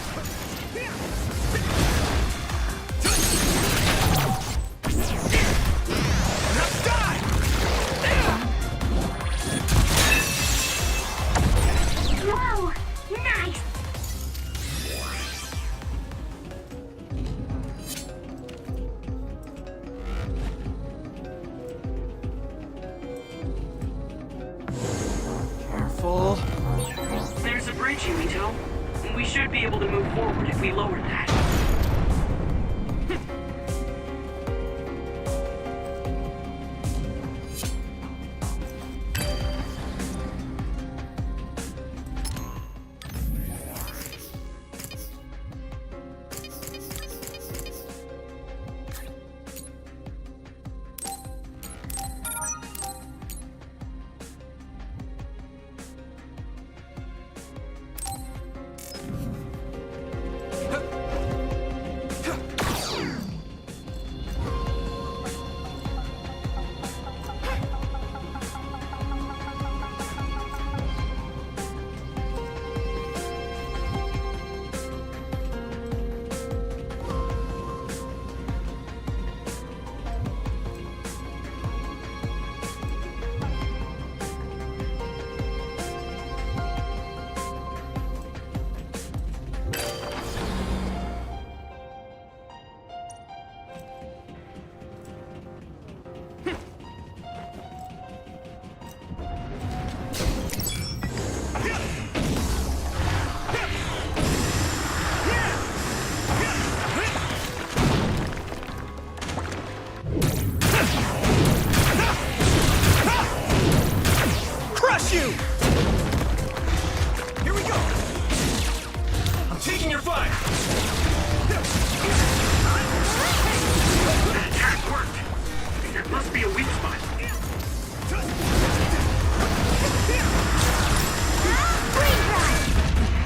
Speaker 2: Whoa! Nice!
Speaker 3: Careful.
Speaker 5: There's a bridge, Yuito. We should be able to move forward if we lower that.
Speaker 20: Crush you! Here we go! I'm taking your fire!
Speaker 5: That attack worked! There must be a weak spot.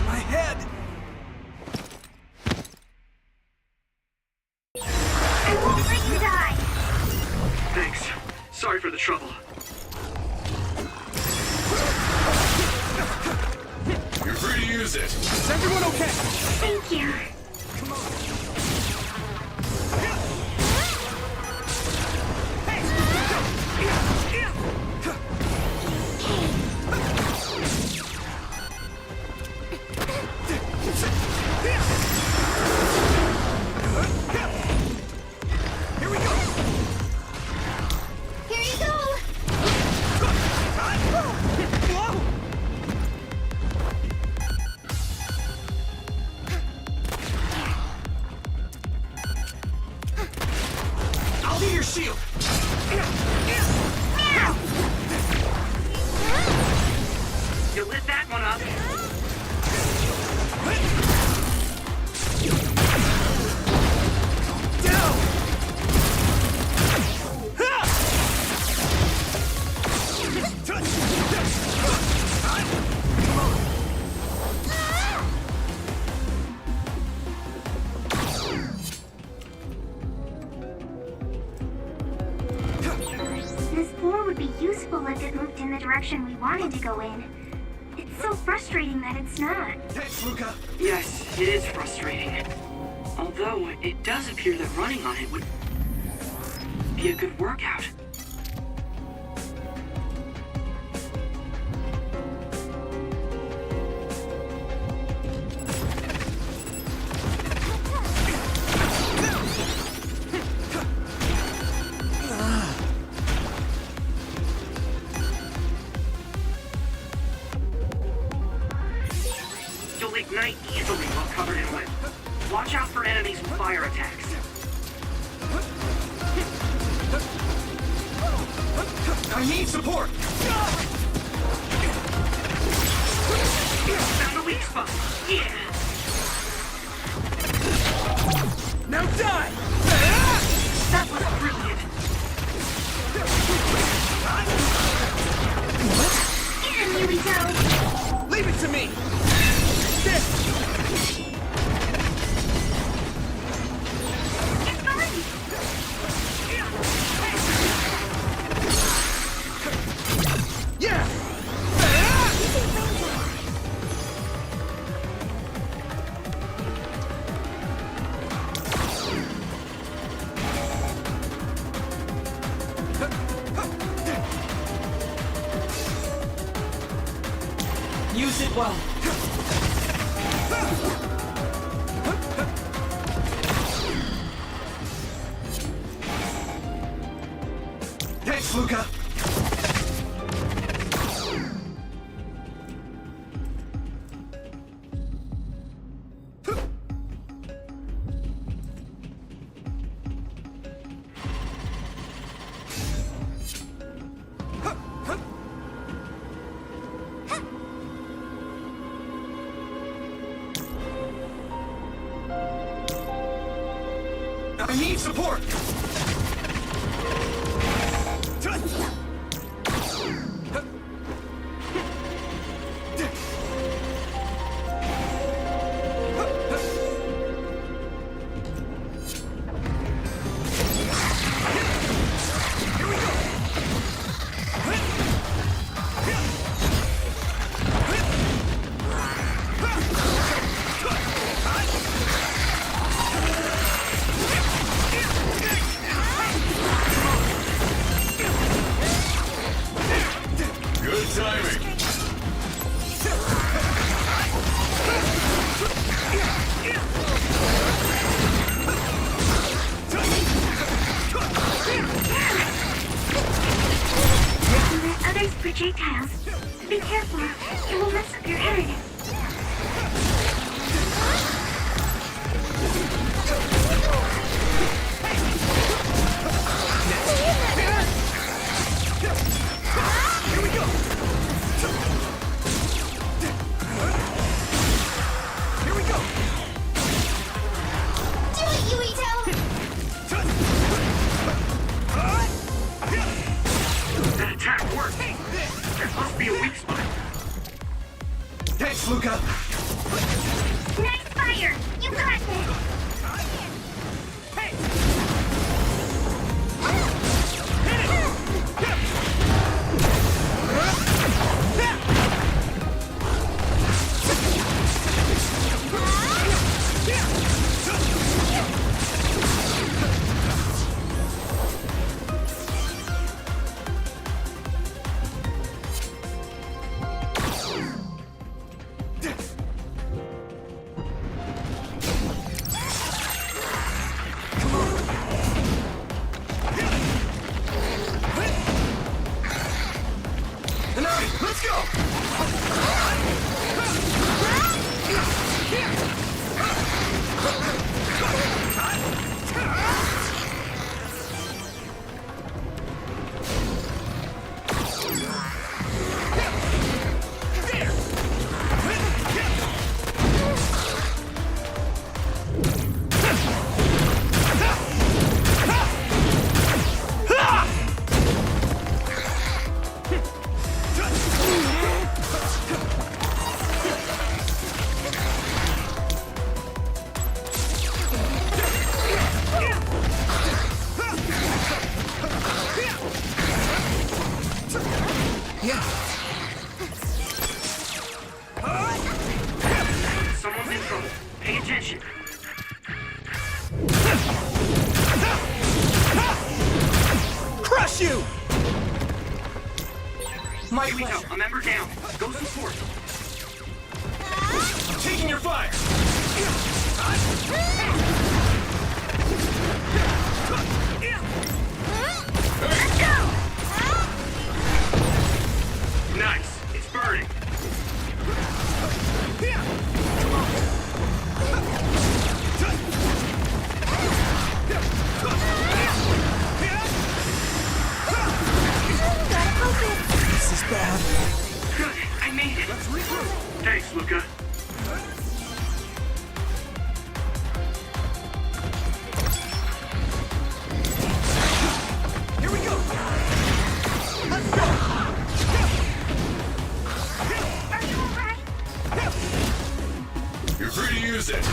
Speaker 20: My head!
Speaker 2: I won't let you die!
Speaker 6: Thanks. Sorry for the trouble.
Speaker 11: You're free to use it.
Speaker 20: Is everyone okay?
Speaker 2: Thank you.
Speaker 6: up.
Speaker 2: This floor would be useful if it moved in the direction we wanted to go in. It's so frustrating that it's not.
Speaker 20: Thanks, Luca.
Speaker 6: Yes, it is frustrating. Although, it does appear that running on it would be a good workout. You'll ignite easily while covered in wet. Watch out for enemies with fire attacks.
Speaker 20: I need support!
Speaker 6: Found a weak spot. Yeah.
Speaker 20: Now die!
Speaker 6: That was brilliant.
Speaker 2: Get him, Yuito!
Speaker 20: Leave it to me!
Speaker 2: It's fine!
Speaker 20: Yeah!
Speaker 3: Use it well.
Speaker 20: Thanks, Luca! I need support!
Speaker 11: Good timing.
Speaker 2: Others projectiles. Be careful. It will mess up your head.
Speaker 20: Here we go! Here we go!
Speaker 2: Do it, Yuito!
Speaker 6: That attack worked. There must be a weak spot.
Speaker 20: Thanks, Luca!
Speaker 2: Nice fire! You got this!
Speaker 6: control. Pay attention.
Speaker 20: Crush you! My
Speaker 6: Yuito, a member down. Go support.
Speaker 20: I'm taking your fire!
Speaker 6: Let's go! Nice. It's burning.
Speaker 20: This is bad.
Speaker 6: Good. I made it.
Speaker 20: Let's regroup.
Speaker 6: Thanks, Luca.
Speaker 20: Here we go! Let's go!
Speaker 2: Are you alright?
Speaker 11: You're free to use it.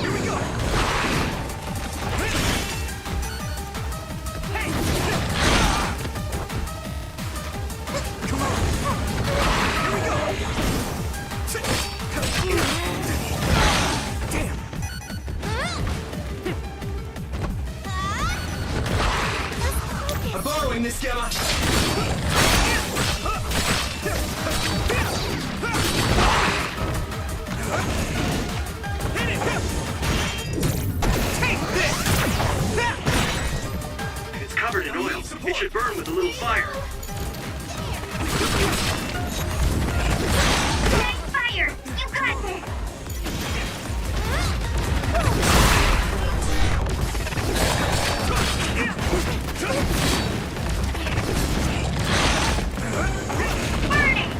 Speaker 20: Here we go! Come on! Here we go! Damn! I'm borrowing this, Gamma!
Speaker 6: It's covered in oil. It should burn with a little fire.
Speaker 2: Fire! You got this! Burning!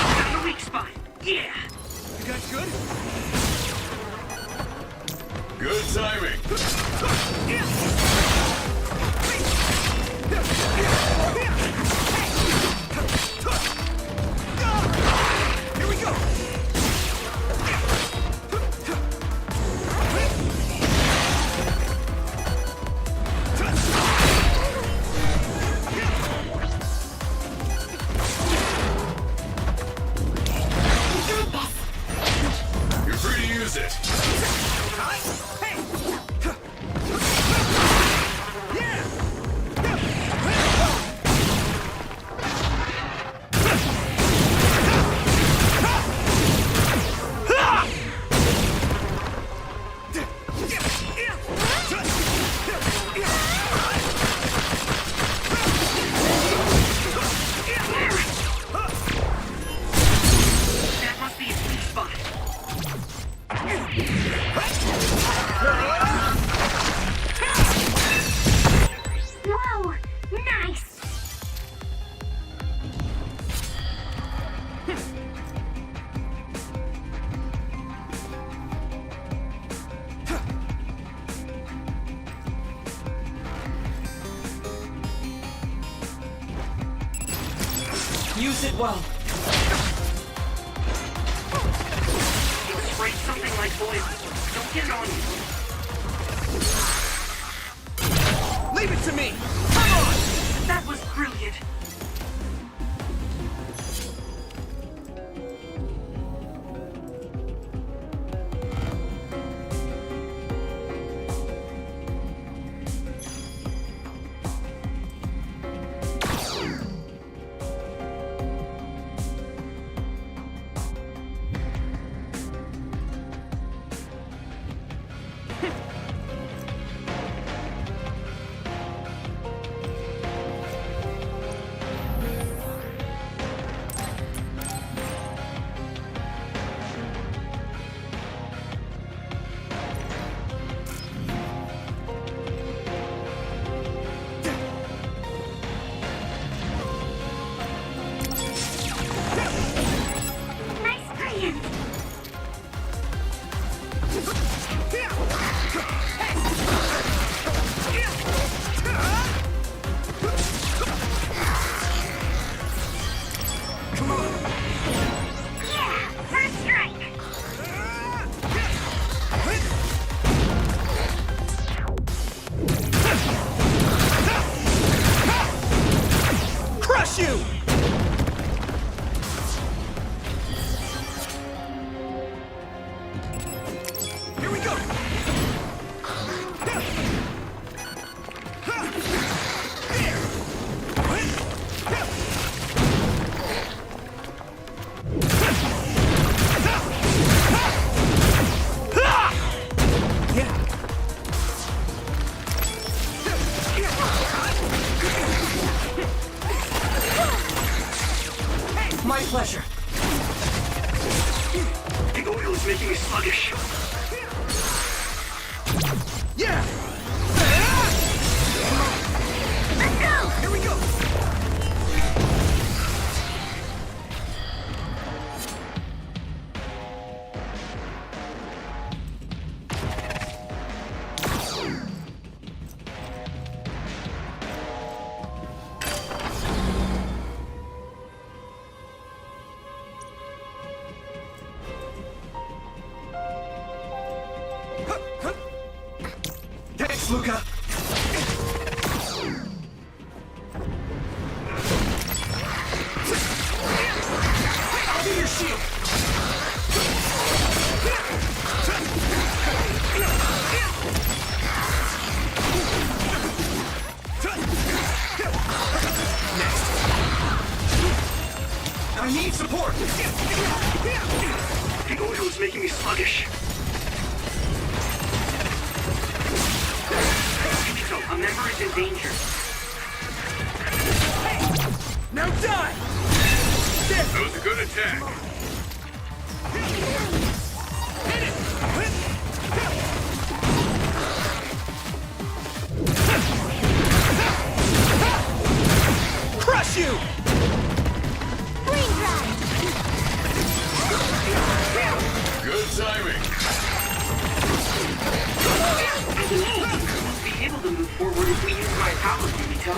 Speaker 6: Found the weak spot. Yeah.
Speaker 20: You guys good?
Speaker 11: Good timing.
Speaker 20: Here we go!
Speaker 11: You're free to use it.
Speaker 6: That must be a weak spot.
Speaker 2: Whoa! Nice!
Speaker 3: Use it well.
Speaker 6: It sprayed something like oil. Don't get it on you.
Speaker 20: Leave it to me! Come on!
Speaker 6: That was brilliant.
Speaker 20: you! Here we go!
Speaker 3: My pleasure.
Speaker 6: The oil is making me sluggish.
Speaker 20: Yeah! Let's go! Here we go! Thanks, Luca! I'll be your shield! Next. I need support!
Speaker 6: The oil is making me sluggish. A member is in danger.
Speaker 20: Now die!
Speaker 11: That was a good attack.
Speaker 20: Hit it! Crush you!
Speaker 2: Brain drive!
Speaker 11: Good timing.
Speaker 6: We'll be able to move forward if we use my power, Yuito.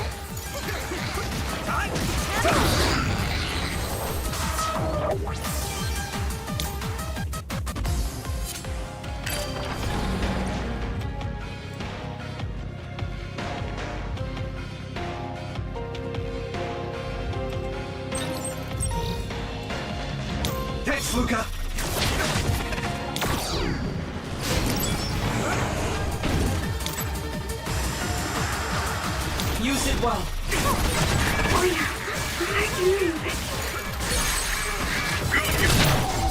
Speaker 20: Thanks, Luca!
Speaker 3: Use it well.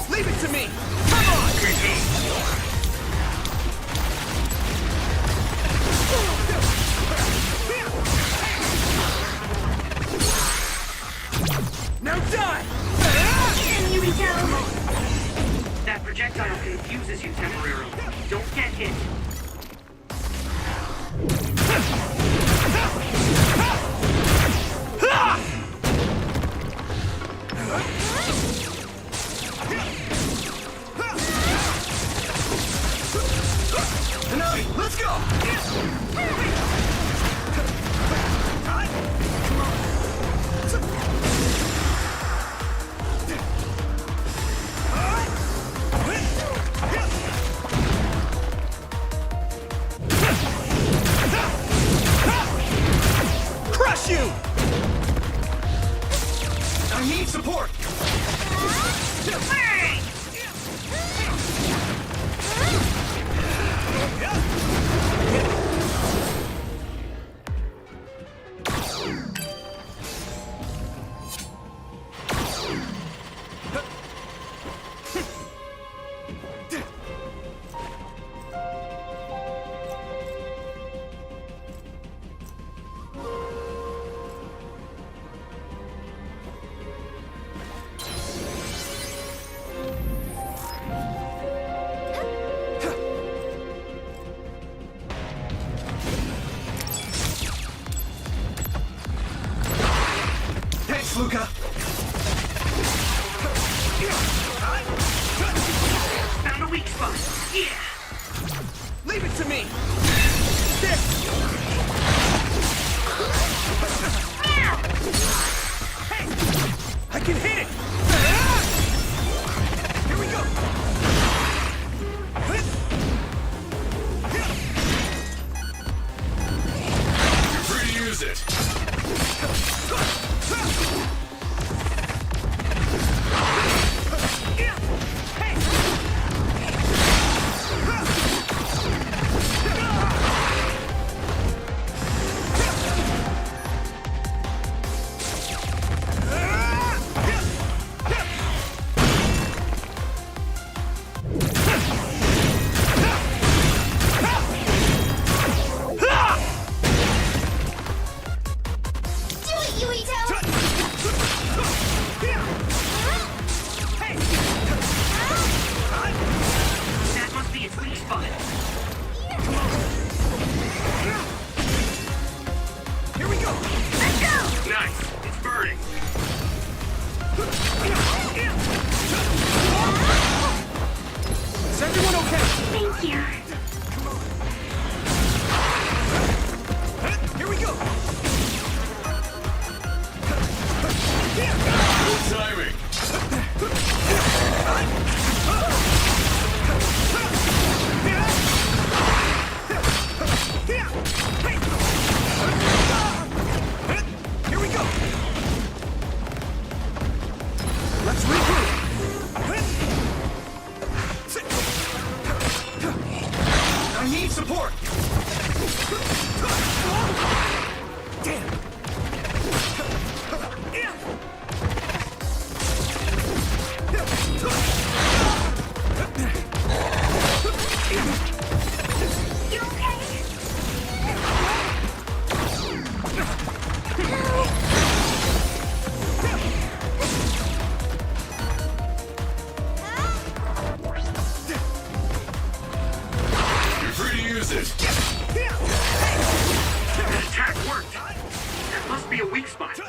Speaker 20: Leave it to me! Come on! Now die!
Speaker 6: That projectile confuses you temporarily. Don't get hit.
Speaker 20: Hanami, let's go! Crush you! I need support! Luca!
Speaker 6: Found a weak spot. Yeah!
Speaker 20: Leave it to me! Hey! I can hit it! Here we go!
Speaker 11: You're free to use it.
Speaker 6: That must be its weak spot.
Speaker 20: Here we go! Let's go!
Speaker 6: Nice. It's burning.
Speaker 20: Is everyone okay?
Speaker 7: Thank you.
Speaker 20: Here we go!
Speaker 11: Good timing.
Speaker 20: Here we go! Let's regroup! I need support! Damn!
Speaker 11: You're free to use it.
Speaker 6: That attack worked. That must be a weak spot.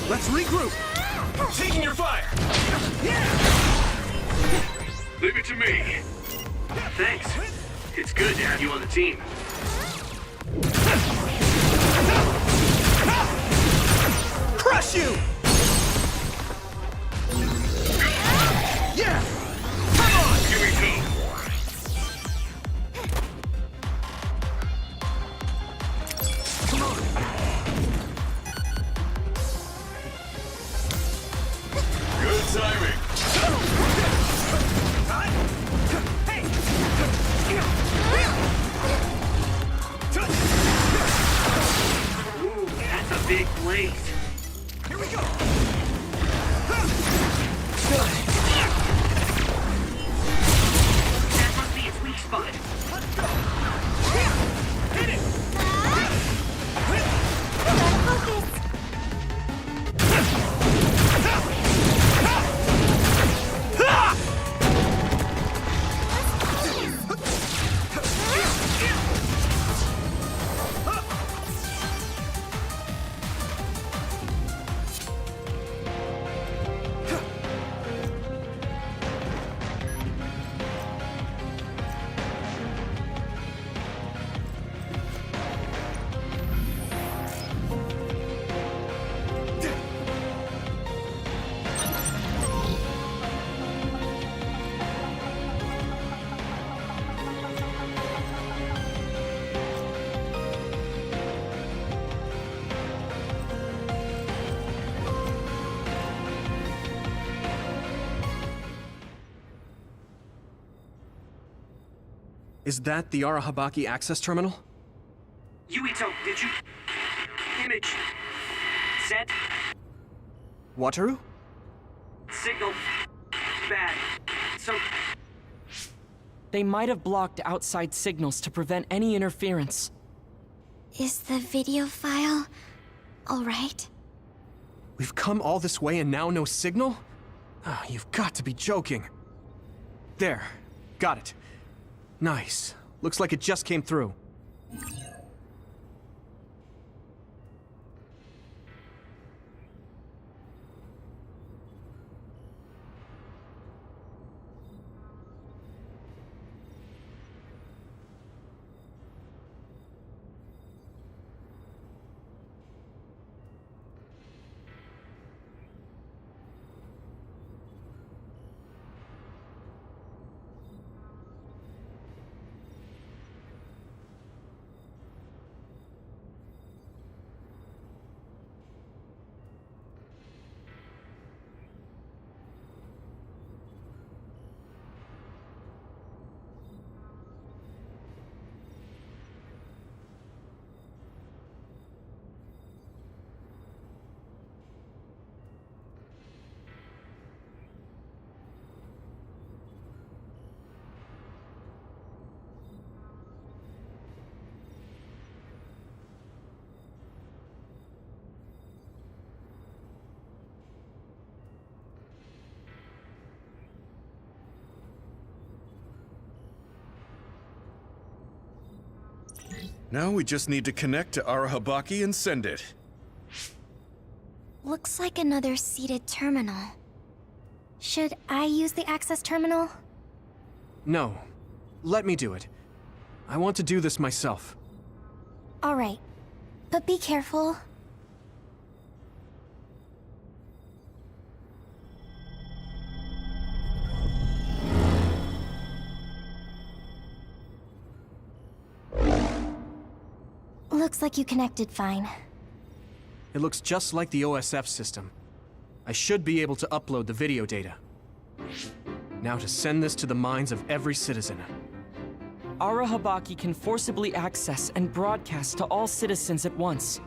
Speaker 20: Let's regroup!
Speaker 11: Taking your fire. Leave it to me.
Speaker 6: Thanks. It's good to have you on the team.
Speaker 20: Crush you! Yeah! Come on!
Speaker 11: Here we go.
Speaker 20: Come on!
Speaker 11: Good timing.
Speaker 6: Ooh, that's a big blaze.
Speaker 20: Here we go!
Speaker 6: That must be its weak spot.
Speaker 20: Hit it!
Speaker 1: Is that the Arahabaki access terminal?
Speaker 6: Yuito, did you... image... set...
Speaker 1: Wataru?
Speaker 6: signal... bad. So...
Speaker 3: They might have blocked outside signals to prevent any interference.
Speaker 2: Is the video file all right?
Speaker 1: We've come all this way and now no signal? Oh, you've got to be joking. There. Got it. Nice. Looks like it just came through.
Speaker 4: Now we just need to connect to Arahabaki and send it.
Speaker 2: Looks like another seated terminal. Should I use the access terminal?
Speaker 1: No. Let me do it. I want to do this myself.
Speaker 2: Alright. But be careful. Looks like you connected fine.
Speaker 1: It looks just like the OSF system. I should be able to upload the video data. Now to send this to the minds of every citizen.
Speaker 3: Arahabaki can forcibly access and broadcast to all citizens at once.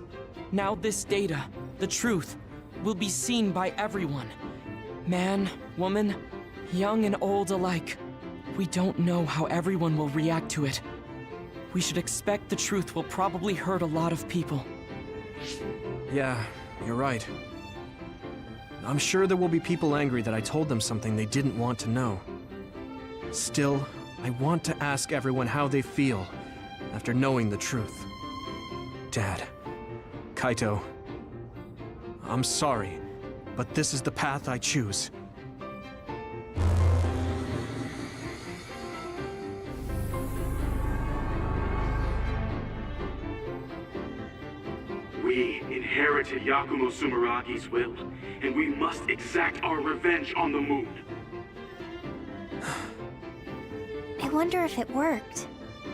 Speaker 3: Now this data, the truth, will be seen by everyone. Man, woman, young and old alike. We don't know how everyone will react to it. We should expect the truth will probably hurt a lot of people.
Speaker 1: Yeah, you're right. I'm sure there will be people angry that I told them something they didn't want to know. Still, I want to ask everyone how they feel after knowing the truth. Dad, Kaito, I'm sorry, but this is the path I choose.
Speaker 6: We inherited Yakumo Sumeragi's will, and we must exact our revenge on the moon.
Speaker 2: I wonder if it worked.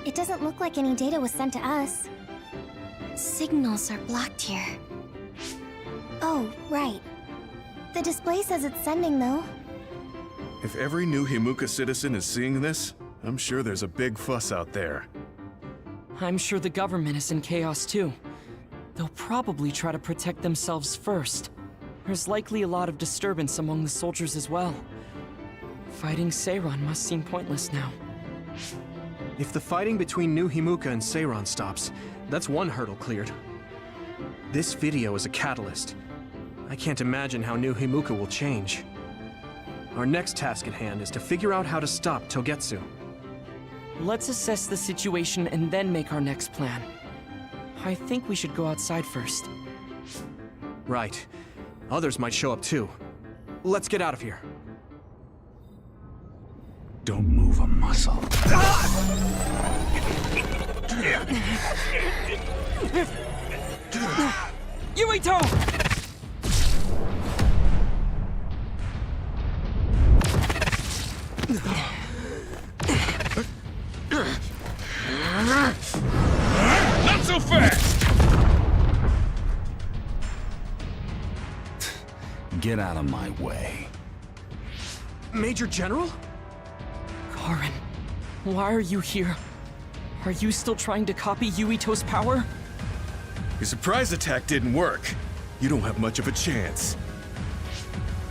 Speaker 2: It doesn't look like any data was sent to us. Signals are blocked here. Oh, right. The display says it's sending, though.
Speaker 4: If every new Himuka citizen is seeing this, I'm sure there's a big fuss out there.
Speaker 3: I'm sure the government is in chaos too. They'll probably try to protect themselves first. There's likely a lot of disturbance among the soldiers as well. Fighting Seiran must seem pointless now.
Speaker 1: If the fighting between New Himuka and Seiran stops, that's one hurdle cleared. This video is a catalyst. I can't imagine how New Himuka will change. Our next task at hand is to figure out how to stop Togetsu.
Speaker 3: Let's assess the situation and then make our next plan. I think we should go outside first.
Speaker 1: Right. Others might show up too. Let's get out of here.
Speaker 11: Don't move a muscle.
Speaker 3: Yuito!
Speaker 11: Not so fast!
Speaker 21: Get out of my way.
Speaker 1: Major General?
Speaker 3: Karen, why are you here? Are you still trying to copy Yuito's power?
Speaker 4: Your surprise attack didn't work. You don't have much of a chance.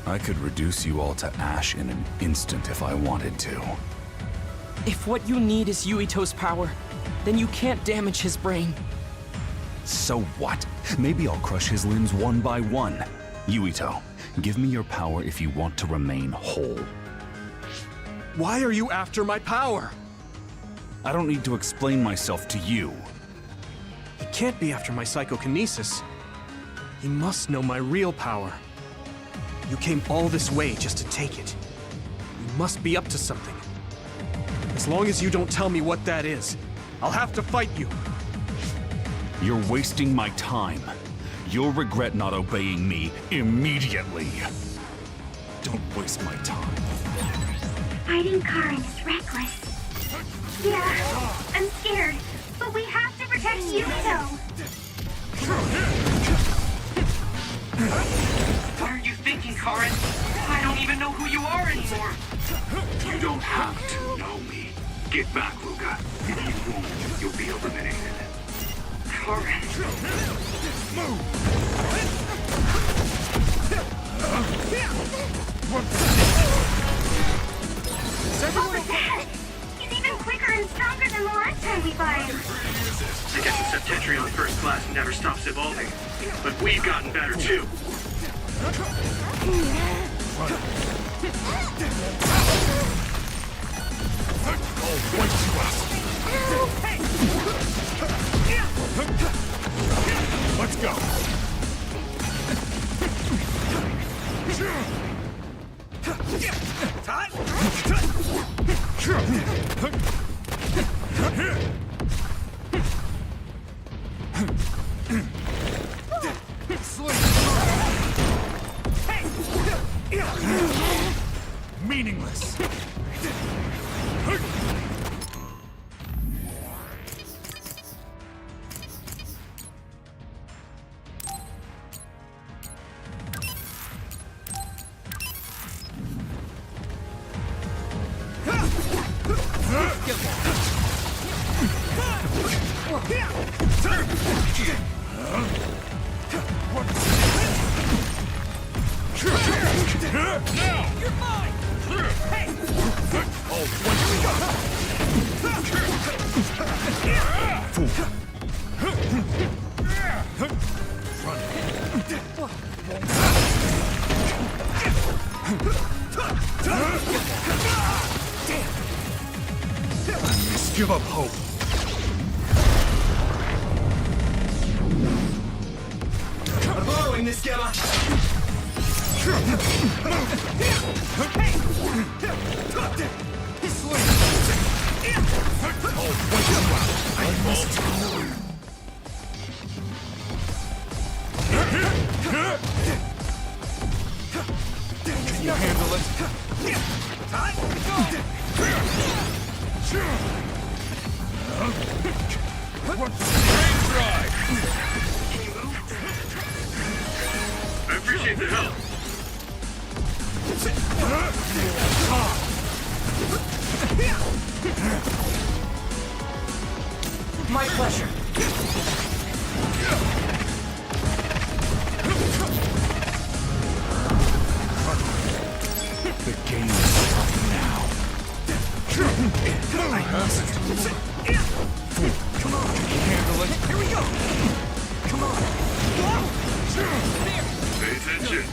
Speaker 21: I could reduce you all to ash in an instant if I wanted to.
Speaker 3: If what you need is Yuito's power, then you can't damage his brain.
Speaker 21: So what? Maybe I'll crush his limbs one by one. Yuito, give me your power if you want to remain whole.
Speaker 1: Why are you after my power?
Speaker 21: I don't need to explain myself to you.
Speaker 1: He can't be after my psychokinesis. He must know my real power. You came all this way just to take it. You must be up to something. As long as you don't tell me what that is, I'll have to fight you.
Speaker 21: You're wasting my time. You'll regret not obeying me immediately. Don't waste my time.
Speaker 7: Fighting Karen is reckless. Yeah, I'm scared, but we have to protect Yuito.
Speaker 6: What are you thinking, Karen? I don't even know who you are anymore.
Speaker 11: You don't have to know me. Get back, Ruka. If you won't, you'll be eliminated.
Speaker 6: Karen.
Speaker 11: Move!
Speaker 7: What was that? He's even quicker and stronger than the last time we fought him.
Speaker 6: I guess the Septentrion First Class never stops evolving. But we've gotten better too.
Speaker 11: I'll wait you out.
Speaker 21: Let's go. Meaningless. Give up hope.
Speaker 1: I'm borrowing this, Gemma.
Speaker 21: Can you handle it?
Speaker 11: I appreciate the help.
Speaker 3: My pleasure.
Speaker 21: The game is tough now. I must. Come on, can you handle it?
Speaker 11: Here we go. Come on. Pay attention.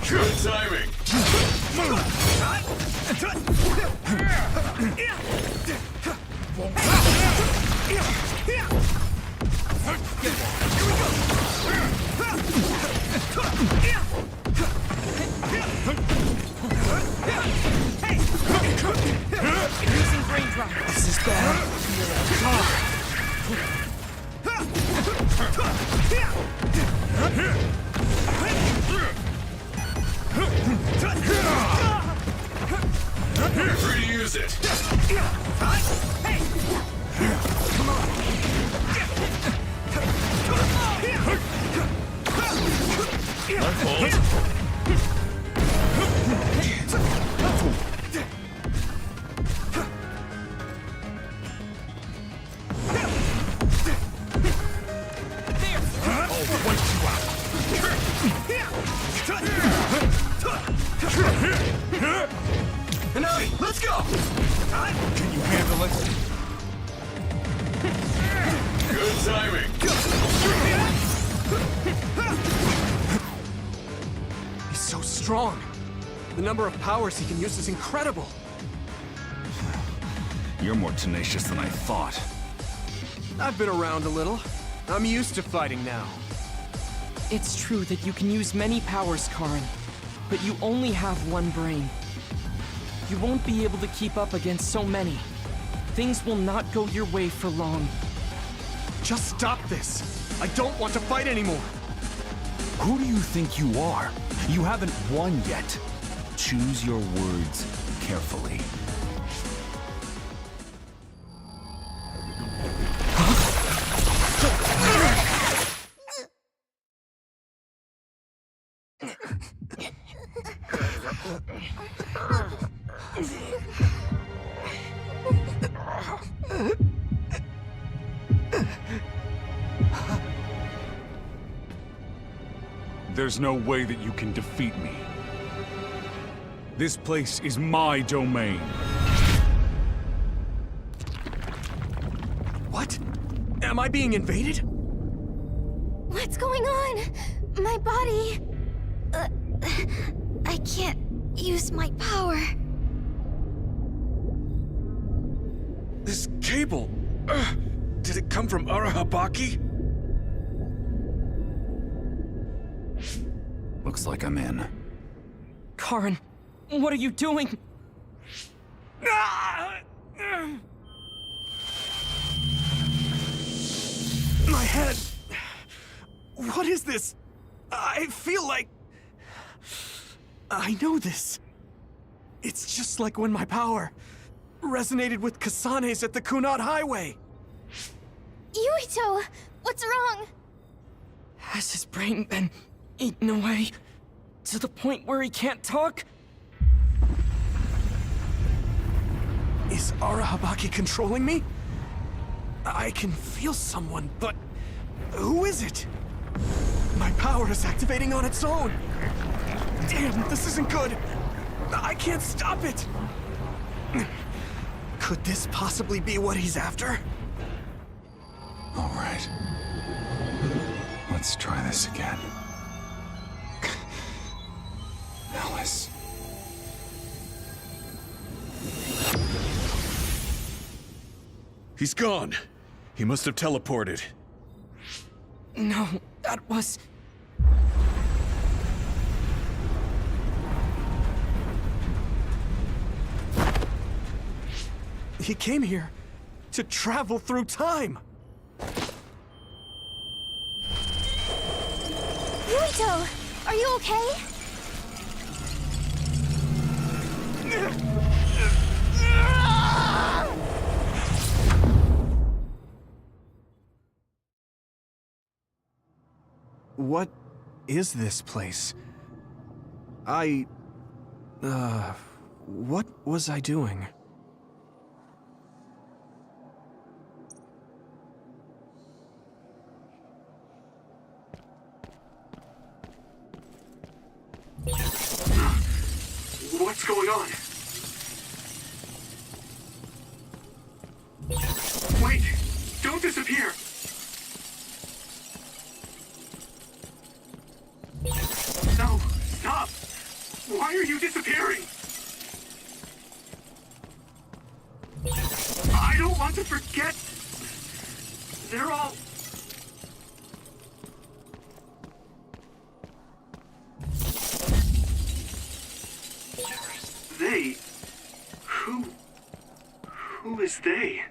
Speaker 11: Good timing.
Speaker 3: Using brain drop.
Speaker 1: This is bad.
Speaker 11: You're free to use it.
Speaker 1: Come on.
Speaker 11: My fault.
Speaker 1: Let's go!
Speaker 21: Can you handle it?
Speaker 11: Good timing.
Speaker 1: He's so strong. The number of powers he can use is incredible.
Speaker 21: You're more tenacious than I thought.
Speaker 1: I've been around a little. I'm used to fighting now.
Speaker 3: It's true that you can use many powers, Karin, but you only have one brain. You won't be able to keep up against so many. Things will not go your way for long.
Speaker 1: Just stop this. I don't want to fight anymore.
Speaker 21: Who do you think you are? You haven't won yet. Choose your words carefully. There's no way that you can defeat me. This place is my domain.
Speaker 1: What? Am I being invaded?
Speaker 2: What's going on? My body... I can't use my power.
Speaker 4: cable! Did it come from Arahabaki?
Speaker 21: Looks like I'm in.
Speaker 3: Karin, what are you doing?
Speaker 1: My head! What is this? I feel like... I know this. It's just like when my power resonated with Kasane's at the Kunad Highway.
Speaker 2: Yuito! What's wrong?
Speaker 3: Has his brain been eaten away to the point where he can't talk?
Speaker 1: Is Arahabaki controlling me? I can feel someone, but who is it? My power is activating on its own. Damn, this isn't good. I can't stop it. Could this possibly be what he's after?
Speaker 21: All right. Let's try this again. Alice.
Speaker 4: He's gone. He must have teleported.
Speaker 3: No, that was...
Speaker 1: He came here to travel through time.
Speaker 2: Yuito! Are you okay?
Speaker 1: What is this place? What was I doing?
Speaker 6: What's going on? Wait! Don't disappear! No! Stop! Why are you disappearing? I don't want to forget! They're all... They? Who is they?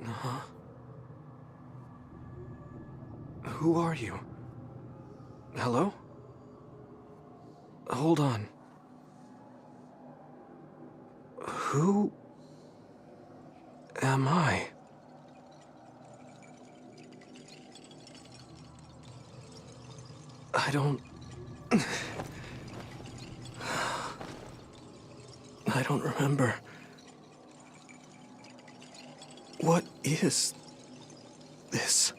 Speaker 1: Huh? Who are you? Hello? Hold on. Who am I? I don't remember. What is this?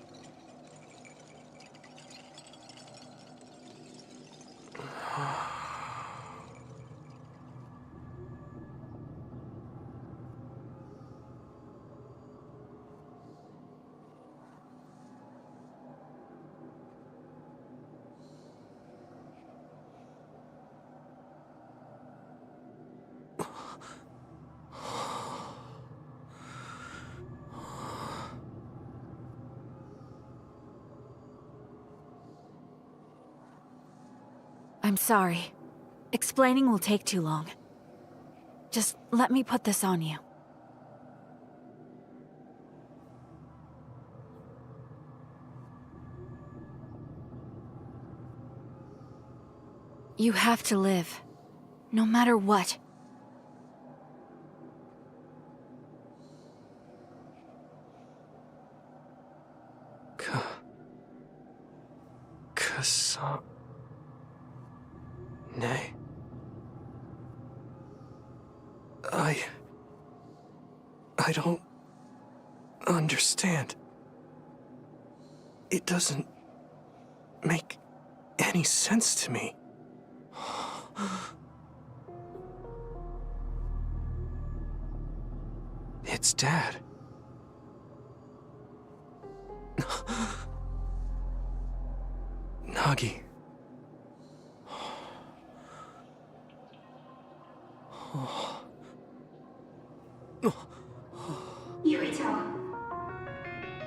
Speaker 12: I'm sorry. Explaining will take too long. Just let me put this on you. You have to live, no matter what.
Speaker 1: Nay. I don't understand. It doesn't make any sense to me. It's Dad. Nagi.
Speaker 17: Yuito.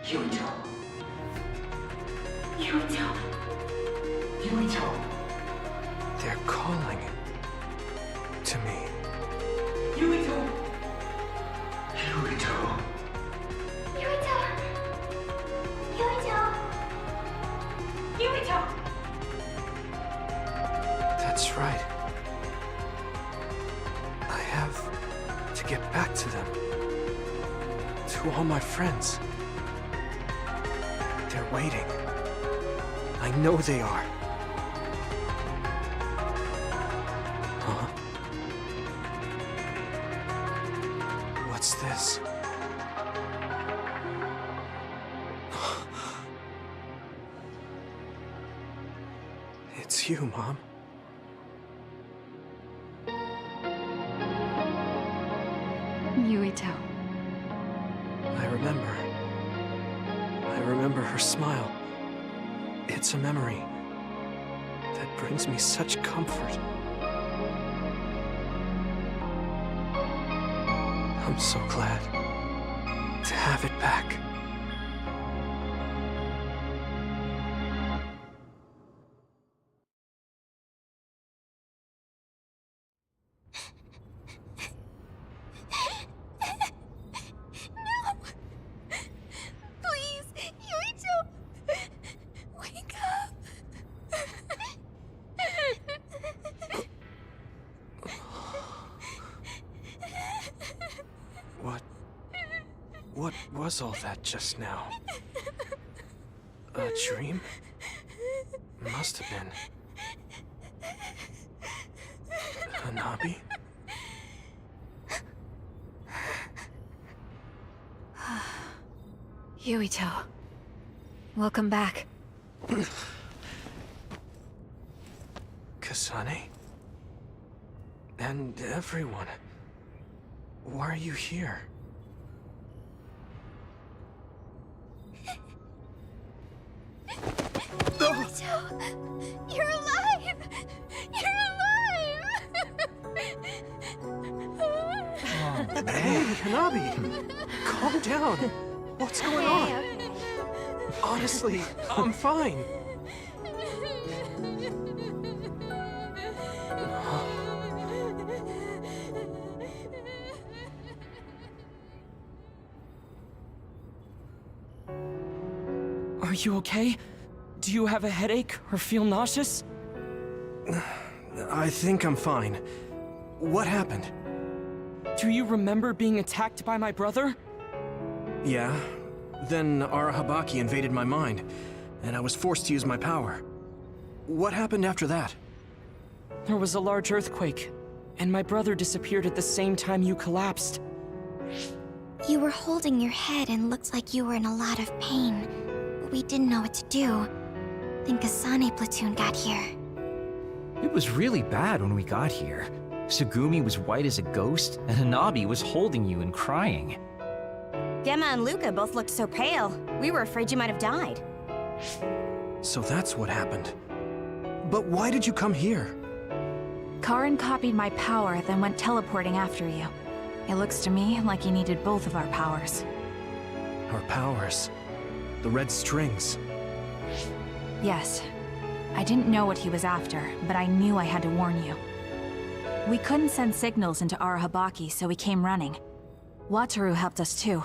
Speaker 17: Yuito. Yuito. Yuito.
Speaker 1: They're calling to me.
Speaker 17: Yuito. Yuito. Yuito. Yuito. Yuito.
Speaker 1: That's right. I have to get back to them. To all my friends. They're waiting. I know they are. Huh? What's this? It's you, Mom.
Speaker 12: Yuito.
Speaker 1: I remember her smile. It's a memory that brings me such comfort. I'm so glad to have it back. What was all that just now? A dream? Must have been. Hanabi?
Speaker 12: Yuito. Welcome back.
Speaker 1: Kasane? And everyone. Why are you here?
Speaker 2: Yuito! You're alive! You're alive!
Speaker 1: Hey, Hanabi! Calm down! What's going on? Honestly, I'm fine.
Speaker 3: Are you okay? Do you have a headache or feel nauseous?
Speaker 1: I think I'm fine. What happened?
Speaker 3: Do you remember being attacked by my brother?
Speaker 1: Yeah. Then Arahabaki invaded my mind, and I was forced to use my power. What happened after that?
Speaker 3: There was a large earthquake, and my brother disappeared at the same time you collapsed.
Speaker 2: You were holding your head and looked like you were in a lot of pain. We didn't know what to do. Then Kasane platoon got here.
Speaker 14: It was really bad when we got here. Tsugumi was white as a ghost, and Hanabi was holding you and crying.
Speaker 13: Gemma and Luca both looked so pale. We were afraid you might have died.
Speaker 1: So that's what happened. But why did you come here?
Speaker 12: Karin copied my power, then went teleporting after you. It looks to me like he needed both of our powers.
Speaker 1: Our powers. The red strings.
Speaker 12: Yes. I didn't know what he was after, but I knew I had to warn you. We couldn't send signals into Arahabaki, so we came running. Wataru helped us too.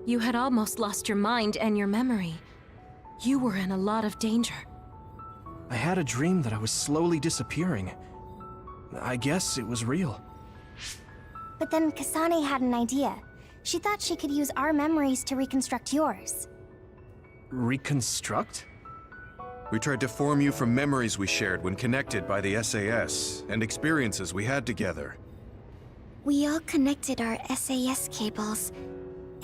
Speaker 9: You had almost lost your mind and your memory. You were in a lot of danger.
Speaker 1: I had a dream that I was slowly disappearing. I guess it was real.
Speaker 2: But then Kasane had an idea. She thought she could use our memories to reconstruct yours.
Speaker 1: Reconstruct?
Speaker 4: We tried to form you from memories we shared when connected by the SAS, and experiences we had together.
Speaker 2: We all connected our SAS cables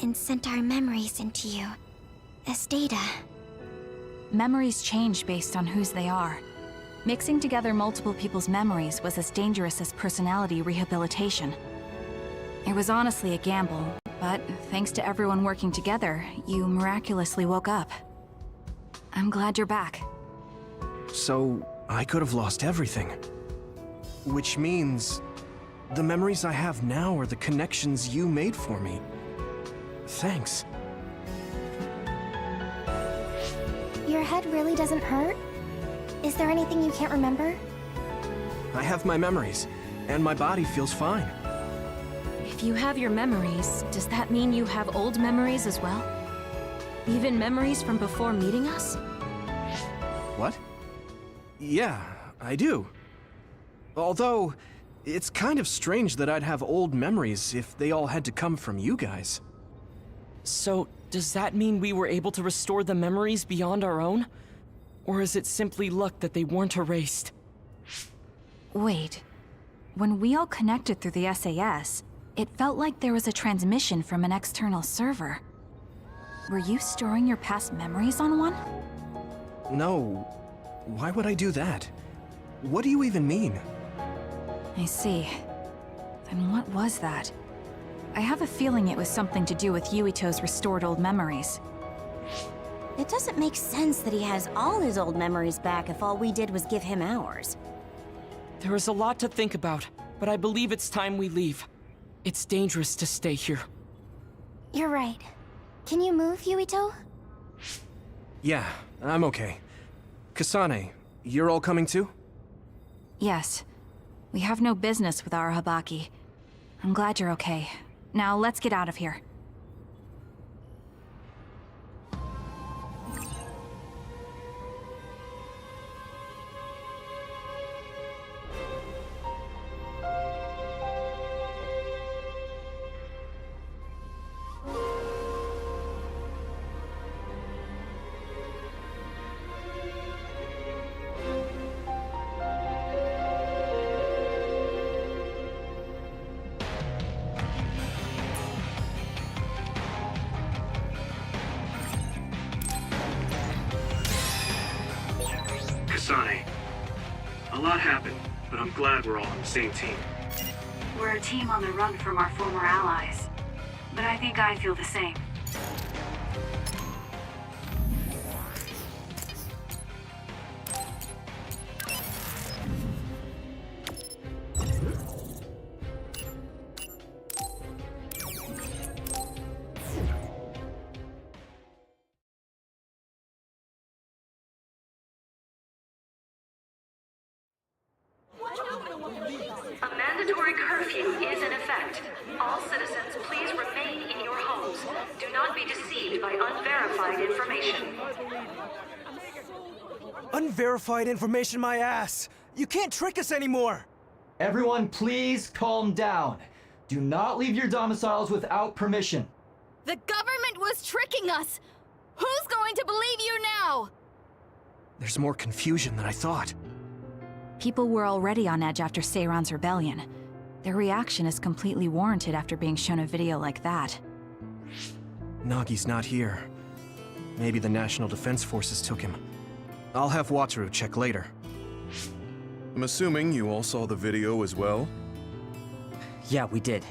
Speaker 2: and sent our memories into you as data.
Speaker 12: Memories change based on whose they are. Mixing together multiple people's memories was as dangerous as personality rehabilitation. It was honestly a gamble, But thanks to everyone working together, you miraculously woke up. I'm glad you're back.
Speaker 1: So, I could have lost everything. Which means the memories I have now are the connections you made for me. Thanks.
Speaker 2: Your head really doesn't hurt? Is there anything you can't remember?
Speaker 1: I have my memories, and my body feels fine.
Speaker 9: If you have your memories, does that mean you have old memories as well? Even memories from before meeting us?
Speaker 1: What? Yeah, I do. Although, it's kind of strange that I'd have old memories if they all had to come from you guys.
Speaker 3: So, does that mean we were able to restore the memories beyond our own? Or is it simply luck that they weren't erased?
Speaker 12: Wait. When we all connected through the SAS, it felt like there was a transmission from an external server. Were you storing your past memories on one?
Speaker 1: No. Why would I do that? What do you even mean?
Speaker 12: I see. Then what was that? I have a feeling it was something to do with Yuito's restored old memories.
Speaker 13: It doesn't make sense that he has all his old memories back if all we did was give him ours.
Speaker 3: There is a lot to think about, but I believe it's time we leave. It's dangerous to stay here.
Speaker 2: You're right. Can you move, Yuito?
Speaker 1: Yeah, I'm okay. Kasane, you're all coming too?
Speaker 12: Yes. We have no business with our Habaki. I'm glad you're okay. Now let's get out of here.
Speaker 6: Kasane, a lot happened, but I'm glad we're all on the same team.
Speaker 7: We're a team on the run from our former allies. But I think I feel the same.
Speaker 17: A mandatory curfew is in effect. All citizens, please remain in your homes. Do not be deceived by unverified information.
Speaker 8: Unverified information, my ass! You can't trick us anymore!
Speaker 22: Everyone, please calm down. Do not leave your domiciles without permission.
Speaker 23: The government was tricking us! Who's going to believe you now?
Speaker 1: There's more confusion than I thought.
Speaker 12: People were already on edge after Seiran's rebellion. Their reaction is completely warranted after being shown a video like that.
Speaker 1: Nagi's not here. Maybe the National Defense Forces took him. I'll have Wataru check later.
Speaker 4: I'm assuming you all saw the video as well?
Speaker 15: Yeah, we did.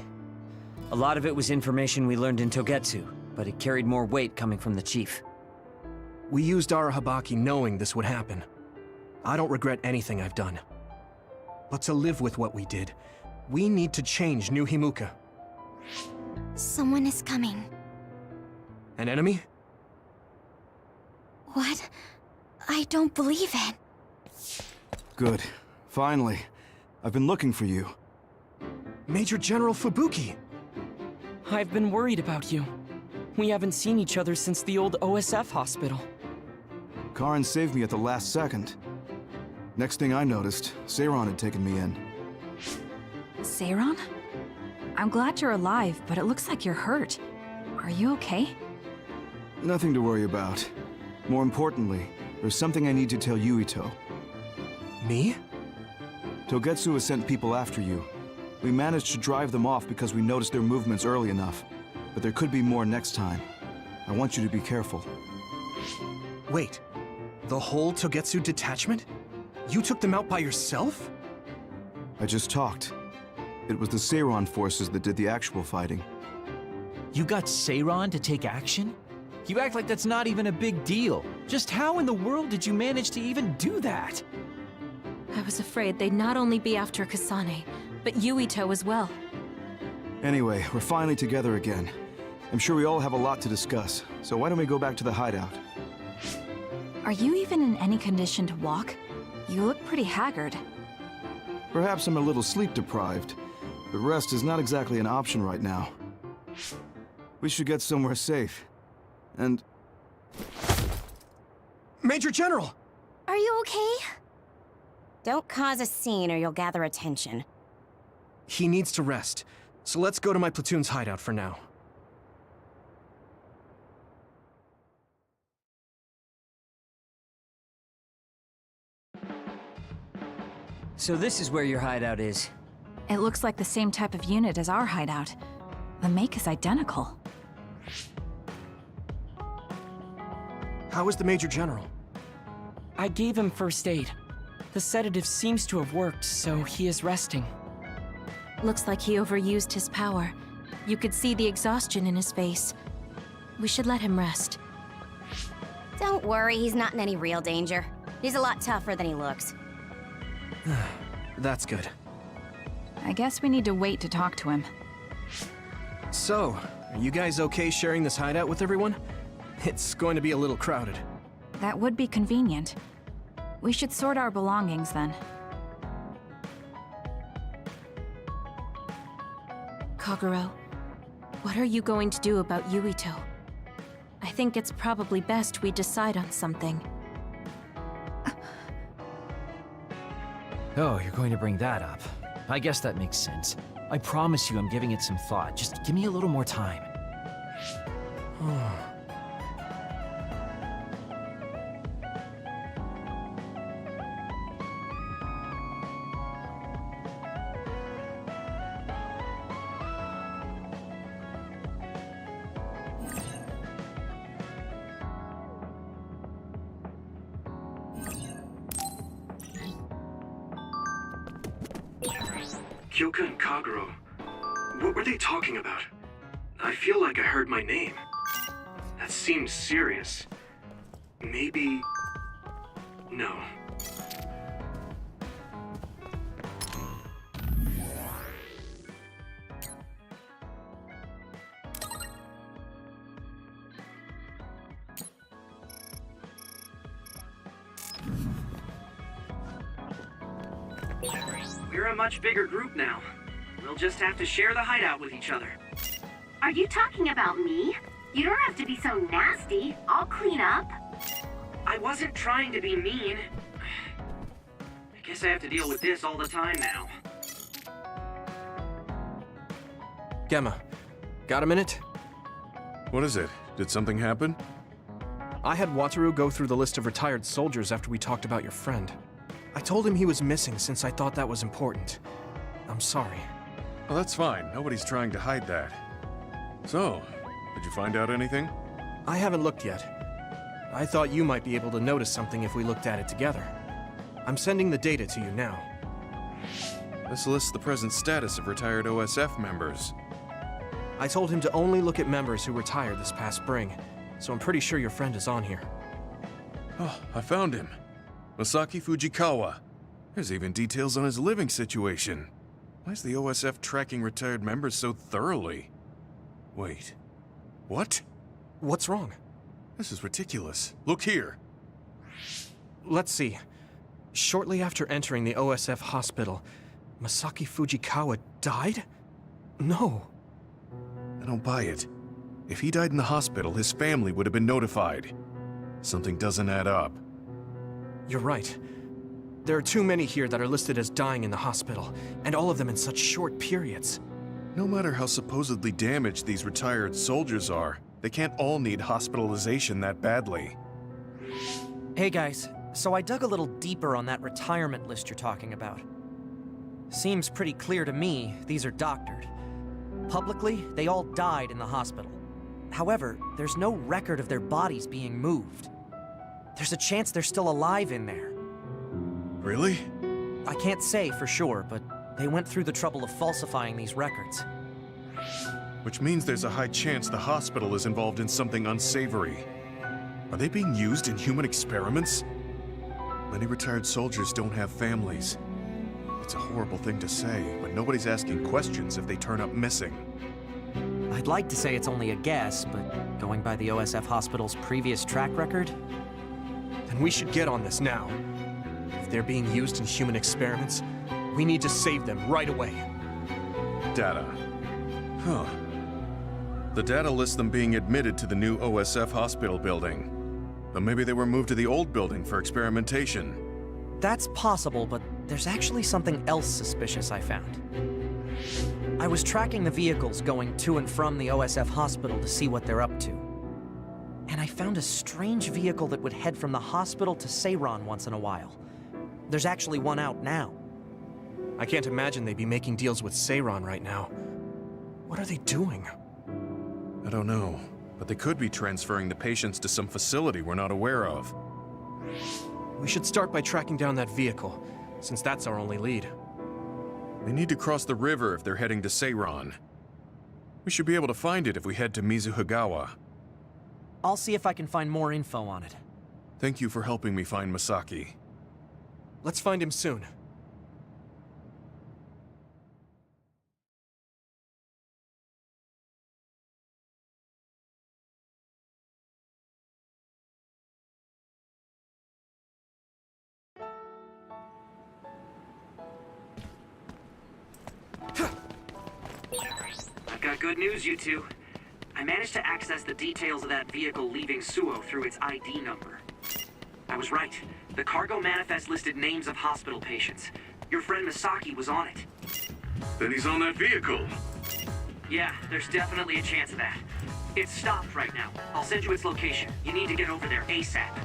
Speaker 15: A lot of it was information we learned in Togetsu, but it carried more weight coming from the chief.
Speaker 1: We used our Habaki knowing this would happen. I don't regret anything I've done. But to live with what we did, we need to change New Himuka.
Speaker 2: Someone is coming.
Speaker 1: An enemy?
Speaker 2: What? I don't believe it.
Speaker 24: Good. Finally. I've been looking for you.
Speaker 1: Major General Fubuki!
Speaker 3: I've been worried about you. We haven't seen each other since the old OSF hospital.
Speaker 24: Karin saved me at the last second. Next thing I noticed, Seiran had taken me in.
Speaker 12: Seiran? I'm glad you're alive, but it looks like you're hurt. Are you okay?
Speaker 24: Nothing to worry about. More importantly, there's something I need to tell Yuito.
Speaker 1: Me?
Speaker 24: Togetsu has sent people after you. We managed to drive them off because we noticed their movements early enough. But there could be more next time. I want you to be careful.
Speaker 1: Wait, the whole Togetsu detachment? You took them out by yourself?
Speaker 24: I just talked. It was the Seiran forces that did the actual fighting.
Speaker 14: You got Seiran to take action? You act like that's not even a big deal. Just how in the world did you manage to even do that?
Speaker 9: I was afraid they'd not only be after Kasane, but Yuito as well.
Speaker 24: Anyway, we're finally together again. I'm sure we all have a lot to discuss, so why don't we go back to the hideout?
Speaker 12: Are you even in any condition to walk? You look pretty haggard.
Speaker 24: Perhaps I'm a little sleep deprived, but rest is not exactly an option right now. We should get somewhere safe. And...
Speaker 1: Major General!
Speaker 2: Are you okay?
Speaker 13: Don't cause a scene or you'll gather attention.
Speaker 1: He needs to rest, so let's go to my platoon's hideout for now.
Speaker 15: So this is where your hideout is.
Speaker 12: It looks like the same type of unit as our hideout. The make is identical.
Speaker 1: How is the Major General?
Speaker 3: I gave him first aid. The sedative seems to have worked, so he is resting.
Speaker 9: Looks like he overused his power. You could see the exhaustion in his face. We should let him rest.
Speaker 13: Don't worry, he's not in any real danger. He's a lot tougher than he looks.
Speaker 1: That's good.
Speaker 12: I guess we need to wait to talk to him.
Speaker 1: So, are you guys okay sharing this hideout with everyone? It's going to be a little crowded.
Speaker 12: That would be convenient. We should sort our belongings then.
Speaker 9: Kagero, what are you going to do about Yuito? I think it's probably best we decide on something.
Speaker 14: Oh, you're going to bring that up. I guess that makes sense. I promise you I'm giving it some thought. Just give me a little more time.
Speaker 6: Kyoka and Kagero. What were they talking about? I feel like I heard my name. That seems serious. Maybe... no.
Speaker 5: We're a much bigger group now. We'll just have to share the hideout with each other.
Speaker 7: Are you talking about me? You don't have to be so nasty. I'll clean up.
Speaker 5: I wasn't trying to be mean. I guess I have to deal with this all the time now.
Speaker 1: Gemma, got a minute?
Speaker 4: What is it? Did something happen?
Speaker 1: I had Wataru go through the list of retired soldiers after we talked about your friend. I told him he was missing since I thought that was important. I'm sorry.
Speaker 4: Well, that's fine. Nobody's trying to hide that. So, did you find out anything?
Speaker 1: I haven't looked yet. I thought you might be able to notice something if we looked at it together. I'm sending the data to you now.
Speaker 4: This lists the present status of retired OSF members.
Speaker 1: I told him to only look at members who retired this past spring, so I'm pretty sure your friend is on here.
Speaker 4: Oh, I found him. Masaki Fujikawa. There's even details on his living situation. Why is the OSF tracking retired members so thoroughly? Wait. What?
Speaker 1: What's wrong?
Speaker 4: This is ridiculous. Look here.
Speaker 1: Let's see. Shortly after entering the OSF hospital, Masaki Fujikawa died? No.
Speaker 4: I don't buy it. If he died in the hospital, his family would have been notified. Something doesn't add up.
Speaker 1: You're right. There are too many here that are listed as dying in the hospital, and all of them in such short periods.
Speaker 4: No matter how supposedly damaged these retired soldiers are, they can't all need hospitalization that badly.
Speaker 10: Hey guys, so I dug a little deeper on that retirement list you're talking about. Seems pretty clear to me these are doctored. Publicly, they all died in the hospital. However, there's no record of their bodies being moved. There's a chance they're still alive in there.
Speaker 4: Really?
Speaker 10: I can't say for sure, but they went through the trouble of falsifying these records.
Speaker 4: Which means there's a high chance the hospital is involved in something unsavory. Are they being used in human experiments? Many retired soldiers don't have families. It's a horrible thing to say, but nobody's asking questions if they turn up missing.
Speaker 10: I'd like to say it's only a guess, but going by the OSF hospital's previous track record...
Speaker 1: Then we should get on this now. If they're being used in human experiments, we need to save them right away.
Speaker 4: Data. Huh. The data lists them being admitted to the new OSF hospital building. But maybe they were moved to the old building for experimentation.
Speaker 10: That's possible, but there's actually something else suspicious I found. I was tracking the vehicles going to and from the OSF hospital to see what they're up to. And I found a strange vehicle that would head from the hospital to Seiran once in a while. There's actually one out now.
Speaker 1: I can't imagine they'd be making deals with Seiran right now. What are they doing?
Speaker 4: I don't know, but they could be transferring the patients to some facility we're not aware of.
Speaker 1: We should start by tracking down that vehicle, since that's our only lead.
Speaker 4: They need to cross the river if they're heading to Seiran. We should be able to find it if we head to Mizuhigawa.
Speaker 10: I'll see if I can find more info on it.
Speaker 4: Thank you for helping me find Masaki.
Speaker 1: Let's find him soon.
Speaker 5: I've got good news, you two. I managed to access the details of that vehicle leaving Suoh through its ID number. I was right. The cargo manifest listed names of hospital patients. Your friend Masaki was on it.
Speaker 11: Then he's on that vehicle.
Speaker 5: Yeah, there's definitely a chance of that. It's stopped right now. I'll send you its location. You need to get over there ASAP.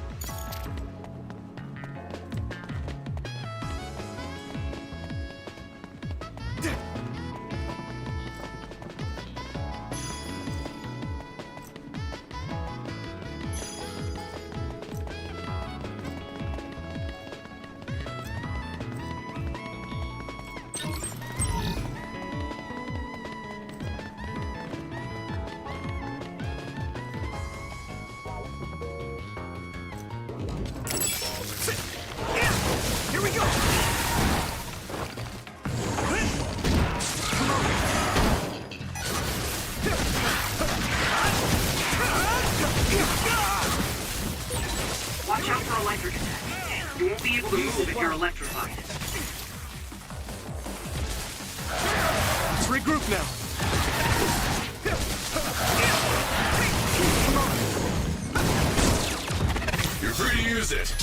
Speaker 5: Watch out for electric attack. You won't be able to move if you're electrified.
Speaker 1: Let's regroup now.
Speaker 11: You're free to use it.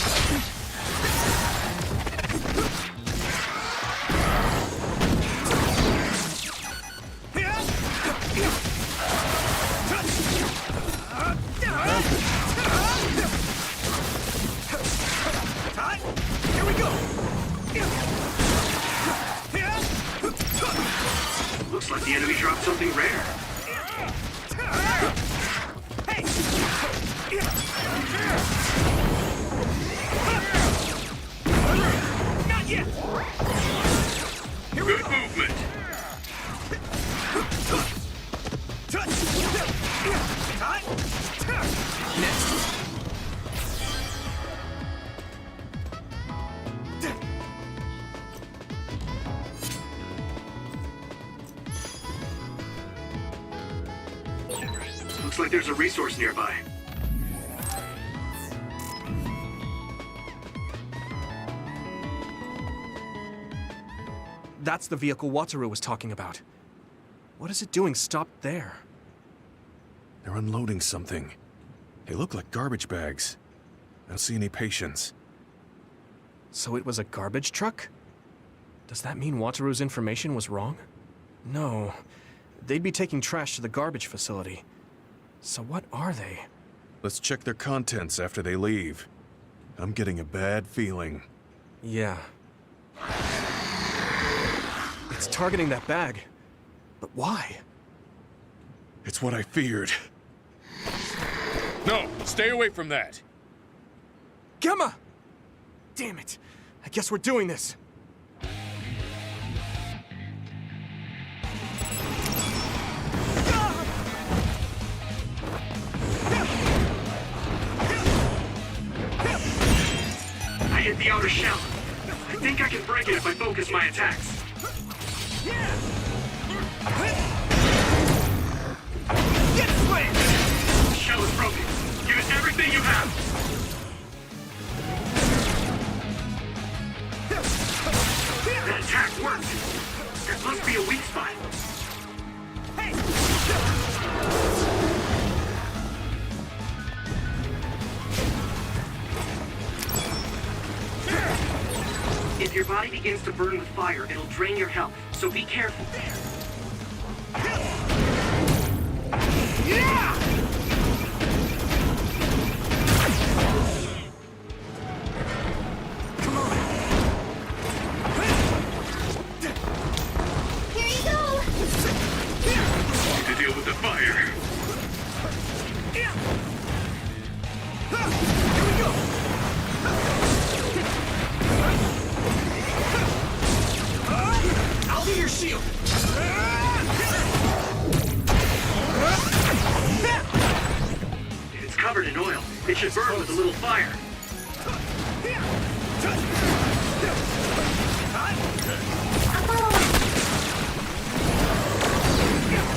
Speaker 8: Here we go!
Speaker 5: Looks like the enemy dropped something rare.
Speaker 8: Hey! Not yet! Here we
Speaker 11: Good
Speaker 8: go!
Speaker 11: movement.
Speaker 8: Next!
Speaker 5: Looks like there's a resource nearby.
Speaker 1: That's the vehicle Wataru was talking about. What is it doing stopped there?
Speaker 4: They're unloading something. They look like garbage bags. I don't see any patients.
Speaker 1: So it was a garbage truck? Does that mean Wataru's information was wrong? No. They'd be taking trash to the garbage facility. So what are they?
Speaker 4: Let's check their contents after they leave. I'm getting a bad feeling.
Speaker 1: Yeah. It's targeting that bag. But why?
Speaker 4: It's what I feared. No, stay away from that!
Speaker 1: Gemma! Damn it. I guess we're doing this.
Speaker 6: hit the outer shell. I think I can break it if I focus my attacks.
Speaker 8: Get slammed!
Speaker 6: The shell is broken. Use everything you have. That attack worked. There must be a weak spot. If your body begins to burn with fire, it'll drain your health, so be careful.
Speaker 8: Yeah! Come on.
Speaker 23: Here you go!
Speaker 11: Need to deal with the fire.
Speaker 8: Here we go!
Speaker 6: I'll be your shield. It's covered in oil. It should burn with a little fire.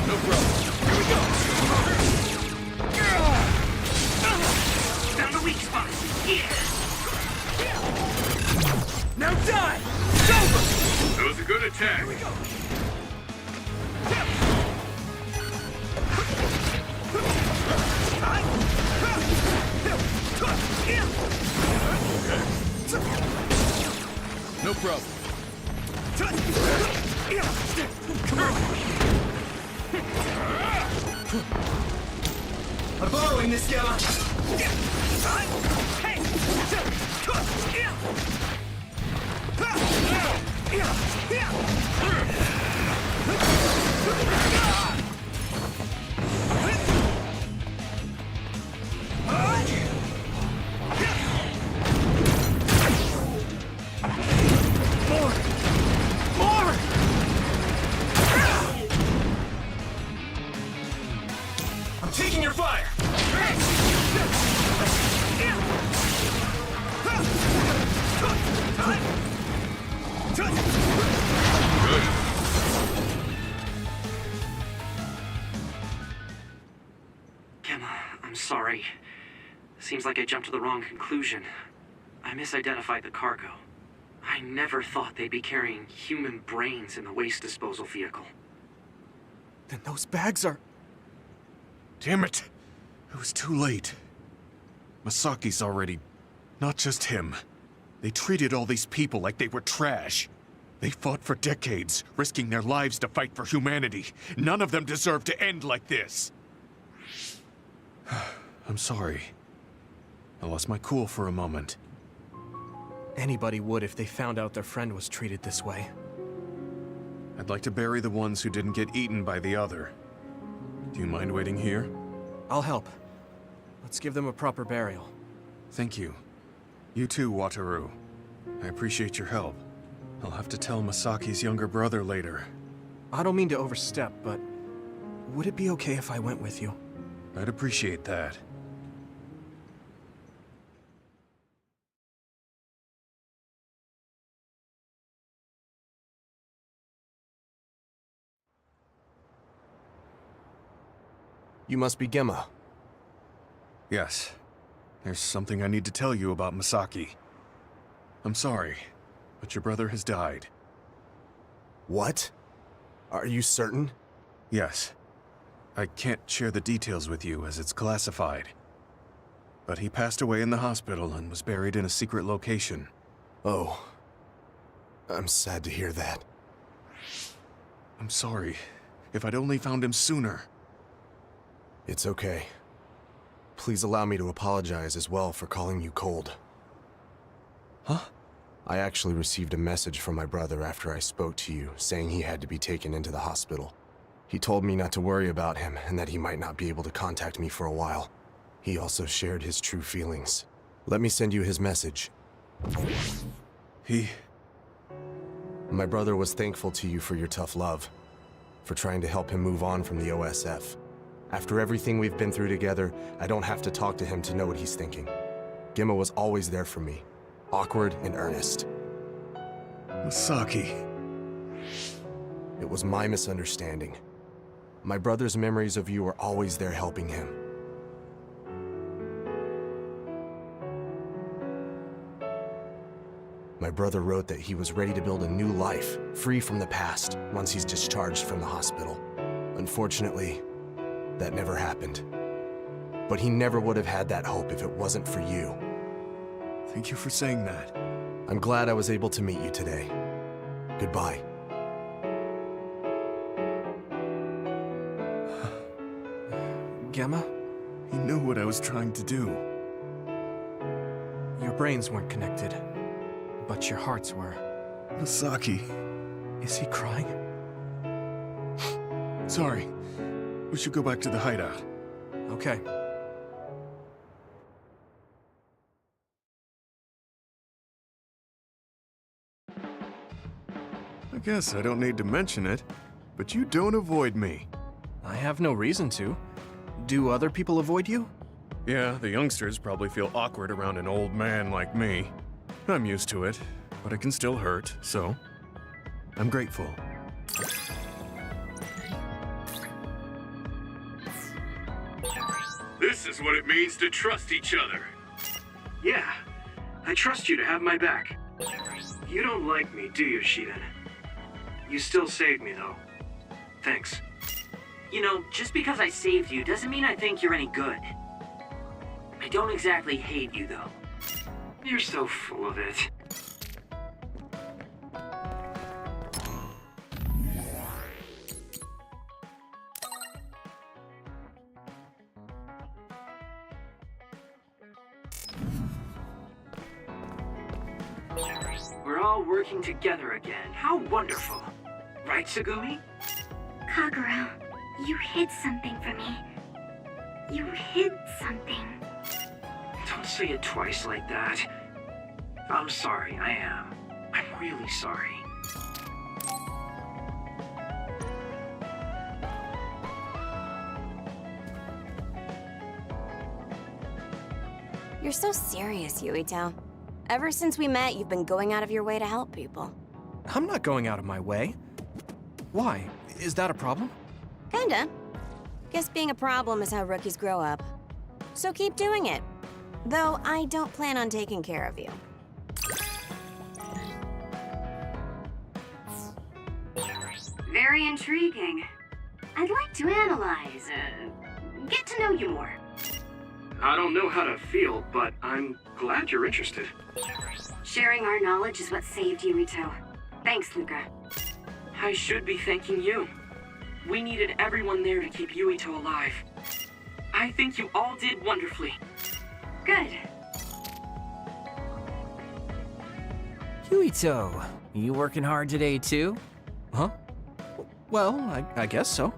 Speaker 8: No problem. Here we go!
Speaker 6: Found the weak spot. Yeah.
Speaker 8: Now die! It's over!
Speaker 11: That was a good attack.
Speaker 8: Here we go!
Speaker 11: No problem.
Speaker 8: Come on! I'm borrowing this, Yama! More! I'm taking your fire!
Speaker 6: Gemma, I'm sorry. Seems like I jumped to the wrong conclusion. I misidentified the cargo. I never thought they'd be carrying human brains in the waste disposal vehicle.
Speaker 1: Then those bags are...
Speaker 4: Damn it! It was too late. Masaki's already... not just him. They treated all these people like they were trash. They fought for decades, risking their lives to fight for humanity. None of them deserve to end like this. I'm sorry. I lost my cool for a moment.
Speaker 1: Anybody would if they found out their friend was treated this way.
Speaker 4: I'd like to bury the ones who didn't get eaten by the other. Do you mind waiting here?
Speaker 1: I'll help. Let's give them a proper burial.
Speaker 4: Thank you. You too, Wataru. I appreciate your help. I'll have to tell Masaki's younger brother later.
Speaker 1: I don't mean to overstep, but would it be okay if I went with you?
Speaker 4: I'd appreciate that.
Speaker 1: You must be Gemma.
Speaker 4: Yes. There's something I need to tell you about Masaki. I'm sorry, but your brother has died.
Speaker 1: What? Are you certain?
Speaker 4: Yes. I can't share the details with you as it's classified. But he passed away in the hospital and was buried in a secret location.
Speaker 1: Oh. I'm sad to hear that.
Speaker 4: I'm sorry. If I'd only found him sooner.
Speaker 1: It's okay. Please allow me to apologize as well for calling you cold.
Speaker 4: Huh?
Speaker 1: I actually received a message from my brother after I spoke to you, saying he had to be taken into the hospital. He told me not to worry about him, and that he might not be able to contact me for a while. He also shared his true feelings. Let me send you his message. My brother was thankful to you for your tough love, for trying to help him move on from the OSF. After everything we've been through together, I don't have to talk to him to know what he's thinking. Gemma was always there for me.
Speaker 16: awkward and earnest.
Speaker 4: Masaki.
Speaker 16: It was my misunderstanding. My brother's memories of you were always there helping him. My brother wrote that he was ready to build a new life, free from the past, once he's discharged from the hospital. Unfortunately, that never happened. But he never would have had that hope if it wasn't for you.
Speaker 4: Thank you for saying that.
Speaker 16: I'm glad I was able to meet you today. Goodbye.
Speaker 1: Gemma?
Speaker 4: He knew what I was trying to do.
Speaker 1: Your brains weren't connected, but your hearts were.
Speaker 4: Masaki.
Speaker 1: Is he crying?
Speaker 4: Sorry. We should go back to the hideout.
Speaker 1: Okay.
Speaker 4: I guess I don't need to mention it, but you don't avoid me.
Speaker 1: I have no reason to. Do other people avoid you?
Speaker 4: Yeah, the youngsters probably feel awkward around an old man like me. I'm used to it, but it can still hurt, so I'm grateful.
Speaker 11: This is what it means to trust each other.
Speaker 6: Yeah, I trust you to have my back. You don't like me, do you, Shiren? You still saved me, though. Thanks.
Speaker 5: You know, just because I saved you doesn't mean I think you're any good. I don't exactly hate you, though.
Speaker 6: You're so full of it.
Speaker 5: We're all working together again. How wonderful. Right, Segumi?
Speaker 23: Kagura, you hid something from me. You hid something.
Speaker 6: Don't say it twice like that. I'm sorry, I am. I'm really sorry.
Speaker 13: You're so serious, Yuito. Ever since we met, you've been going out of your way to help people.
Speaker 1: I'm not going out of my way. Why? Is that a problem?
Speaker 13: Kinda. Guess being a problem is how rookies grow up. So keep doing it. Though I don't plan on taking care of you.
Speaker 7: Very intriguing. I'd like to analyze, get to know you more.
Speaker 6: I don't know how to feel, but I'm glad you're interested.
Speaker 7: Sharing our knowledge is what saved Yuito. Thanks, Luca.
Speaker 5: I should be thanking you. We needed everyone there to keep Yuito alive. I think you all did wonderfully.
Speaker 7: Good.
Speaker 14: Yuito, you working hard today too?
Speaker 1: Huh? Well, I guess so.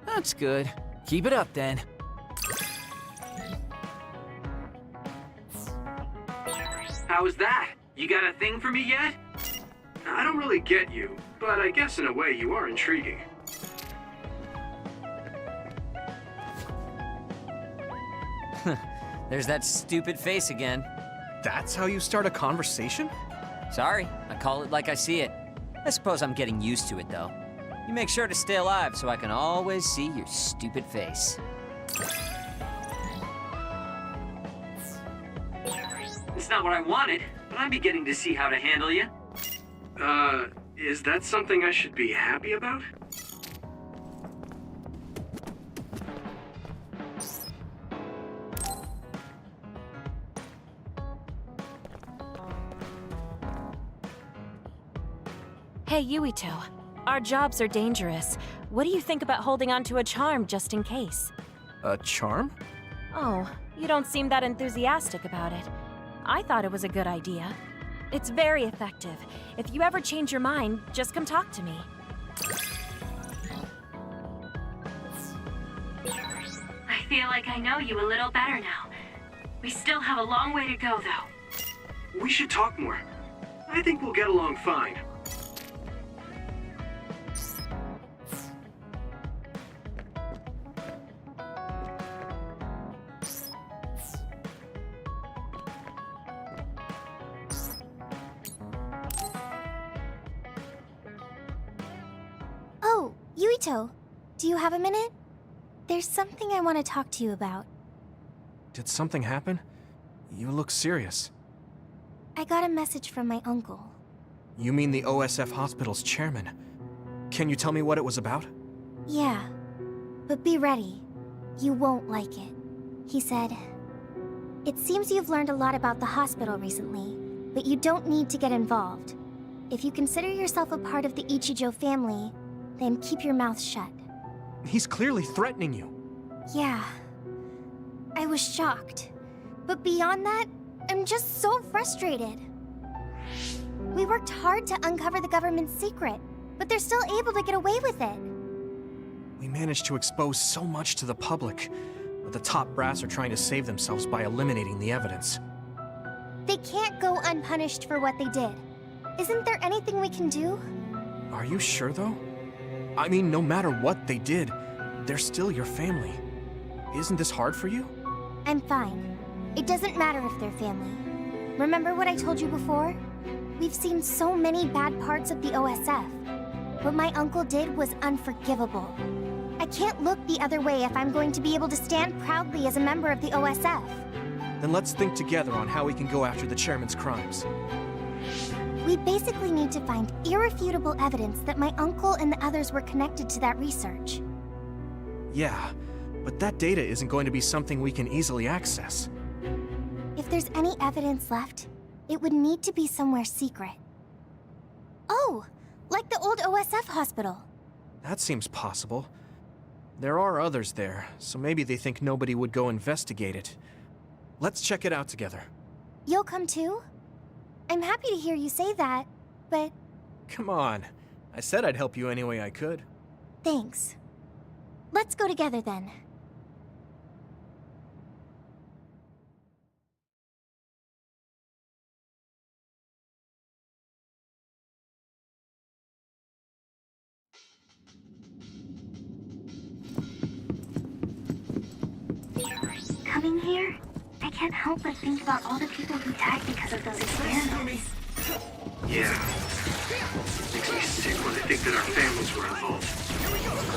Speaker 14: That's good. Keep it up then.
Speaker 5: How was that? You got a thing for me yet?
Speaker 6: I don't really get you, but I guess in a way you are intriguing.
Speaker 15: There's that stupid face again.
Speaker 1: That's how you start a conversation?
Speaker 15: Sorry, I call it like I see it. I suppose I'm getting used to it, though. You make sure to stay alive so I can always see your stupid face.
Speaker 5: It's not what I wanted, but I'm beginning to see how to handle you.
Speaker 6: Is that something I should be happy about?
Speaker 9: Hey, Yuito. Our jobs are dangerous. What do you think about holding on to a charm just in case?
Speaker 1: A charm?
Speaker 9: Oh, you don't seem that enthusiastic about it. I thought it was a good idea. It's very effective. If you ever change your mind, just come talk to me.
Speaker 7: I feel like I know you a little better now. We still have a long way to go, though.
Speaker 6: We should talk more. I think we'll get along fine.
Speaker 2: Yuito, do you have a minute? There's something I want to talk to you about.
Speaker 1: Did something happen? You look serious.
Speaker 2: I got a message from my uncle.
Speaker 1: You mean the OSF Hospital's chairman? Can you tell me what it was about?
Speaker 2: Yeah, but be ready. You won't like it. He said, "It seems you've learned a lot about the hospital recently, but you don't need to get involved. If you consider yourself a part of the Ichijo family, then keep your mouth shut."
Speaker 1: He's clearly threatening you.
Speaker 2: Yeah. I was shocked. But beyond that, I'm just so frustrated. We worked hard to uncover the government's secret, but they're still able to get away with it.
Speaker 1: We managed to expose so much to the public, but the top brass are trying to save themselves by eliminating the evidence.
Speaker 2: They can't go unpunished for what they did. Isn't there anything we can do?
Speaker 1: Are you sure, though? I mean, no matter what they did, they're still your family. Isn't this hard for you?
Speaker 2: I'm fine. It doesn't matter if they're family. Remember what I told you before? We've seen so many bad parts of the OSF. What my uncle did was unforgivable. I can't look the other way if I'm going to be able to stand proudly as a member of the OSF.
Speaker 1: Then let's think together on how we can go after the chairman's crimes.
Speaker 2: We basically need to find irrefutable evidence that my uncle and the others were connected to that research.
Speaker 1: Yeah, but that data isn't going to be something we can easily access.
Speaker 2: If there's any evidence left, it would need to be somewhere secret. Oh, like the old OSF hospital.
Speaker 1: That seems possible. There are others there, so maybe they think nobody would go investigate it. Let's check it out together.
Speaker 2: You'll come too? I'm happy to hear you say that, but...
Speaker 1: Come on. I said I'd help you any way I could.
Speaker 2: Thanks. Let's go together then.
Speaker 23: Coming here, I can't help but think about all the people who died because of those experiments.
Speaker 6: Yeah. Makes me sick when I think that our families were involved.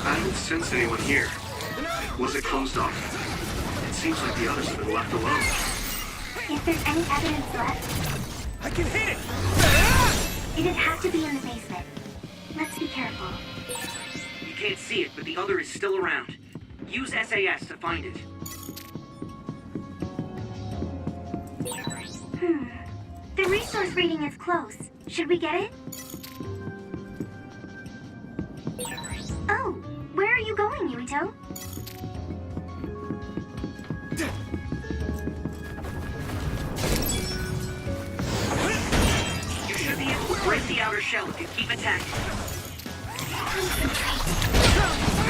Speaker 6: I don't sense anyone here. Was it closed off? It seems like the others have been left alone.
Speaker 23: If there's any evidence left...
Speaker 8: I can hit it!
Speaker 23: It'd have to be in the basement. Let's be careful.
Speaker 5: You can't see it, but the other is still around. Use SAS to find it.
Speaker 23: The resource reading is close. Should we get it? Oh, where are you going, Yuito?
Speaker 5: You should be able to break the outer shell if you keep attacking.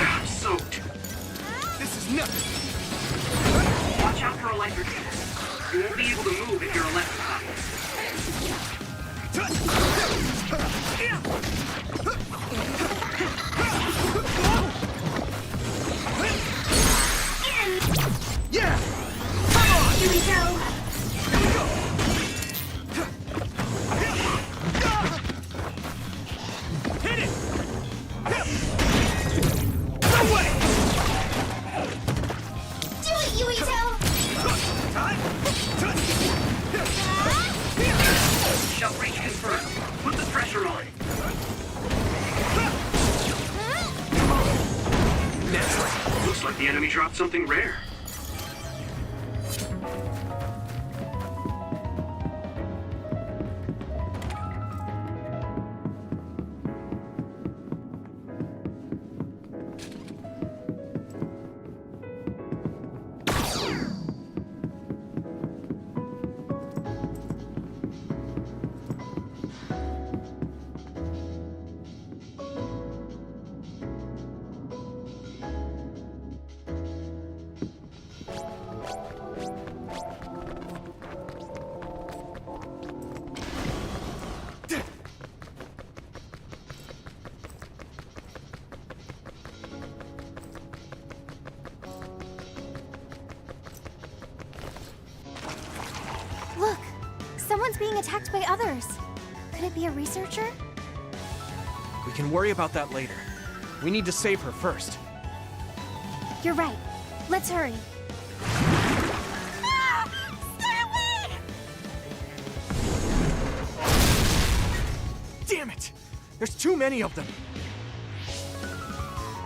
Speaker 5: I'm soaked.
Speaker 8: This is nothing.
Speaker 5: Watch out for electrocutes. You won't be able to move if you're electrified.
Speaker 8: Yeah! Come on!
Speaker 23: Here we go!
Speaker 8: Hit it! No way!
Speaker 2: Do it, Yuito!
Speaker 5: Shell breach confirmed. Put the pressure on. Now, looks like the enemy dropped something rare.
Speaker 2: Look! Someone's being attacked by others. Could it be a researcher?
Speaker 1: We can worry about that later. We need to save her first.
Speaker 2: You're right. Let's hurry. Ah! Stay away!
Speaker 1: Damn it! There's too many of them!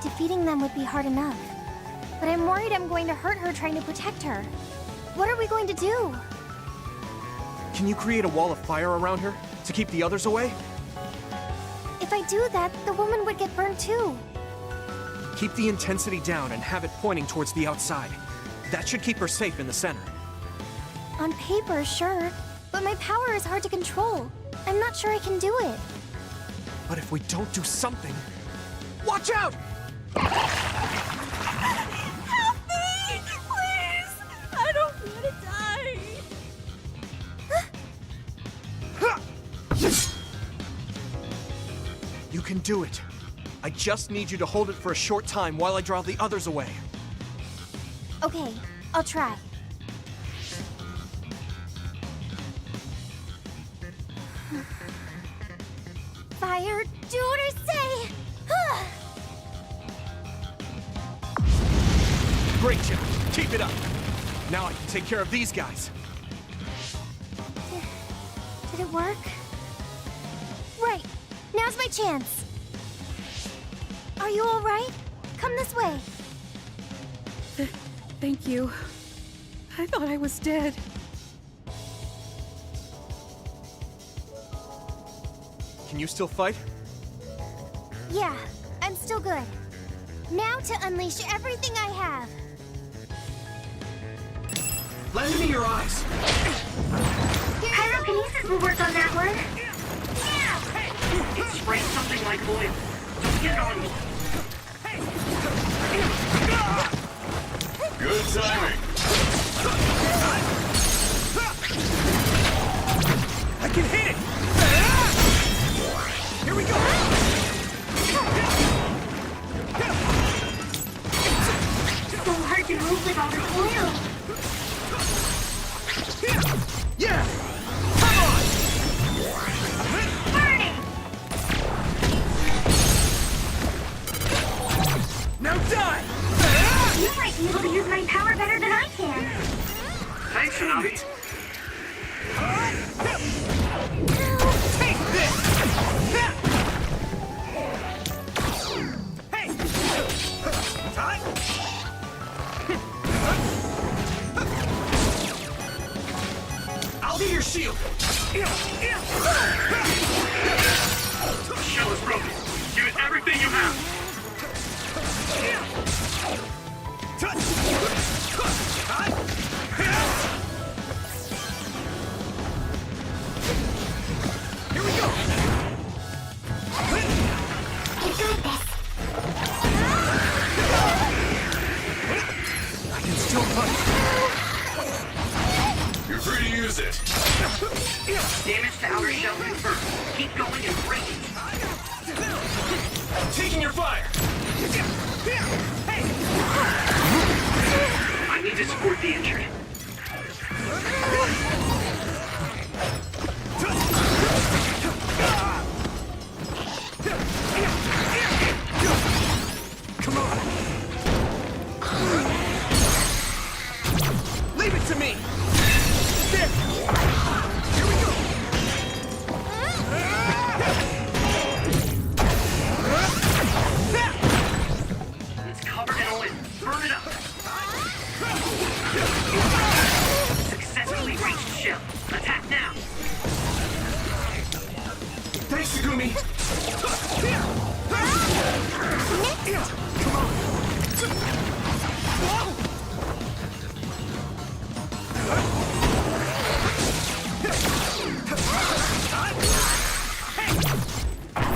Speaker 2: Defeating them would be hard enough. But I'm worried I'm going to hurt her trying to protect her. What are we going to do?
Speaker 1: Can you create a wall of fire around her to keep the others away?
Speaker 2: If I do that, the woman would get burned too.
Speaker 1: Keep the intensity down and have it pointing towards the outside. That should keep her safe in the center.
Speaker 2: On paper, sure. But my power is hard to control. I'm not sure I can do it.
Speaker 1: But if we don't do something... Watch out!
Speaker 9: Help me! Please! I don't want to die!
Speaker 1: You can do it. I just need you to hold it for a short time while I draw the others away.
Speaker 2: Okay, I'll try. Fire, do what I say!
Speaker 1: Great job. Keep it up. Now I can take care of these guys.
Speaker 2: Did it work? Right. Now's my chance. Are you all right? Come this way.
Speaker 18: Thank you. I thought I was dead.
Speaker 1: Can you still fight?
Speaker 2: Yeah, I'm still good. Now to unleash everything I have.
Speaker 1: Lend me your eyes.
Speaker 23: Pyrokinesis will work on that one.
Speaker 6: It sprays something like oil. Don't get on me.
Speaker 11: Good timing.
Speaker 1: I can hit it! Here we go!
Speaker 23: So hard to move with all the oil.
Speaker 1: Yeah! Come on!
Speaker 23: Burning!
Speaker 1: Now die!
Speaker 23: You might be able to use my power better than I can.
Speaker 6: Thanks, Hanabi.
Speaker 1: Take this! Hey! Time! I'll be your shield!
Speaker 11: The shell is broken. Give it everything you have.
Speaker 1: Here we go!
Speaker 23: You got this.
Speaker 1: I can still punch.
Speaker 11: You're free to use it.
Speaker 6: Damage to outer shell confirmed. Keep going and break it.
Speaker 1: Taking your fire!
Speaker 6: I need to support the injured.
Speaker 1: Come on! Leave it to me! There! Here we go!
Speaker 6: It's covered in oil. Burn it up. Successfully reached shell. Attack now.
Speaker 1: Thanks, Segumi! Come on!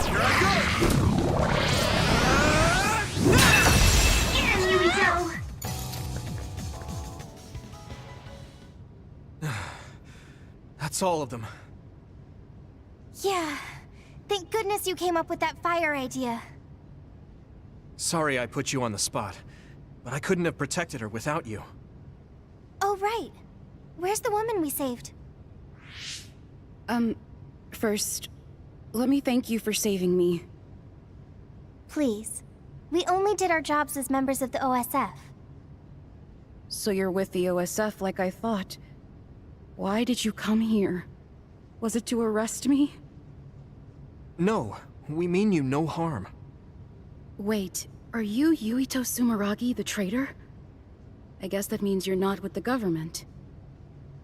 Speaker 1: Here I go!
Speaker 23: Get him, Yuito!
Speaker 1: That's all of them.
Speaker 2: Yeah. Thank goodness you came up with that fire idea.
Speaker 1: Sorry I put you on the spot, but I couldn't have protected her without you.
Speaker 2: Oh, right. Where's the woman we saved?
Speaker 18: First, let me thank you for saving me.
Speaker 2: Please. We only did our jobs as members of the OSF.
Speaker 18: So you're with the OSF like I thought. Why did you come here? Was it to arrest me?
Speaker 1: No, we mean you no harm.
Speaker 18: Wait, are you Yuito Sumeragi, the traitor? I guess that means you're not with the government.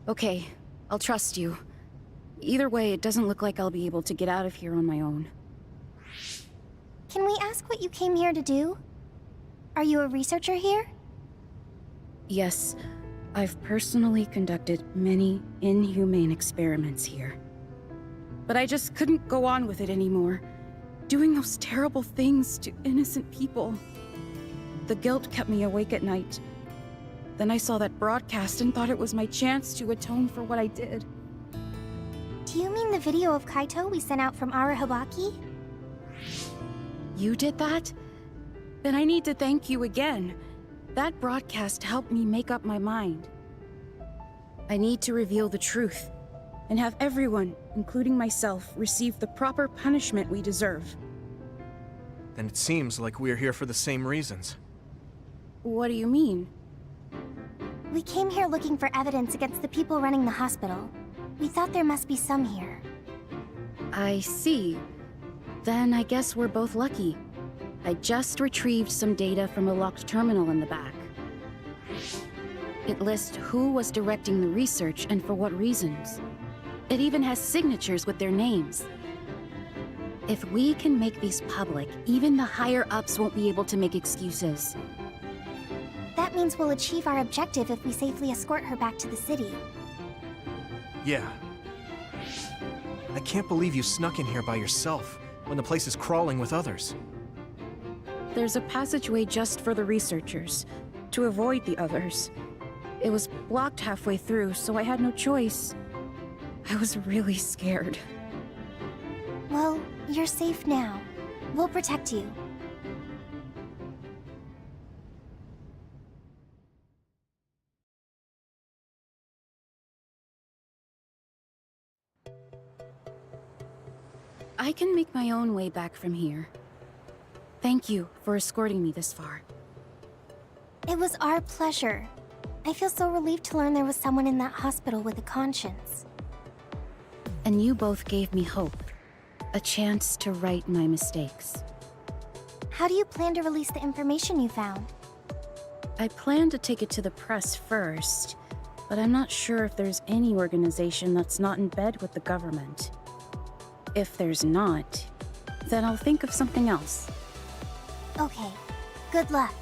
Speaker 18: Okay, I'll trust you. Either way, it doesn't look like I'll be able to get out of here on my own.
Speaker 2: Can we ask what you came here to do? Are you a researcher here?
Speaker 18: Yes, I've personally conducted many inhumane experiments here. But I just couldn't go on with it anymore. Doing those terrible things to innocent people. The guilt kept me awake at night. Then I saw that broadcast and thought it was my chance to atone for what I did.
Speaker 2: Do you mean the video of Kaito we sent out from Arahabaki?
Speaker 18: You did that? Then I need to thank you again. That broadcast helped me make up my mind. I need to reveal the truth, and have everyone, including myself, receive the proper punishment we deserve.
Speaker 1: Then it seems like we're here for the same reasons.
Speaker 18: What do you mean?
Speaker 2: We came here looking for evidence against the people running the hospital. We thought there must be some here.
Speaker 18: I see. Then I guess we're both lucky. I just retrieved some data from a locked terminal in the back. It lists who was directing the research and for what reasons. It even has signatures with their names. If we can make these public, even the higher-ups won't be able to make excuses.
Speaker 2: That means we'll achieve our objective if we safely escort her back to the city.
Speaker 1: Yeah. I can't believe you snuck in here by yourself, when the place is crawling with others.
Speaker 18: There's a passageway just for the researchers, to avoid the others. It was blocked halfway through, so I had no choice. I was really scared.
Speaker 2: Well, you're safe now. We'll protect you.
Speaker 18: I can make my own way back from here. Thank you for escorting me this far.
Speaker 2: It was our pleasure. I feel so relieved to learn there was someone in that hospital with a conscience.
Speaker 18: And you both gave me hope. A chance to right my mistakes.
Speaker 2: How do you plan to release the information you found?
Speaker 18: I plan to take it to the press first, but I'm not sure if there's any organization that's not in bed with the government. If there's not, then I'll think of something else.
Speaker 2: Okay. Good luck.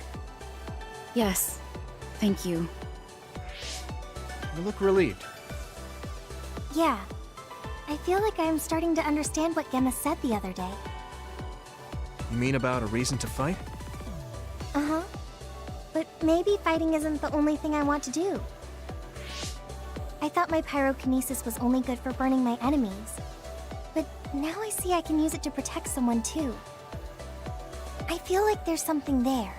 Speaker 18: Yes. Thank you.
Speaker 1: You look relieved.
Speaker 2: Yeah. I feel like I'm starting to understand what Gemma said the other day.
Speaker 1: You mean about a reason to fight?
Speaker 2: Uh-huh. But maybe fighting isn't the only thing I want to do. I thought my pyrokinesis was only good for burning my enemies. But now I see I can use it to protect someone too. I feel like there's something there.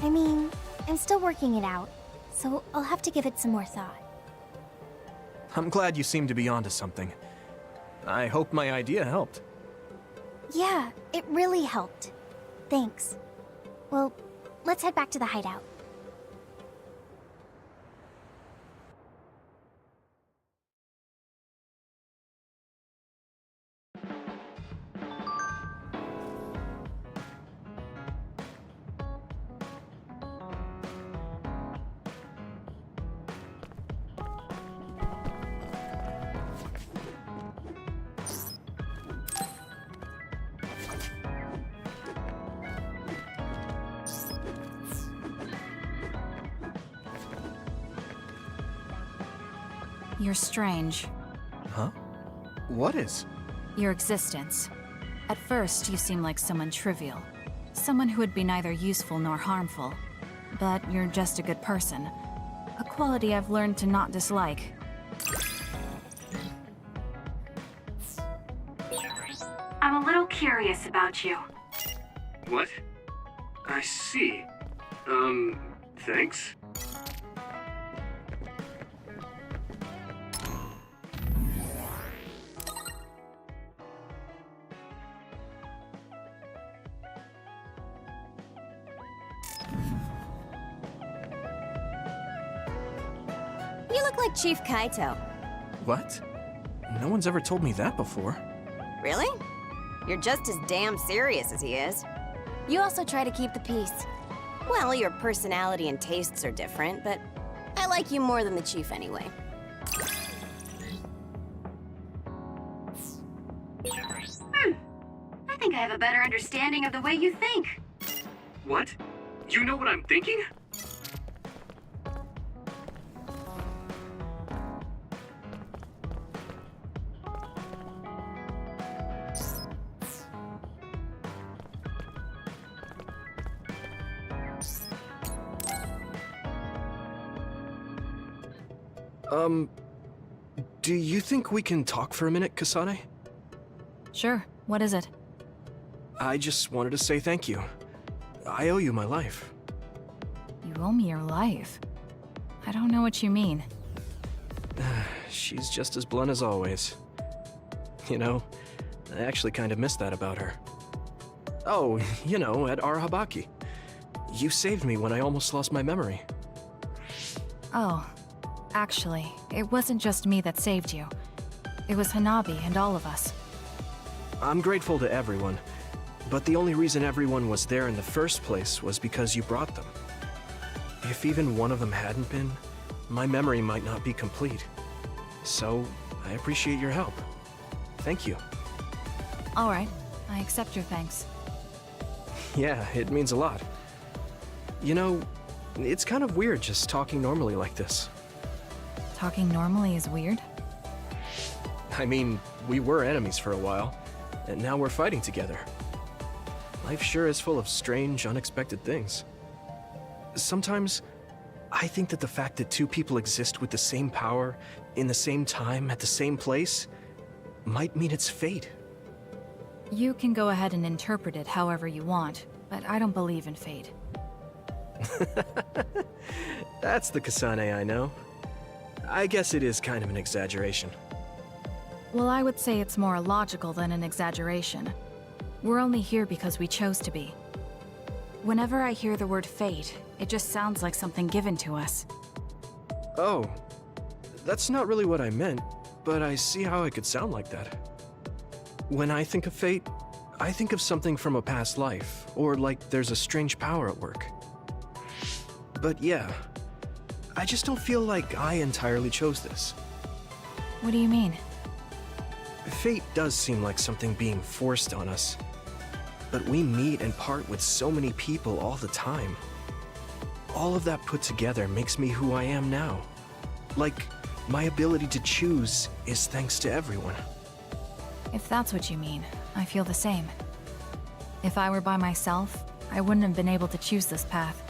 Speaker 2: I mean, I'm still working it out, so I'll have to give it some more thought.
Speaker 1: I'm glad you seem to be onto something. I hope my idea helped.
Speaker 2: Yeah, it really helped. Thanks. Well, let's head back to the hideout.
Speaker 12: You're strange.
Speaker 1: Huh? What is?
Speaker 12: Your existence. At first, you seem like someone trivial. Someone who would be neither useful nor harmful. But you're just a good person. A quality I've learned to not dislike.
Speaker 7: I'm a little curious about you.
Speaker 6: What? I see. Thanks.
Speaker 13: You look like Chief Kaito.
Speaker 1: What? No one's ever told me that before.
Speaker 13: Really? You're just as damn serious as he is. You also try to keep the peace. Well, your personality and tastes are different, but I like you more than the Chief anyway.
Speaker 7: I think I have a better understanding of the way you think.
Speaker 6: What? You know what I'm thinking?
Speaker 1: Do you think we can talk for a minute, Kasane?
Speaker 12: Sure. What is it?
Speaker 1: I just wanted to say thank you. I owe you my life.
Speaker 12: You owe me your life. I don't know what you mean.
Speaker 1: She's just as blunt as always. You know, I actually kind of missed that about her. Oh, you know, at Arahabaki. You saved me when I almost lost my memory.
Speaker 12: Oh, actually, it wasn't just me that saved you. It was Hanabi and all of us.
Speaker 1: I'm grateful to everyone, but the only reason everyone was there in the first place was because you brought them. If even one of them hadn't been, my memory might not be complete. So, I appreciate your help. Thank you.
Speaker 12: All right, I accept your thanks.
Speaker 1: Yeah, it means a lot. You know, it's kind of weird just talking normally like this.
Speaker 12: Talking normally is weird?
Speaker 1: I mean, we were enemies for a while, and now we're fighting together. Life sure is full of strange, unexpected things. Sometimes, I think that the fact that two people exist with the same power, in the same time, at the same place, might mean it's fate.
Speaker 12: You can go ahead and interpret it however you want, but I don't believe in fate.
Speaker 1: That's the Kasane I know. I guess it is kind of an exaggeration.
Speaker 12: Well, I would say it's more logical than an exaggeration. We're only here because we chose to be. Whenever I hear the word fate, it just sounds like something given to us.
Speaker 1: Oh, that's not really what I meant, but I see how it could sound like that. When I think of fate, I think of something from a past life, or like there's a strange power at work. But yeah, I just don't feel like I entirely chose this.
Speaker 12: What do you mean?
Speaker 1: Fate does seem like something being forced on us. But we meet and part with so many people all the time. All of that put together makes me who I am now. Like, my ability to choose is thanks to everyone.
Speaker 12: If that's what you mean, I feel the same. If I were by myself, I wouldn't have been able to choose this path.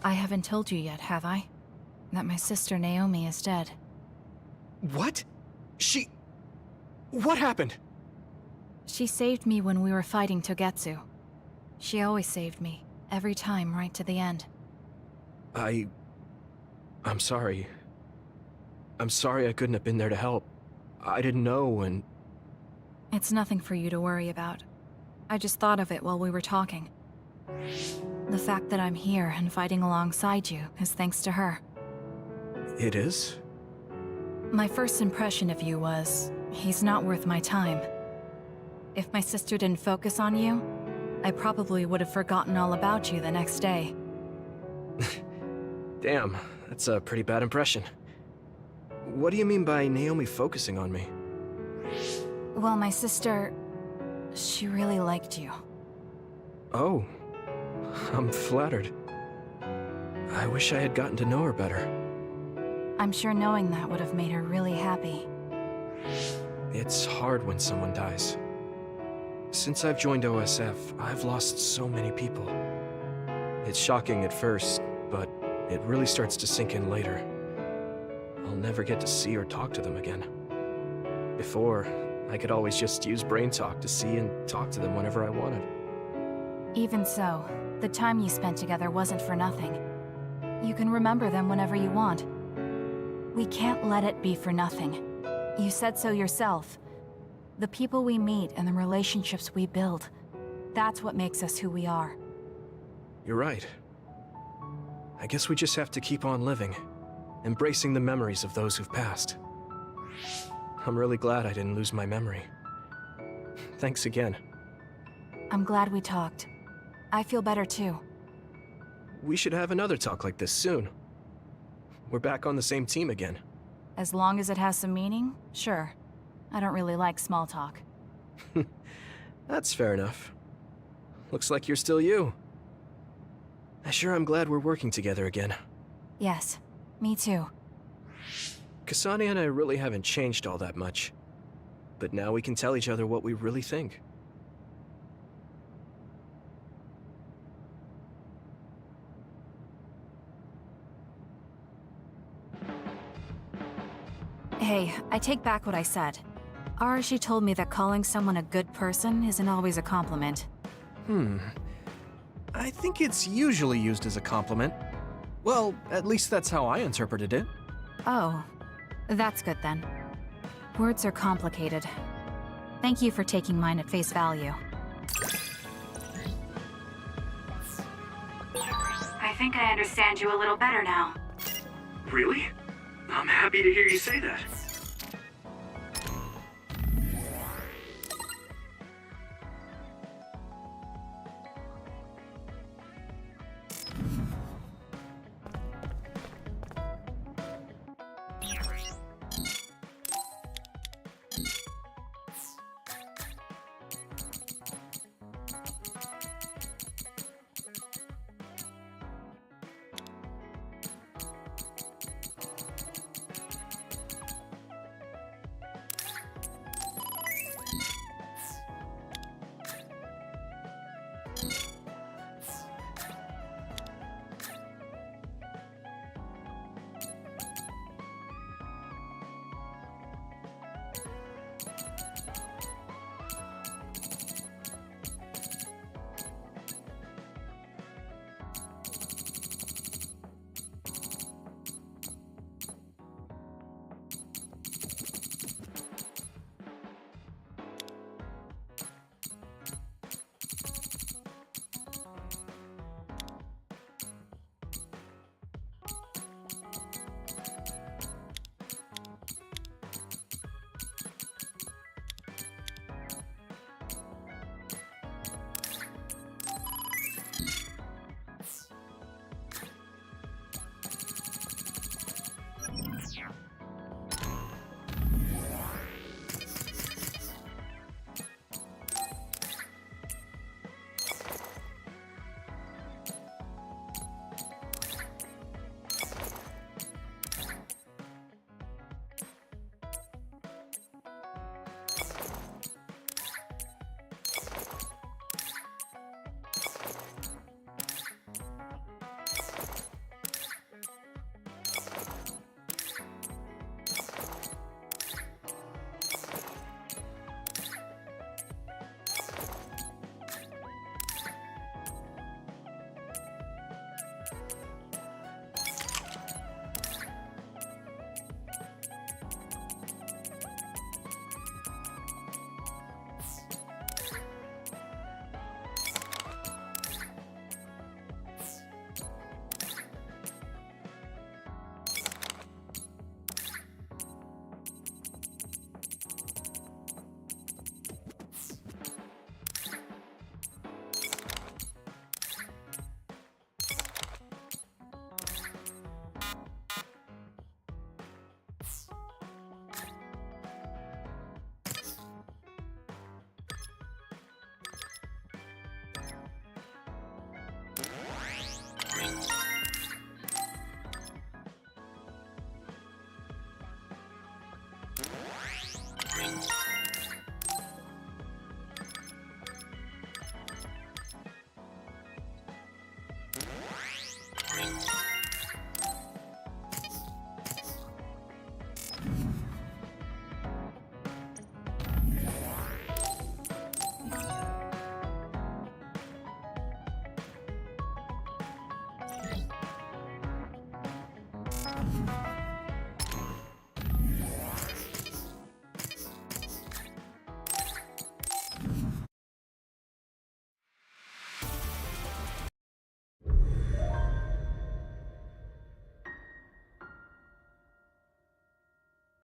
Speaker 12: I haven't told you yet, have I? That my sister Naomi is dead.
Speaker 1: What? What happened?
Speaker 12: She saved me when we were fighting Togetsu. She always saved me, every time right to the end.
Speaker 1: I'm sorry. I'm sorry I couldn't have been there to help. I didn't know and...
Speaker 12: It's nothing for you to worry about. I just thought of it while we were talking. The fact that I'm here and fighting alongside you is thanks to her.
Speaker 1: It is?
Speaker 12: My first impression of you was, he's not worth my time. If my sister didn't focus on you, I probably would have forgotten all about you the next day.
Speaker 1: Damn, that's a pretty bad impression. What do you mean by Naomi focusing on me?
Speaker 12: Well, my sister... she really liked you.
Speaker 1: Oh, I'm flattered. I wish I had gotten to know her better.
Speaker 12: I'm sure knowing that would have made her really happy.
Speaker 1: It's hard when someone dies. Since I've joined OSF, I've lost so many people. It's shocking at first, but it really starts to sink in later. I'll never get to see or talk to them again. Before, I could always just use brain talk to see and talk to them whenever I wanted.
Speaker 12: Even so, the time you spent together wasn't for nothing. You can remember them whenever you want. We can't let it be for nothing. You said so yourself. The people we meet and the relationships we build, that's what makes us who we are.
Speaker 1: You're right. I guess we just have to keep on living. embracing the memories of those who've passed. I'm really glad I didn't lose my memory. Thanks again.
Speaker 12: I'm glad we talked. I feel better too.
Speaker 1: We should have another talk like this soon. We're back on the same team again.
Speaker 12: As long as it has some meaning, sure. I don't really like small talk.
Speaker 1: That's fair enough. Looks like you're still you. I sure am glad we're working together again.
Speaker 12: Yes, me too.
Speaker 1: Kasane and I really haven't changed all that much. But now we can tell each other what we really think.
Speaker 12: Hey, I take back what I said. Arashi told me that calling someone a good person isn't always a compliment.
Speaker 1: I think it's usually used as a compliment. Well, at least that's how I interpreted it.
Speaker 12: Oh, that's good then. Words are complicated. Thank you for taking mine at face value.
Speaker 7: I think I understand you a little better now.
Speaker 6: Really? I'm happy to hear you say that.